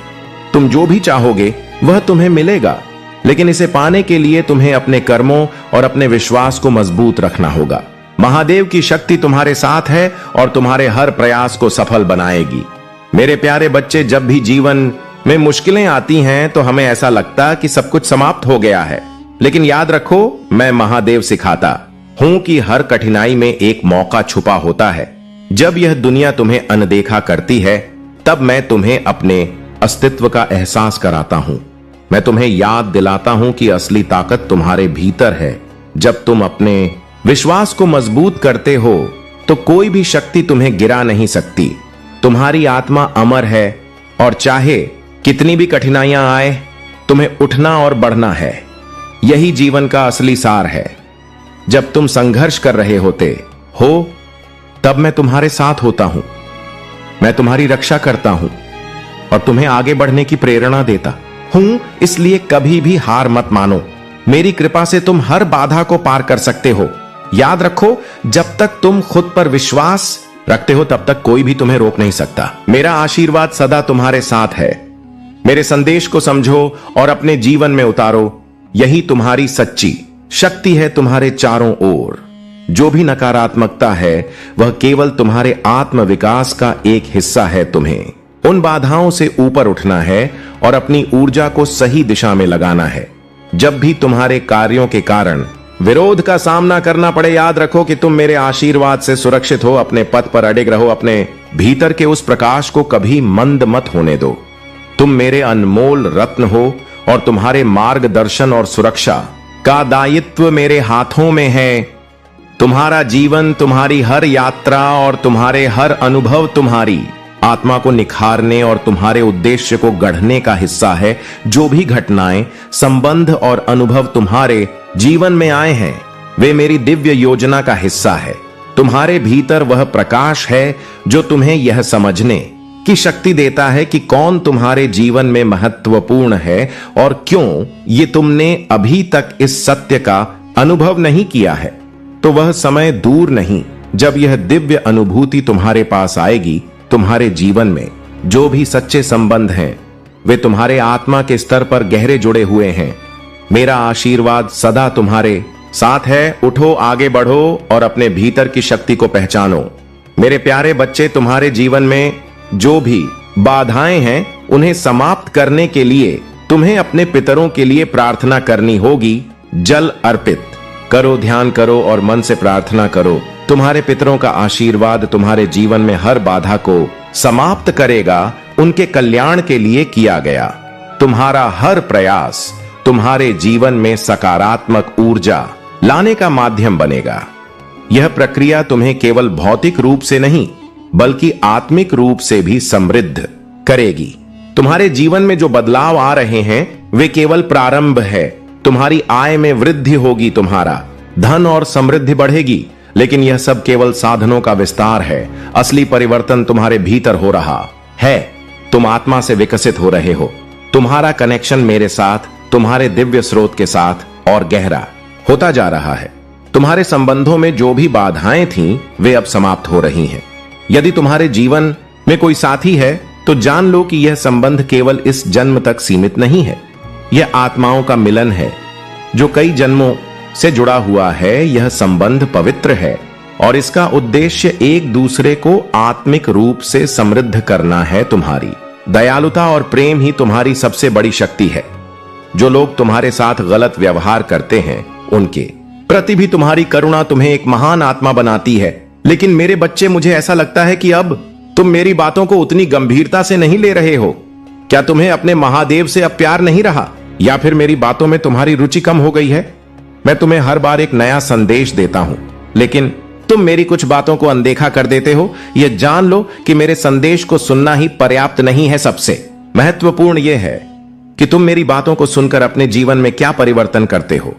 तुम जो भी चाहोगे वह तुम्हें मिलेगा, लेकिन इसे पाने के लिए तुम्हें अपने कर्मों और अपने विश्वास को मजबूत रखना होगा। महादेव की शक्ति तुम्हारे साथ है और तुम्हारे हर प्रयास को सफल बनाएगी। मेरे प्यारे बच्चे, जब भी जीवन में मुश्किलें आती हैं तो हमें ऐसा लगता कि सब कुछ समाप्त हो गया है, लेकिन याद रखो, मैं महादेव सिखाता हूं कि हर कठिनाई में एक मौका छुपा होता है। जब यह दुनिया तुम्हें अनदेखा करती है तब मैं तुम्हें अपने अस्तित्व का एहसास कराता हूं। मैं तुम्हें याद दिलाता हूं कि असली ताकत तुम्हारे भीतर है। जब तुम अपने विश्वास को मजबूत करते हो तो कोई भी शक्ति तुम्हें गिरा नहीं सकती। तुम्हारी आत्मा अमर है और चाहे कितनी भी कठिनाइयां आए तुम्हें उठना और बढ़ना है। यही जीवन का असली सार है। जब तुम संघर्ष कर रहे होते हो तब मैं तुम्हारे साथ होता हूं। मैं तुम्हारी रक्षा करता हूं और तुम्हें आगे बढ़ने की प्रेरणा देता हूं। इसलिए कभी भी हार मत मानो। मेरी कृपा से तुम हर बाधा को पार कर सकते हो। याद रखो, जब तक तुम खुद पर विश्वास रखते हो तब तक कोई भी तुम्हें रोक नहीं सकता। मेरा आशीर्वाद सदा तुम्हारे साथ है। मेरे संदेश को समझो और अपने जीवन में उतारो। यही तुम्हारी सच्ची शक्ति है तुम्हारे चारों ओर। जो भी नकारात्मकता है वह केवल तुम्हारे आत्म विकास का एक हिस्सा है। तुम्हें उन बाधाओं से ऊपर उठना है और अपनी ऊर्जा को सही दिशा में लगाना है। जब भी तुम्हारे कार्यों के कारण विरोध का सामना करना पड़े, याद रखो कि तुम मेरे आशीर्वाद से सुरक्षित हो। अपने पथ पर अडिग रहो। अपने भीतर के उस प्रकाश को कभी मंद मत होने दो। तुम मेरे अनमोल रत्न हो और तुम्हारे मार्गदर्शन और सुरक्षा का दायित्व मेरे हाथों में है। तुम्हारा जीवन, तुम्हारी हर यात्रा और तुम्हारे हर अनुभव तुम्हारी आत्मा को निखारने और तुम्हारे उद्देश्य को गढ़ने का हिस्सा है। जो भी घटनाएं, संबंध और अनुभव तुम्हारे जीवन में आए हैं वे मेरी दिव्य योजना का हिस्सा है। तुम्हारे भीतर वह प्रकाश है जो तुम्हें यह समझने की शक्ति देता है कि कौन तुम्हारे जीवन में महत्वपूर्ण है और क्यों। ये तुमने अभी तक इस सत्य का अनुभव नहीं किया है तो वह समय दूर नहीं जब यह दिव्य अनुभूति तुम्हारे पास आएगी। तुम्हारे जीवन में जो भी सच्चे संबंध हैं वे तुम्हारे आत्मा के स्तर पर गहरे जुड़े हुए हैं। मेरा आशीर्वाद सदा तुम्हारे साथ है। उठो, आगे बढ़ो और अपने भीतर की शक्ति को पहचानो। मेरे प्यारे बच्चे, तुम्हारे जीवन में जो भी बाधाएं हैं उन्हें समाप्त करने के लिए तुम्हें अपने पितरों के लिए प्रार्थना करनी होगी। जल अर्पित करो, ध्यान करो और मन से प्रार्थना करो। तुम्हारे पितरों का आशीर्वाद तुम्हारे जीवन में हर बाधा को समाप्त करेगा। उनके कल्याण के लिए किया गया तुम्हारा हर प्रयास तुम्हारे जीवन में सकारात्मक ऊर्जा लाने का माध्यम बनेगा। यह प्रक्रिया तुम्हें केवल भौतिक रूप से नहीं बल्कि आत्मिक रूप से भी समृद्ध करेगी। तुम्हारे जीवन में जो बदलाव आ रहे हैं वे केवल प्रारंभ है। तुम्हारी आय में वृद्धि होगी, तुम्हारा धन और समृद्धि बढ़ेगी, लेकिन यह सब केवल साधनों का विस्तार है। असली परिवर्तन तुम्हारे भीतर हो रहा है। तुम आत्मा से विकसित हो रहे हो। तुम्हारा कनेक्शन मेरे साथ, तुम्हारे दिव्य स्रोत के साथ और गहरा होता जा रहा है। तुम्हारे संबंधों में जो भी बाधाएं थीं, वे अब समाप्त हो रही हैं। यदि तुम्हारे जीवन में कोई साथी है तो जान लो कि यह संबंध केवल इस जन्म तक सीमित नहीं है। यह आत्माओं का मिलन है जो कई जन्मों से जुड़ा हुआ है। यह संबंध पवित्र है और इसका उद्देश्य एक दूसरे को आत्मिक रूप से समृद्ध करना है। तुम्हारी दयालुता और प्रेम ही तुम्हारी सबसे बड़ी शक्ति है। जो लोग तुम्हारे साथ गलत व्यवहार करते हैं उनके प्रति भी तुम्हारी करुणा तुम्हें एक महान आत्मा बनाती है। लेकिन मेरे बच्चे, मुझे ऐसा लगता है कि अब तुम मेरी बातों को उतनी गंभीरता से नहीं ले रहे हो। क्या तुम्हें अपने महादेव से अब प्यार नहीं रहा, या फिर मेरी बातों में तुम्हारी रुचि कम हो गई है? मैं तुम्हें हर बार एक नया संदेश देता हूं, लेकिन तुम मेरी कुछ बातों को अनदेखा कर देते हो। यह जान लो कि मेरे संदेश को सुनना ही पर्याप्त नहीं है। सबसे महत्वपूर्ण यह है कि तुम मेरी बातों को सुनकर अपने जीवन में क्या परिवर्तन करते हो।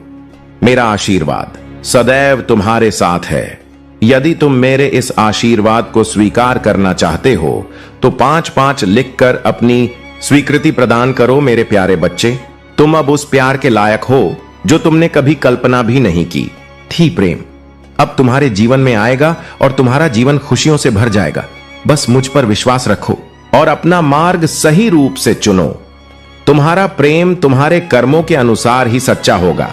मेरा आशीर्वाद सदैव तुम्हारे साथ है। यदि तुम मेरे इस आशीर्वाद को स्वीकार करना चाहते हो तो 5-5 लिखकर अपनी स्वीकृति प्रदान करो। मेरे प्यारे बच्चे, तुम अब उस प्यार के लायक हो जो तुमने कभी कल्पना भी नहीं की थी। प्रेम अब तुम्हारे जीवन में आएगा और तुम्हारा जीवन खुशियों से भर जाएगा। बस मुझ पर विश्वास रखो और अपना मार्ग सही रूप से चुनो। तुम्हारा प्रेम तुम्हारे कर्मों के अनुसार ही सच्चा होगा।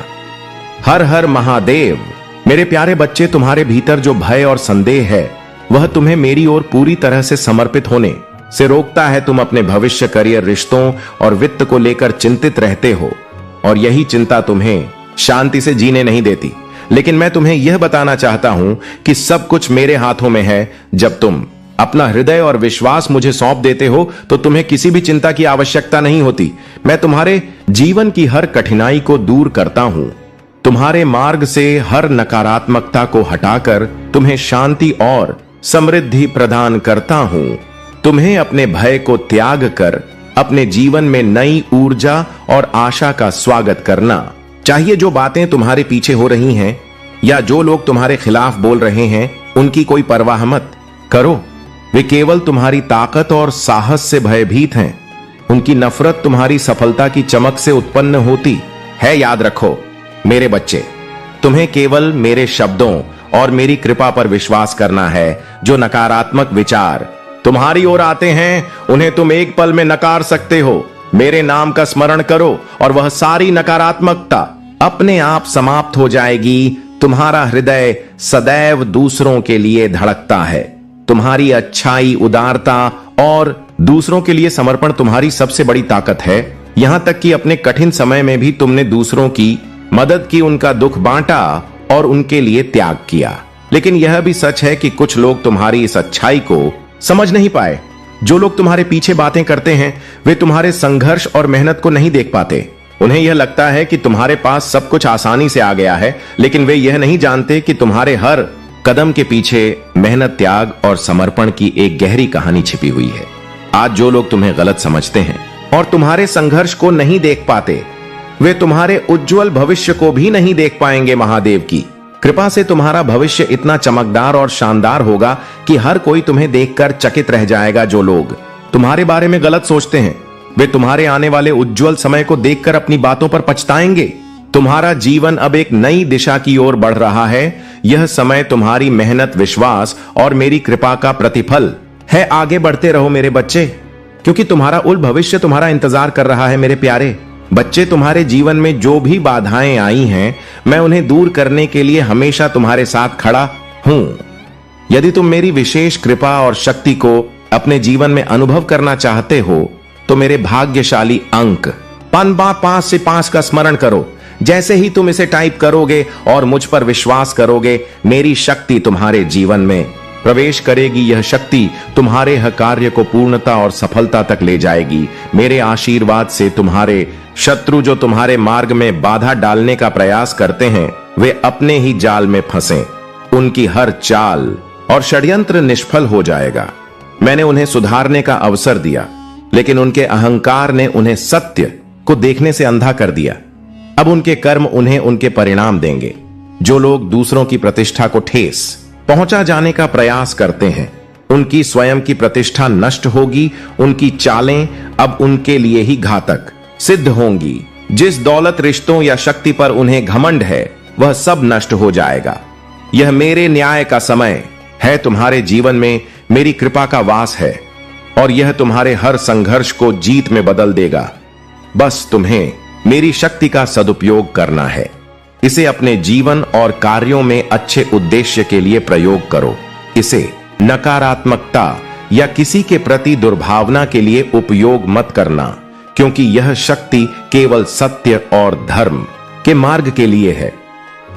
हर हर महादेव। मेरे प्यारे बच्चे, तुम्हारे भीतर जो भय और संदेह है वह तुम्हें मेरी ओर पूरी तरह से समर्पित होने से रोकता है। तुम अपने भविष्य, करियर, रिश्तों और वित्त को लेकर चिंतित रहते हो और यही चिंता तुम्हें शांति से जीने नहीं देती। लेकिन मैं तुम्हें यह बताना चाहता हूं कि सब कुछ मेरे हाथों में है। जब तुम अपना हृदय और विश्वास मुझे सौंप देते हो तो तुम्हें किसी भी चिंता की आवश्यकता नहीं होती। मैं तुम्हारे जीवन की हर कठिनाई को दूर करता हूं। तुम्हारे मार्ग से हर नकारात्मकता को हटाकर तुम्हें शांति और समृद्धि प्रदान करता हूं। तुम्हें अपने भय को त्याग कर अपने जीवन में नई ऊर्जा और आशा का स्वागत करना चाहिए। जो बातें तुम्हारे पीछे हो रही हैं या जो लोग तुम्हारे खिलाफ बोल रहे हैं, उनकी कोई परवाह मत करो। वे केवल तुम्हारी ताकत और साहस से भयभीत हैं। उनकी नफरत तुम्हारी सफलता की चमक से उत्पन्न होती है। याद रखो मेरे बच्चे, तुम्हें केवल मेरे शब्दों और मेरी कृपा पर विश्वास करना है। जो नकारात्मक विचार तुम्हारी ओर आते हैं उन्हें तुम एक पल में नकार सकते हो। मेरे नाम का स्मरण करो और वह सारी नकारात्मकता अपने आप समाप्त हो जाएगी। तुम्हारा हृदय सदैव दूसरों के लिए धड़कता है। तुम्हारी अच्छाई, उदारता और दूसरों के लिए समर्पण तुम्हारी सबसे बड़ी ताकत है। यहां तक कि अपने कठिन समय में भी तुमने दूसरों की मदद की, उनका दुख बांटा और उनके लिए त्याग किया। लेकिन यह भी सच है कि कुछ लोग तुम्हारी इस अच्छाई को समझ नहीं पाए। जो लोग तुम्हारे पीछे बातें करते हैं वे तुम्हारे संघर्ष और मेहनत को नहीं देख पाते। उन्हें यह लगता है कि तुम्हारे पास सब कुछ आसानी से आ गया है, लेकिन वे यह नहीं जानते कि तुम्हारे हर कदम के पीछे मेहनत, त्याग और समर्पण की एक गहरी कहानी छिपी हुई है। आज जो लोग तुम्हें गलत समझते हैं और तुम्हारे संघर्ष को नहीं देख पाते, वे तुम्हारे उज्जवल भविष्य को भी नहीं देख पाएंगे। महादेव की कृपा से तुम्हारा भविष्य इतना चमकदार और शानदार होगा कि हर कोई तुम्हें देखकर चकित रह जाएगा। जो लोग तुम्हारे बारे में गलत सोचते हैं वे तुम्हारे आने वाले उज्जवल समय को देखकर अपनी बातों पर पछताएंगे। तुम्हारा जीवन अब एक नई दिशा की ओर बढ़ रहा है। यह समय तुम्हारी मेहनत, विश्वास और मेरी कृपा का प्रतिफल है। आगे बढ़ते रहो मेरे बच्चे, क्योंकि तुम्हारा उल भविष्य तुम्हारा इंतजार कर रहा है। मेरे प्यारे बच्चे, तुम्हारे जीवन में जो भी बाधाएं आई हैं, मैं उन्हें दूर करने के लिए हमेशा तुम्हारे साथ खड़ा हूं। यदि तुम मेरी विशेष कृपा और शक्ति को अपने जीवन में अनुभव करना चाहते हो तो मेरे भाग्यशाली अंक 5 से 5 का स्मरण करो। जैसे ही तुम इसे टाइप करोगे और मुझ पर विश्वास करोगे, मेरी शक्ति तुम्हारे जीवन में प्रवेश करेगी। यह शक्ति तुम्हारे हर कार्य को पूर्णता और सफलता तक ले जाएगी। मेरे आशीर्वाद से तुम्हारे शत्रु जो तुम्हारे मार्ग में बाधा डालने का प्रयास करते हैं वे अपने ही जाल में फंसे। उनकी हर चाल और षड्यंत्र निष्फल हो जाएगा। मैंने उन्हें सुधारने का अवसर दिया, लेकिन उनके अहंकार ने उन्हें सत्य को देखने से अंधा कर दिया। अब उनके कर्म उन्हें उनके परिणाम देंगे। जो लोग दूसरों की प्रतिष्ठा को ठेस पहुंचा जाने का प्रयास करते हैं, उनकी स्वयं की प्रतिष्ठा नष्ट होगी। उनकी चालें अब उनके लिए ही घातक सिद्ध होंगी। जिस दौलत, रिश्तों या शक्ति पर उन्हें घमंड है वह सब नष्ट हो जाएगा। यह मेरे न्याय का समय है। तुम्हारे जीवन में मेरी कृपा का वास है और यह तुम्हारे हर संघर्ष को जीत में बदल देगा। बस तुम्हें मेरी शक्ति का सदुपयोग करना है। इसे अपने जीवन और कार्यों में अच्छे उद्देश्य के लिए प्रयोग करो। इसे नकारात्मकता या किसी के प्रति दुर्भावना के लिए उपयोग मत करना, क्योंकि यह शक्ति केवल सत्य और धर्म के मार्ग के लिए है।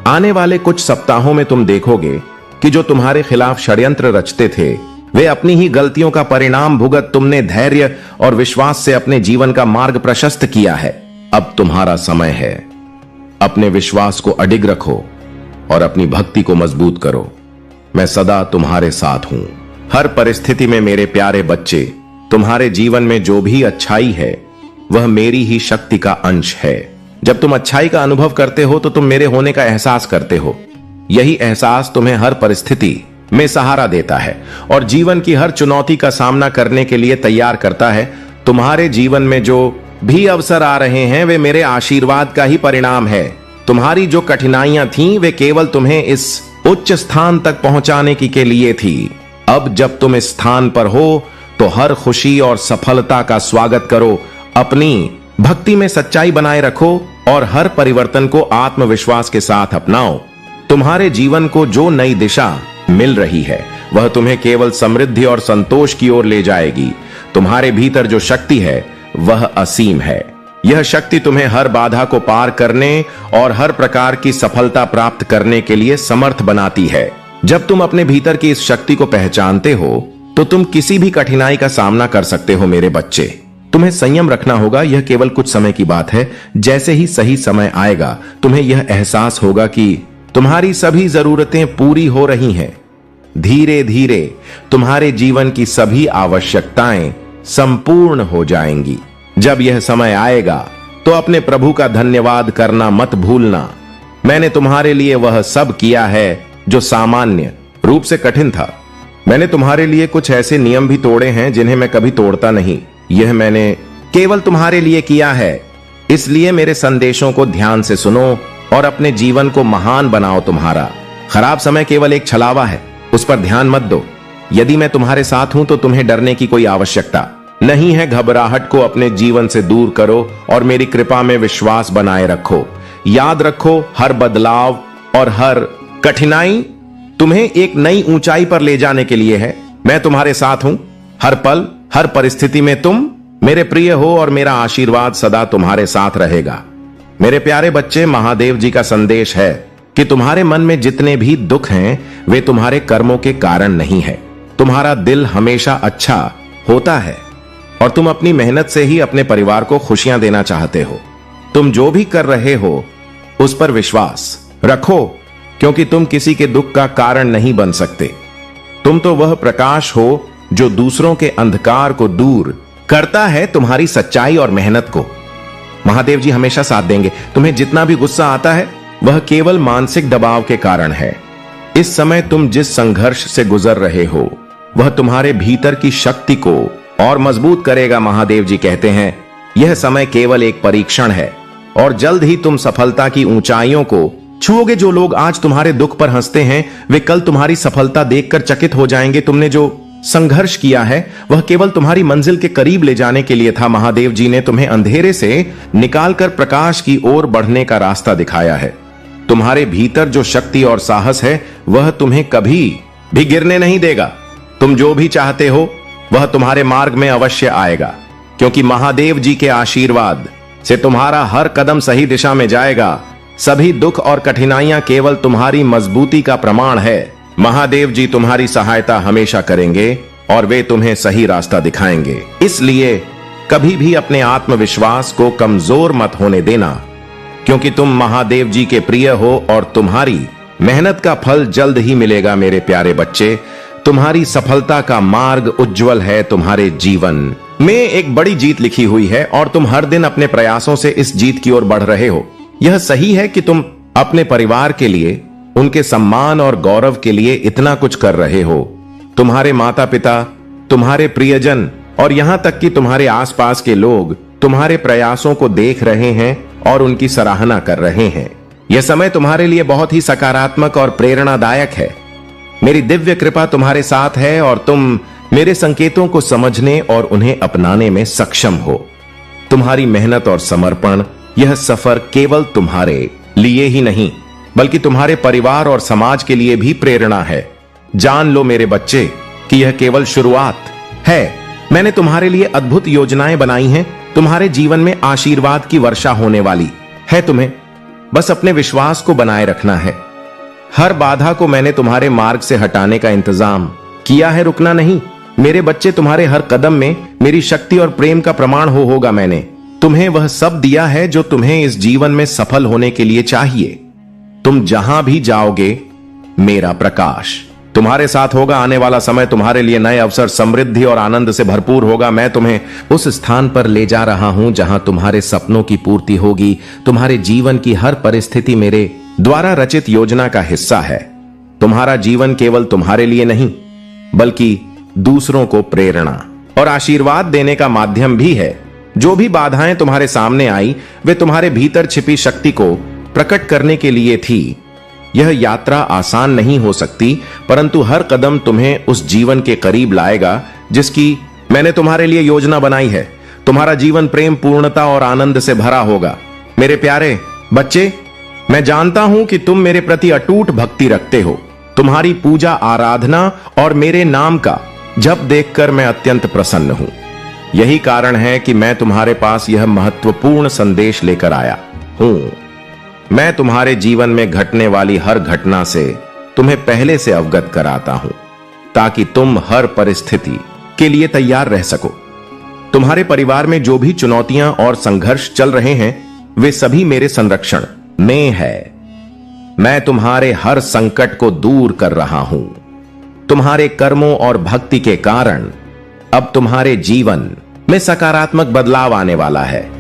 आने वाले कुछ सप्ताहों में तुम देखोगे कि जो तुम्हारे खिलाफ षड्यंत्र रचते थे वे अपनी ही गलतियों का परिणाम भुगत तुमने धैर्य और विश्वास से अपने जीवन का मार्ग प्रशस्त किया है। अब तुम्हारा समय है। अपने विश्वास को अडिग रखो और अपनी भक्ति को मजबूत करो। मैं सदा तुम्हारे साथ हूं। हर परिस्थिति में मेरे प्यारे बच्चे, तुम्हारे जीवन में जो भी अच्छाई है वह मेरी ही शक्ति का अंश है। जब तुम अच्छाई का अनुभव करते हो तो तुम मेरे होने का एहसास करते हो। यही एहसास तुम्हें हर परिस्थिति में सहारा देता है और जीवन की हर चुनौती का सामना करने के लिए तैयार करता है। तुम्हारे जीवन में जो भी अवसर आ रहे हैं वे मेरे आशीर्वाद का ही परिणाम है। तुम्हारी जो कठिनाइयां थीं वे केवल तुम्हें इस उच्च स्थान तक पहुंचाने की के लिए थी। अब जब तुम इस स्थान पर हो तो हर खुशी और सफलता का स्वागत करो। अपनी भक्ति में सच्चाई बनाए रखो और हर परिवर्तन को आत्मविश्वास के साथ अपनाओ। तुम्हारे जीवन को जो नई दिशा मिल रही है वह तुम्हें केवल समृद्धि और संतोष की ओर ले जाएगी। तुम्हारे भीतर जो शक्ति है वह असीम है। यह शक्ति तुम्हें हर बाधा को पार करने और हर प्रकार की सफलता प्राप्त करने के लिए समर्थ बनाती है। जब तुम अपने भीतर की इस शक्ति को पहचानते हो तो तुम किसी भी कठिनाई का सामना कर सकते हो। मेरे बच्चे, तुम्हें संयम रखना होगा। यह केवल कुछ समय की बात है। जैसे ही सही समय आएगा तुम्हें यह एहसास होगा कि तुम्हारी सभी जरूरतें पूरी हो रही हैं। धीरे धीरे तुम्हारे जीवन की सभी आवश्यकताएं संपूर्ण हो जाएंगी। जब यह समय आएगा तो अपने प्रभु का धन्यवाद करना मत भूलना। मैंने तुम्हारे लिए वह सब किया है जो सामान्य रूप से कठिन था। मैंने तुम्हारे लिए कुछ ऐसे नियम भी तोड़े हैं जिन्हें मैं कभी तोड़ता नहीं। यह मैंने केवल तुम्हारे लिए किया है। इसलिए मेरे संदेशों को ध्यान से सुनो और अपने जीवन को महान बनाओ। तुम्हारा खराब समय केवल एक छलावा है, उस पर ध्यान मत दो। यदि मैं तुम्हारे साथ हूं तो तुम्हें डरने की कोई आवश्यकता नहीं है। घबराहट को अपने जीवन से दूर करो और मेरी कृपा में विश्वास बनाए रखो। याद रखो, हर बदलाव और हर कठिनाई तुम्हें एक नई ऊंचाई पर ले जाने के लिए है। मैं तुम्हारे साथ हूं। हर पल, हर परिस्थिति में तुम मेरे प्रिय हो और मेरा आशीर्वाद सदा तुम्हारे साथ रहेगा। मेरे प्यारे बच्चे, महादेव जी का संदेश है कि तुम्हारे मन में जितने भी दुख हैं वे तुम्हारे कर्मों के कारण नहीं है। तुम्हारा दिल हमेशा अच्छा होता है और तुम अपनी मेहनत से ही अपने परिवार को खुशियां देना चाहते हो। तुम जो भी कर रहे हो उस पर विश्वास रखो, क्योंकि तुम किसी के दुख का कारण नहीं बन सकते। तुम तो वह प्रकाश हो जो दूसरों के अंधकार को दूर करता है। तुम्हारी सच्चाई और मेहनत को महादेव जी हमेशा साथ देंगे। तुम्हें जितना भी गुस्सा आता है वह केवल मानसिक दबाव के कारण है। इस समय तुम जिस संघर्ष से गुजर रहे हो वह तुम्हारे भीतर की शक्ति को और मजबूत करेगा। महादेव जी कहते हैं यह समय केवल एक परीक्षण है और जल्द ही तुम सफलता की ऊंचाइयों को छुओगे। जो लोग आज तुम्हारे दुख पर हंसते हैं वे कल तुम्हारी सफलता देखकर चकित हो जाएंगे। तुमने जो संघर्ष किया है वह केवल तुम्हारी मंजिल के करीब ले जाने के लिए था। महादेव जी ने तुम्हें अंधेरे से निकालकर प्रकाश की ओर बढ़ने का रास्ता दिखाया है। तुम्हारे भीतर जो शक्ति और साहस है वह तुम्हें कभी भी गिरने नहीं देगा। तुम जो भी चाहते हो वह तुम्हारे मार्ग में अवश्य आएगा, क्योंकि महादेव जी के आशीर्वाद से तुम्हारा हर कदम सही दिशा में जाएगा। सभी दुख और कठिनाइयां केवल तुम्हारी मजबूती का प्रमाण है। महादेव जी तुम्हारी सहायता हमेशा करेंगे और वे तुम्हें सही रास्ता दिखाएंगे। इसलिए कभी भी अपने आत्मविश्वास को कमजोर मत होने देना, क्योंकि तुम महादेव जी के प्रिय हो और तुम्हारी मेहनत का फल जल्द ही मिलेगा। मेरे प्यारे बच्चे, तुम्हारी सफलता का मार्ग उज्जवल है। तुम्हारे जीवन में एक बड़ी जीत लिखी हुई है और तुम हर दिन अपने प्रयासों से इस जीत की ओर बढ़ रहे हो। यह सही है कि तुम अपने परिवार के लिए, उनके सम्मान और गौरव के लिए इतना कुछ कर रहे हो। तुम्हारे माता पिता, तुम्हारे प्रियजन और यहां तक कि तुम्हारे आसपास के लोग तुम्हारे प्रयासों को देख रहे हैं और उनकी सराहना कर रहे हैं। यह समय तुम्हारे लिए बहुत ही सकारात्मक और प्रेरणादायक है। मेरी दिव्य कृपा तुम्हारे साथ है और तुम मेरे संकेतों को समझने और उन्हें अपनाने में सक्षम हो। तुम्हारी मेहनत और समर्पण, यह सफर केवल तुम्हारे लिए ही नहीं बल्कि तुम्हारे परिवार और समाज के लिए भी प्रेरणा है। जान लो मेरे बच्चे कि यह केवल शुरुआत है। मैंने तुम्हारे लिए अद्भुत योजनाएं बनाई हैं। तुम्हारे जीवन में आशीर्वाद की वर्षा होने वाली है। तुम्हें बस अपने विश्वास को बनाए रखना है। हर बाधा को मैंने तुम्हारे मार्ग से हटाने का इंतजाम किया है, रुकना नहीं। मेरे बच्चे, तुम्हारे हर कदम में मेरी शक्ति और प्रेम का प्रमाण होगा। मैंने तुम्हें वह सब दिया है जो तुम्हें इस जीवन में सफल होने के लिए चाहिए। तुम जहां भी जाओगे, मेरा प्रकाश तुम्हारे साथ होगा। आने वाला समय तुम्हारे लिए नए अवसर, समृद्धि और आनंद से भरपूर होगा। मैं तुम्हें उस स्थान पर ले जा रहा हूं जहां तुम्हारे सपनों की पूर्ति होगी। तुम्हारे जीवन की हर परिस्थिति मेरे द्वारा रचित योजना का हिस्सा है। तुम्हारा जीवन केवल तुम्हारे लिए नहीं बल्कि दूसरों को प्रेरणा और आशीर्वाद देने का माध्यम भी है। जो भी बाधाएं तुम्हारे सामने आई, वे तुम्हारे भीतर छिपी शक्ति को प्रकट करने के लिए थी। यह यात्रा आसान नहीं हो सकती, परंतु हर कदम तुम्हें उस जीवन के करीब लाएगा जिसकी मैंने तुम्हारे लिए योजना बनाई है। तुम्हारा जीवन प्रेम, पूर्णता और आनंद से भरा होगा। मेरे प्यारे बच्चे, मैं जानता हूं कि तुम मेरे प्रति अटूट भक्ति रखते हो। तुम्हारी पूजा, आराधना और मेरे नाम का जप देखकर मैं अत्यंत प्रसन्न हूं। यही कारण है कि मैं तुम्हारे पास यह महत्वपूर्ण संदेश लेकर आया हूं। मैं तुम्हारे जीवन में घटने वाली हर घटना से तुम्हें पहले से अवगत कराता हूं, ताकि तुम हर परिस्थिति के लिए तैयार रह सको। तुम्हारे परिवार में जो भी चुनौतियां और संघर्ष चल रहे हैं, वे सभी मेरे संरक्षण में है। मैं तुम्हारे हर संकट को दूर कर रहा हूं। तुम्हारे कर्मों और भक्ति के कारण अब तुम्हारे जीवन में सकारात्मक बदलाव आने वाला है।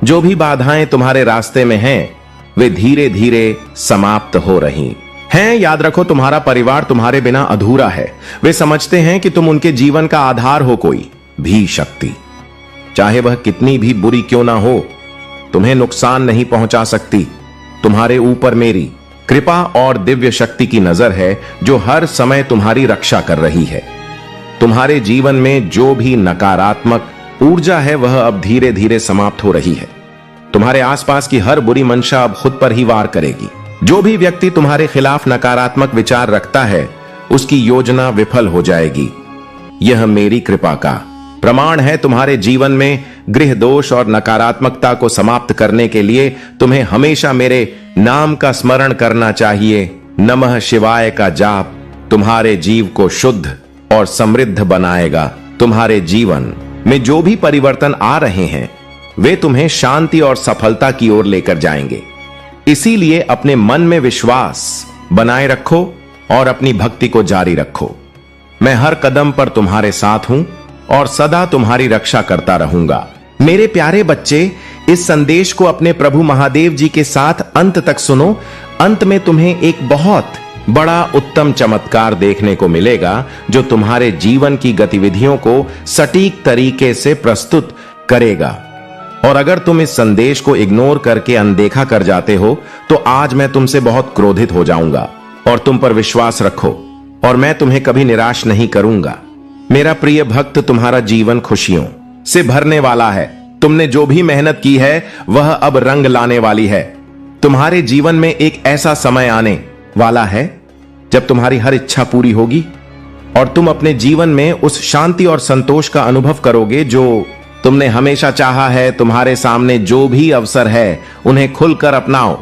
जो भी बाधाएं तुम्हारे रास्ते में हैं, वे धीरे धीरे समाप्त हो रही हैं। याद रखो, तुम्हारा परिवार तुम्हारे बिना अधूरा है। वे समझते हैं कि तुम उनके जीवन का आधार हो। कोई भी शक्ति, चाहे वह कितनी भी बुरी क्यों ना हो, तुम्हें नुकसान नहीं पहुंचा सकती। तुम्हारे ऊपर मेरी कृपा और दिव्य शक्ति की नजर है, जो हर समय तुम्हारी रक्षा कर रही है। तुम्हारे जीवन में जो भी नकारात्मक ऊर्जा है, वह अब धीरे धीरे समाप्त हो रही है। तुम्हारे आसपास की हर बुरी मंशा अब खुद पर ही वार करेगी। जो भी व्यक्ति तुम्हारे खिलाफ नकारात्मक विचार रखता है, उसकी योजना विफल हो जाएगी। यह मेरी कृपा का प्रमाण है। तुम्हारे जीवन में गृह दोष और नकारात्मकता को समाप्त करने के लिए तुम्हें हमेशा मेरे नाम का स्मरण करना चाहिए। नमः शिवाय का जाप तुम्हारे जीव को शुद्ध और समृद्ध बनाएगा। तुम्हारे जीवन में जो भी परिवर्तन आ रहे हैं, वे तुम्हें शांति और सफलता की ओर लेकर जाएंगे। इसीलिए अपने मन में विश्वास बनाए रखो और अपनी भक्ति को जारी रखो। मैं हर कदम पर तुम्हारे साथ हूं और सदा तुम्हारी रक्षा करता रहूंगा। मेरे प्यारे बच्चे, इस संदेश को अपने प्रभु महादेव जी के साथ अंत तक सुनो। अंत में तुम्हें एक बहुत बड़ा उत्तम चमत्कार देखने को मिलेगा, जो तुम्हारे जीवन की गतिविधियों को सटीक तरीके से प्रस्तुत करेगा। और अगर तुम इस संदेश को इग्नोर करके अनदेखा कर जाते हो, तो आज मैं तुमसे बहुत क्रोधित हो जाऊंगा। और तुम पर विश्वास रखो और मैं तुम्हें कभी निराश नहीं करूंगा। मेरा प्रिय भक्त, तुम्हारा जीवन खुशियों से भरने वाला है। तुमने जो भी मेहनत की है, वह अब रंग लाने वाली है। तुम्हारे जीवन में एक ऐसा समय आने वाला है जब तुम्हारी हर इच्छा पूरी होगी और तुम अपने जीवन में उस शांति और संतोष का अनुभव करोगे जो तुमने हमेशा चाहा है। तुम्हारे सामने जो भी अवसर है, उन्हें खुलकर अपनाओ।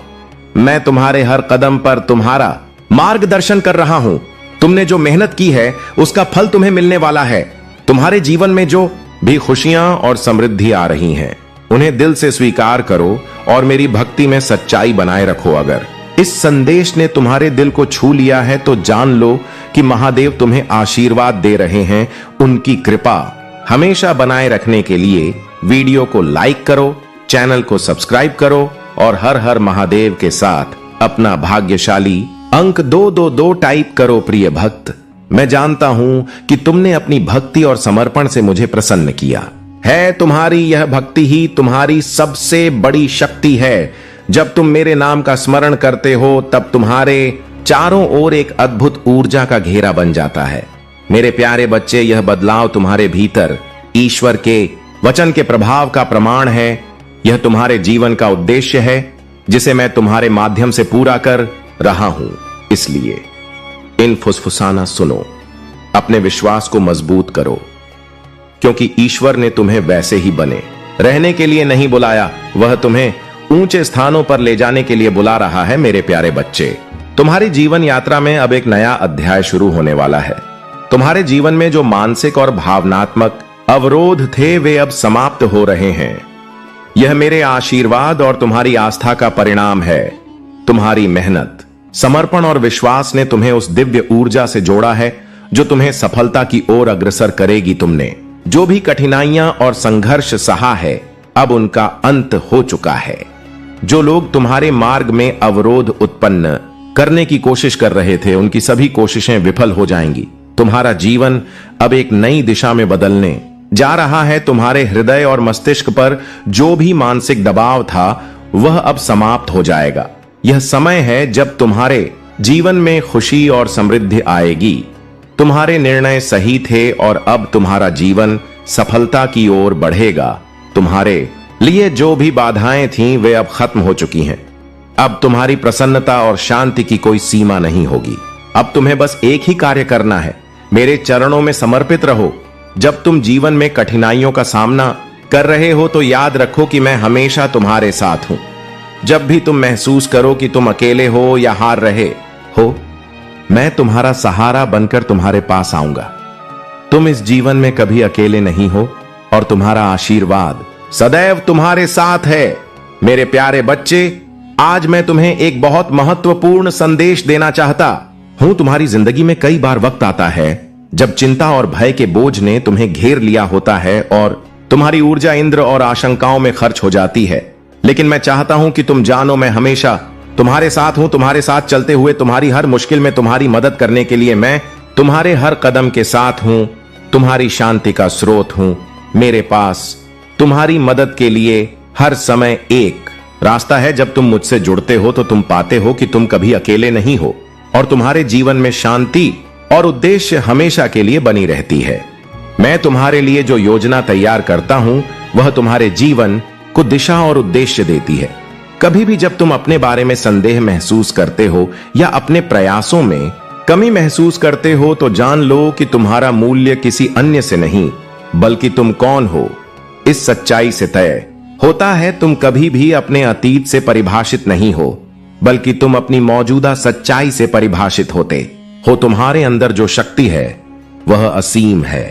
मैं तुम्हारे हर कदम पर तुम्हारा मार्गदर्शन कर रहा हूं। तुमने जो मेहनत की है, उसका फल तुम्हें मिलने वाला है। तुम्हारे जीवन में जो भी खुशियां और समृद्धि आ रही हैं। उन्हें दिल से स्वीकार करो और मेरी भक्ति में सच्चाई बनाए रखो। अगर इस संदेश ने तुम्हारे दिल को छू लिया है तो जान लो कि महादेव तुम्हें आशीर्वाद दे रहे हैं। उनकी कृपा हमेशा बनाए रखने के लिए वीडियो को लाइक करो, चैनल को सब्सक्राइब करो और हर हर महादेव के साथ अपना भाग्यशाली अंक 222 टाइप करो। प्रिय भक्त, मैं जानता हूं कि तुमने अपनी भक्ति और समर्पण से मुझे प्रसन्न किया है। तुम्हारी यह भक्ति ही तुम्हारी सबसे बड़ी शक्ति है। जब तुम मेरे नाम का स्मरण करते हो तब तुम्हारे चारों ओर एक अद्भुत ऊर्जा का घेरा बन जाता है। मेरे प्यारे बच्चे, यह बदलाव तुम्हारे भीतर ईश्वर के वचन के प्रभाव का प्रमाण है। यह तुम्हारे जीवन का उद्देश्य है जिसे मैं तुम्हारे माध्यम से पूरा कर रहा हूं। इसलिए इन फुसफुसाना सुनो, अपने विश्वास को मजबूत करो, क्योंकि ईश्वर ने तुम्हें वैसे ही बने रहने के लिए नहीं बुलाया, वह तुम्हें ऊंचे स्थानों पर ले जाने के लिए बुला रहा है। मेरे प्यारे बच्चे, तुम्हारी जीवन यात्रा में अब एक नया अध्याय शुरू होने वाला है। तुम्हारे जीवन में जो मानसिक और भावनात्मक अवरोध थे वे अब समाप्त हो रहे हैं। यह मेरे आशीर्वाद और तुम्हारी आस्था का परिणाम है। तुम्हारी मेहनत, समर्पण और विश्वास ने तुम्हें उस दिव्य ऊर्जा से जोड़ा है जो तुम्हें सफलता की ओर अग्रसर करेगी। तुमने जो भी कठिनाइयां और संघर्ष सहा है अब उनका अंत हो चुका है। जो लोग तुम्हारे मार्ग में अवरोध उत्पन्न करने की कोशिश कर रहे थे उनकी सभी कोशिशें विफल हो जाएंगी। तुम्हारा जीवन अब एक नई दिशा में बदलने जा रहा है। तुम्हारे हृदय और मस्तिष्क पर जो भी मानसिक दबाव था वह अब समाप्त हो जाएगा। यह समय है जब तुम्हारे जीवन में खुशी और समृद्धि आएगी। तुम्हारे निर्णय सही थे और अब तुम्हारा जीवन सफलता की ओर बढ़ेगा। तुम्हारे लिए जो भी बाधाएं थीं वे अब खत्म हो चुकी हैं। अब तुम्हारी प्रसन्नता और शांति की कोई सीमा नहीं होगी। अब तुम्हें बस एक ही कार्य करना है, मेरे चरणों में समर्पित रहो। जब तुम जीवन में कठिनाइयों का सामना कर रहे हो तो याद रखो कि मैं हमेशा तुम्हारे साथ हूं। जब भी तुम महसूस करो कि तुम अकेले हो या हार रहे हो, मैं तुम्हारा सहारा बनकर तुम्हारे पास आऊंगा। तुम इस जीवन में कभी अकेले नहीं हो और तुम्हारा आशीर्वाद सदैव तुम्हारे साथ है। मेरे प्यारे बच्चे, आज मैं तुम्हें एक बहुत महत्वपूर्ण संदेश देना चाहता हूं। तुम्हारी जिंदगी में कई बार वक्त आता है जब चिंता और भय के बोझ ने तुम्हें घेर लिया होता है और तुम्हारी ऊर्जा इंद्र और आशंकाओं में खर्च हो जाती है। लेकिन मैं चाहता हूं कि तुम जानो, मैं हमेशा तुम्हारे साथ हूं। तुम्हारे साथ चलते हुए तुम्हारी हर मुश्किल में तुम्हारी मदद करने के लिए मैं तुम्हारे हर कदम के साथ हूं। तुम्हारी शांति का स्रोत हूं। मेरे पास तुम्हारी मदद के लिए हर समय एक रास्ता है। जब तुम मुझसे जुड़ते हो तो तुम पाते हो कि तुम कभी अकेले नहीं हो और तुम्हारे जीवन में शांति और उद्देश्य हमेशा के लिए बनी रहती है। मैं तुम्हारे लिए जो योजना तैयार करता हूं वह तुम्हारे जीवन को दिशा और उद्देश्य देती है। कभी भी जब तुम अपने बारे में संदेह महसूस करते हो या अपने प्रयासों में कमी महसूस करते हो तो जान लो कि तुम्हारा मूल्य किसी अन्य से नहीं बल्कि तुम कौन हो इस सच्चाई से तय होता है। तुम कभी भी अपने अतीत से परिभाषित नहीं हो बल्कि तुम अपनी मौजूदा सच्चाई से परिभाषित होते हो। तुम्हारे अंदर जो शक्ति है वह असीम है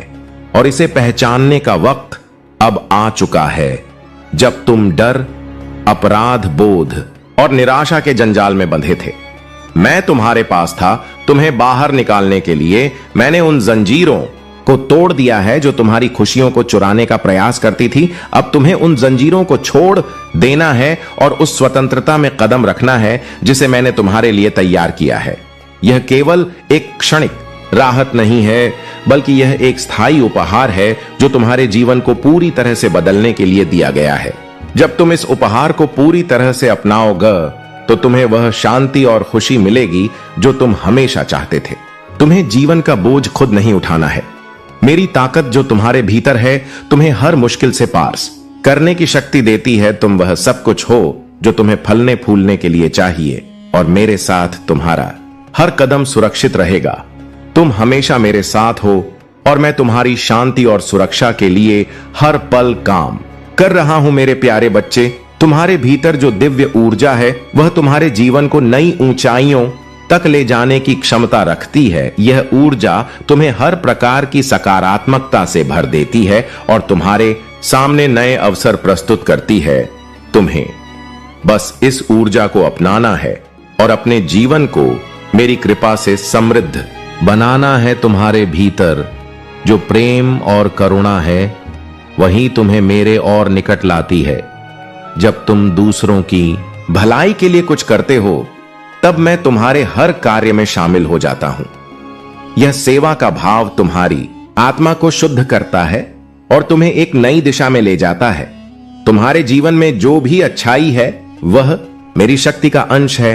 और इसे पहचानने का वक्त अब आ चुका है। जब तुम डर, अपराध बोध और निराशा के जंजाल में बंधे थे, मैं तुम्हारे पास था। तुम्हें बाहर निकालने के लिए मैंने उन जंजीरों को तोड़ दिया है जो तुम्हारी खुशियों को चुराने का प्रयास करती थी। अब तुम्हें उन जंजीरों को छोड़ देना है और उस स्वतंत्रता में कदम रखना है जिसे मैंने तुम्हारे लिए तैयार किया है। यह केवल एक क्षणिक राहत नहीं है बल्कि यह एक स्थायी उपहार है जो तुम्हारे जीवन को पूरी तरह से बदलने के लिए दिया गया है। जब तुम इस उपहार को पूरी तरह से अपनाओगे तो तुम्हें वह शांति और खुशी मिलेगी जो तुम हमेशा चाहते थे। तुम्हें जीवन का बोझ खुद नहीं उठाना है। मेरी ताकत जो तुम्हारे भीतर है तुम्हें हर मुश्किल से पार करने की शक्ति देती है। तुम वह सब कुछ हो जो तुम्हें फलने फूलने के लिए चाहिए और मेरे साथ तुम्हारा हर कदम सुरक्षित रहेगा। तुम हमेशा मेरे साथ हो और मैं तुम्हारी शांति और सुरक्षा के लिए हर पल काम कर रहा हूं। मेरे प्यारे बच्चे, तुम्हारे भीतर जो दिव्य ऊर्जा है वह तुम्हारे जीवन को नई ऊंचाइयों तक ले जाने की क्षमता रखती है। यह ऊर्जा तुम्हें हर प्रकार की सकारात्मकता से भर देती है और तुम्हारे सामने नए अवसर प्रस्तुत करती है। तुम्हें बस इस ऊर्जा को अपनाना है और अपने जीवन को मेरी कृपा से समृद्ध बनाना है। तुम्हारे भीतर जो प्रेम और करुणा है वही तुम्हें मेरे और निकट लाती है। जब तुम दूसरों की भलाई के लिए कुछ करते हो तब मैं तुम्हारे हर कार्य में शामिल हो जाता हूं। यह सेवा का भाव तुम्हारी आत्मा को शुद्ध करता है और तुम्हें एक नई दिशा में ले जाता है। तुम्हारे जीवन में जो भी अच्छाई है वह मेरी शक्ति का अंश है।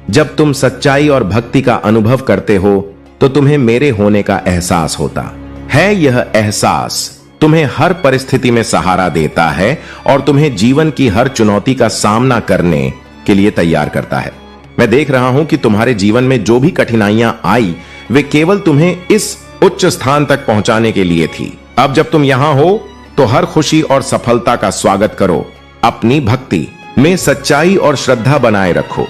जब तुम सच्चाई और भक्ति का अनुभव करते हो तो तुम्हें मेरे होने का एहसास होता है। यह एहसास तुम्हें हर परिस्थिति में सहारा देता है और तुम्हें जीवन की हर चुनौती का सामना करने के लिए तैयार करता है। मैं देख रहा हूं कि तुम्हारे जीवन में जो भी कठिनाइयां आई वे केवल तुम्हें इस उच्च स्थान तक पहुंचाने के लिए थी। अब जब तुम यहां हो तो हर खुशी और सफलता का स्वागत करो। अपनी भक्ति में सच्चाई और श्रद्धा बनाए रखो।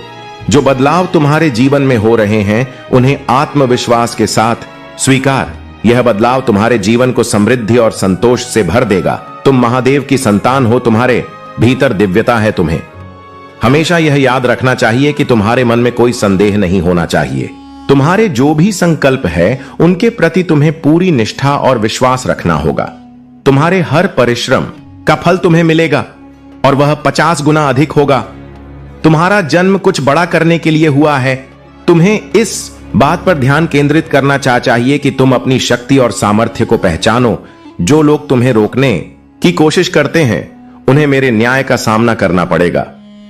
जो बदलाव तुम्हारे जीवन में हो रहे हैं उन्हें आत्मविश्वास के साथ स्वीकार। यह बदलाव तुम्हारे जीवन को समृद्धि और संतोष से भर देगा। तुम महादेव की संतान हो, तुम्हारे भीतर दिव्यता है। तुम्हें हमेशा यह याद रखना चाहिए कि तुम्हारे मन में कोई संदेह नहीं होना चाहिए। तुम्हारे जो भी संकल्प है उनके प्रति तुम्हें पूरी निष्ठा और विश्वास रखना होगा। तुम्हारे हर परिश्रम का फल तुम्हें मिलेगा और वह 50 गुना अधिक होगा। तुम्हारा जन्म कुछ बड़ा करने के लिए हुआ है। तुम्हें इस बात पर ध्यान केंद्रित करना चाहिए कि तुम अपनी शक्ति और सामर्थ्य को पहचानो। जो लोग तुम्हें रोकने की कोशिश करते हैं उन्हें मेरे न्याय का सामना करना पड़ेगा।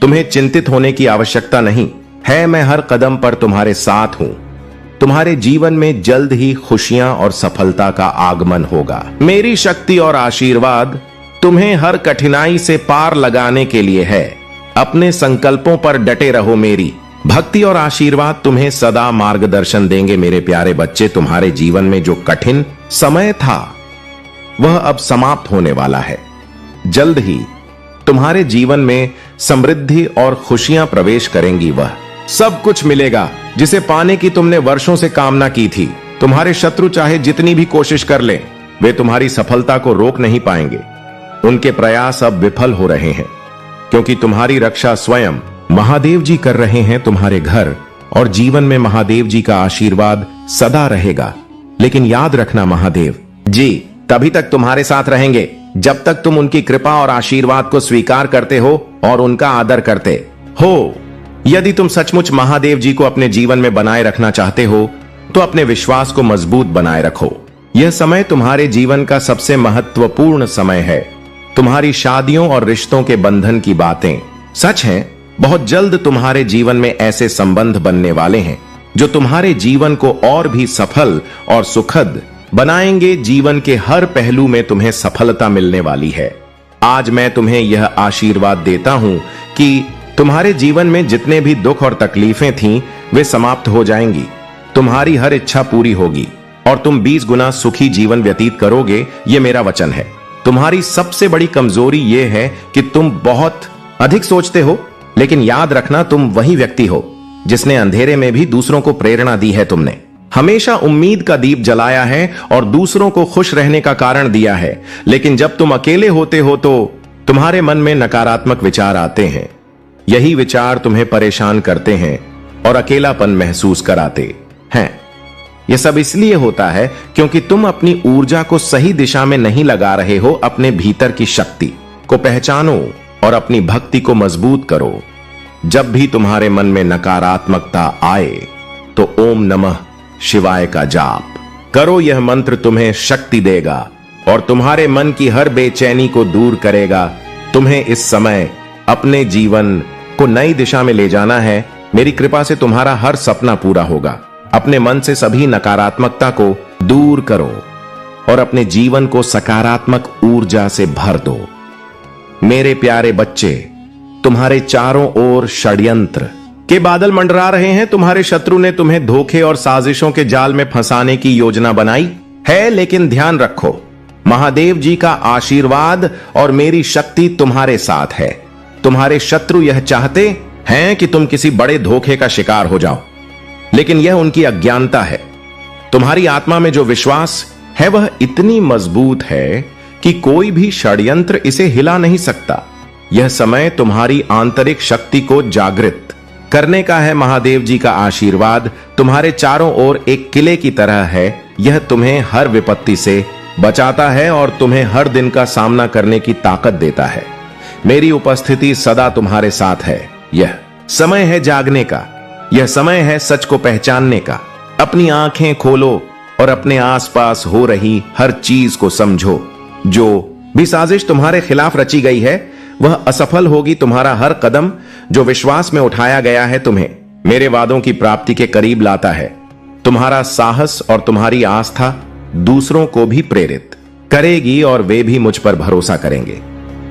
तुम्हें चिंतित होने की आवश्यकता नहीं है। मैं हर कदम पर तुम्हारे साथ हूं। तुम्हारे जीवन में जल्द ही खुशियां और सफलता का आगमन होगा। मेरी शक्ति और आशीर्वाद तुम्हें हर कठिनाई से पार लगाने के लिए है। अपने संकल्पों पर डटे रहो। मेरी भक्ति और आशीर्वाद तुम्हें सदा मार्गदर्शन देंगे। मेरे प्यारे बच्चे, तुम्हारे जीवन में जो कठिन समय था वह अब समाप्त होने वाला है। जल्द ही तुम्हारे जीवन में समृद्धि और खुशियां प्रवेश करेंगी। वह सब कुछ मिलेगा जिसे पाने की तुमने वर्षों से कामना की थी। तुम्हारे शत्रु चाहे जितनी भी कोशिश कर लें, वे तुम्हारी सफलता को रोक नहीं पाएंगे। उनके प्रयास अब विफल हो रहे हैं क्योंकि तुम्हारी रक्षा स्वयं महादेव जी कर रहे हैं। तुम्हारे घर और जीवन में महादेव जी का आशीर्वाद सदा रहेगा। लेकिन याद रखना, महादेव जी तभी तक तुम्हारे साथ रहेंगे जब तक तुम उनकी कृपा और आशीर्वाद को स्वीकार करते हो और उनका आदर करते हो। यदि तुम सचमुच महादेव जी को अपने जीवन में बनाए रखना चाहते हो तो अपने विश्वास को मजबूत बनाए रखो। यह समय तुम्हारे जीवन का सबसे महत्वपूर्ण समय है। तुम्हारी शादियों और रिश्तों के बंधन की बातें सच हैं। बहुत जल्द तुम्हारे जीवन में ऐसे संबंध बनने वाले हैं जो तुम्हारे जीवन को और भी सफल और सुखद बनाएंगे। जीवन के हर पहलू में तुम्हें सफलता मिलने वाली है। आज मैं तुम्हें यह आशीर्वाद देता हूं कि तुम्हारे जीवन में जितने भी दुख और तकलीफें थीं वे समाप्त हो जाएंगी। तुम्हारी हर इच्छा पूरी होगी और तुम 20 गुना सुखी जीवन व्यतीत करोगे। ये मेरा वचन है। तुम्हारी सबसे बड़ी कमजोरी यह है कि तुम बहुत अधिक सोचते हो, लेकिन याद रखना तुम वही व्यक्ति हो जिसने अंधेरे में भी दूसरों को प्रेरणा दी है। तुमने हमेशा उम्मीद का दीप जलाया है और दूसरों को खुश रहने का कारण दिया है। लेकिन जब तुम अकेले होते हो तो तुम्हारे मन में नकारात्मक विचार आते हैं। यही विचार तुम्हें परेशान करते हैं और अकेलापन महसूस कराते हैं। यह सब इसलिए होता है क्योंकि तुम अपनी ऊर्जा को सही दिशा में नहीं लगा रहे हो। अपने भीतर की शक्ति को पहचानो और अपनी भक्ति को मजबूत करो। जब भी तुम्हारे मन में नकारात्मकता आए तो ओम नमः शिवाय का जाप करो। यह मंत्र तुम्हें शक्ति देगा और तुम्हारे मन की हर बेचैनी को दूर करेगा। तुम्हें इस समय अपने जीवन को नई दिशा में ले जाना है। मेरी कृपा से तुम्हारा हर सपना पूरा होगा। अपने मन से सभी नकारात्मकता को दूर करो और अपने जीवन को सकारात्मक ऊर्जा से भर दो। मेरे प्यारे बच्चे, तुम्हारे चारों ओर षड्यंत्र के बादल मंडरा रहे हैं। तुम्हारे शत्रु ने तुम्हें धोखे और साजिशों के जाल में फंसाने की योजना बनाई है। लेकिन ध्यान रखो, महादेव जी का आशीर्वाद और मेरी शक्ति तुम्हारे साथ है। तुम्हारे शत्रु यह चाहते हैं कि तुम किसी बड़े धोखे का शिकार हो जाओ, लेकिन यह उनकी अज्ञानता है। तुम्हारी आत्मा में जो विश्वास है वह इतनी मजबूत है कि कोई भी षड्यंत्र इसे हिला नहीं सकता। यह समय तुम्हारी आंतरिक शक्ति को जागृत करने का है। महादेव जी का आशीर्वाद तुम्हारे चारों ओर एक किले की तरह है। यह तुम्हें हर विपत्ति से बचाता है और तुम्हें हर दिन का सामना करने की ताकत देता है। मेरी उपस्थिति सदा तुम्हारे साथ है। यह समय है जागने का, यह समय है सच को पहचानने का। अपनी आंखें खोलो और अपने आसपास हो रही हर चीज को समझो। जो भी साजिश तुम्हारे खिलाफ रची गई है वह असफल होगी। तुम्हारा हर कदम जो विश्वास में उठाया गया है तुम्हें मेरे वादों की प्राप्ति के करीब लाता है। तुम्हारा साहस और तुम्हारी आस्था दूसरों को भी प्रेरित करेगी और वे भी मुझ पर भरोसा करेंगे।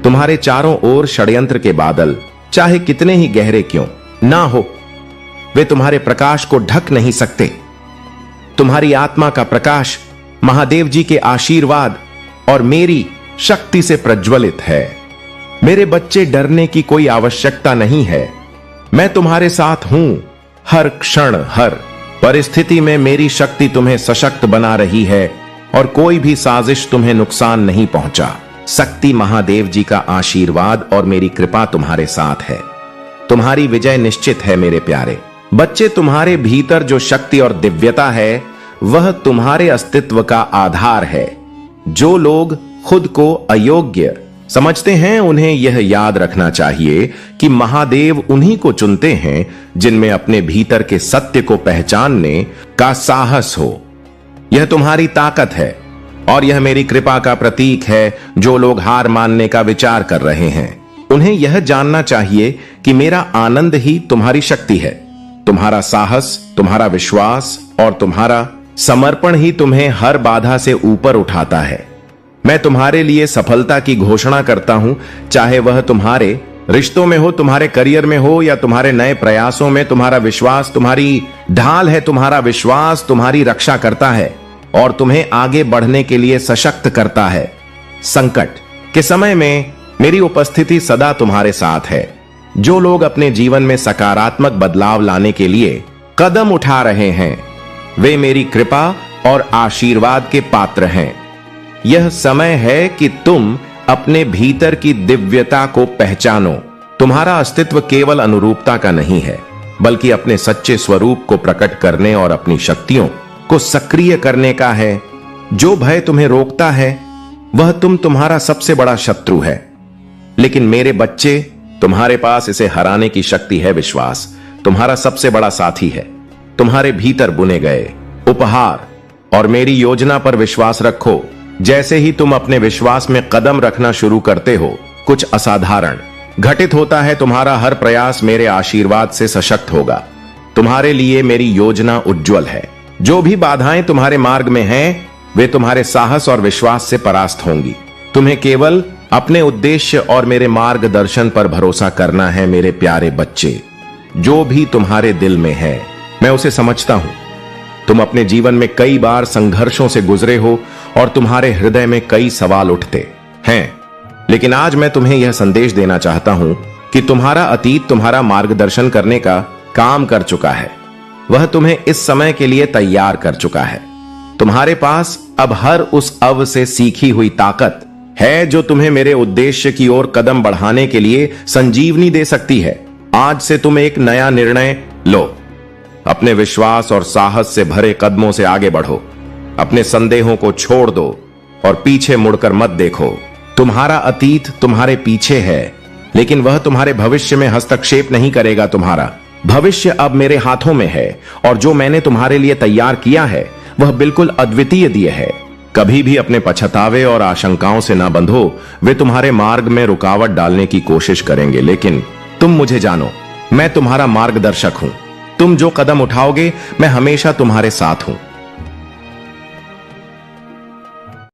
तुम्हारे चारों ओर षड्यंत्र के बादल चाहे कितने ही गहरे क्यों ना हो, वे तुम्हारे प्रकाश को ढक नहीं सकते। तुम्हारी आत्मा का प्रकाश महादेव जी के आशीर्वाद और मेरी शक्ति से प्रज्वलित है। मेरे बच्चे, डरने की कोई आवश्यकता नहीं है। मैं तुम्हारे साथ हूं। हर क्षण हर परिस्थिति में मेरी शक्ति तुम्हें सशक्त बना रही है और कोई भी साजिश तुम्हें नुकसान नहीं पहुंचा। शक्ति महादेव जी का आशीर्वाद और मेरी कृपा तुम्हारे साथ है। तुम्हारी विजय निश्चित है मेरे प्यारे बच्चे। तुम्हारे भीतर जो शक्ति और दिव्यता है वह तुम्हारे अस्तित्व का आधार है। जो लोग खुद को अयोग्य समझते हैं उन्हें यह याद रखना चाहिए कि महादेव उन्हीं को चुनते हैं जिनमें अपने भीतर के सत्य को पहचानने का साहस हो। यह तुम्हारी ताकत है और यह मेरी कृपा का प्रतीक है। जो लोग हार मानने का विचार कर रहे हैं उन्हें यह जानना चाहिए कि मेरा आनंद ही तुम्हारी शक्ति है। तुम्हारा साहस, तुम्हारा विश्वास और तुम्हारा समर्पण ही तुम्हें हर बाधा से ऊपर उठाता है। मैं तुम्हारे लिए सफलता की घोषणा करता हूं, चाहे वह तुम्हारे रिश्तों में हो, तुम्हारे करियर में हो या तुम्हारे नए प्रयासों में। तुम्हारा विश्वास तुम्हारी ढाल है। तुम्हारा विश्वास तुम्हारी रक्षा करता है और तुम्हें आगे बढ़ने के लिए सशक्त करता है। संकट के समय में मेरी उपस्थिति सदा तुम्हारे साथ है। जो लोग अपने जीवन में सकारात्मक बदलाव लाने के लिए कदम उठा रहे हैं वे मेरी कृपा और आशीर्वाद के पात्र हैं। यह समय है कि तुम अपने भीतर की दिव्यता को पहचानो। तुम्हारा अस्तित्व केवल अनुरूपता का नहीं है बल्कि अपने सच्चे स्वरूप को प्रकट करने और अपनी शक्तियों को सक्रिय करने का है। जो भय तुम्हें रोकता है वह तुम्हारा सबसे बड़ा शत्रु है। लेकिन मेरे बच्चे, तुम्हारे पास इसे हराने की शक्ति है। विश्वास तुम्हारा सबसे बड़ा साथी है। तुम्हारे भीतर बुने गए उपहार और मेरी योजना पर विश्वास रखो। जैसे ही तुम अपने विश्वास में कदम रखना शुरू करते हो कुछ असाधारण घटित होता है। तुम्हारा हर प्रयास मेरे आशीर्वाद से सशक्त होगा। तुम्हारे लिए मेरी योजना उज्जवल है। जो भी बाधाएं तुम्हारे मार्ग में हैं वे तुम्हारे साहस और विश्वास से परास्त होंगी। तुम्हें केवल अपने उद्देश्य और मेरे मार्गदर्शन पर भरोसा करना है। मेरे प्यारे बच्चे, जो भी तुम्हारे दिल में है मैं उसे समझता हूं। तुम अपने जीवन में कई बार संघर्षों से गुजरे हो और तुम्हारे हृदय में कई सवाल उठते हैं, लेकिन आज मैं तुम्हें यह संदेश देना चाहता हूं कि तुम्हारा अतीत तुम्हारा मार्गदर्शन करने का काम कर चुका है। वह तुम्हें इस समय के लिए तैयार कर चुका है। तुम्हारे पास अब हर उस अव से सीखी हुई ताकत है जो तुम्हें मेरे उद्देश्य की ओर कदम बढ़ाने के लिए संजीवनी दे सकती है। आज से तुम एक नया निर्णय लो। अपने विश्वास और साहस से भरे कदमों से आगे बढ़ो। अपने संदेहों को छोड़ दो और पीछे मुड़कर मत देखो। तुम्हारा अतीत तुम्हारे पीछे है लेकिन वह तुम्हारे भविष्य में हस्तक्षेप नहीं करेगा। तुम्हारा भविष्य अब मेरे हाथों में है और जो मैंने तुम्हारे लिए तैयार किया है वह बिल्कुल अद्वितीय दिए है। कभी भी अपने पछतावे और आशंकाओं से ना बंधो। वे तुम्हारे मार्ग में रुकावट डालने की कोशिश करेंगे, लेकिन तुम मुझे जानो, मैं तुम्हारा मार्गदर्शक हूं। तुम जो कदम उठाओगे मैं हमेशा तुम्हारे साथ हूं।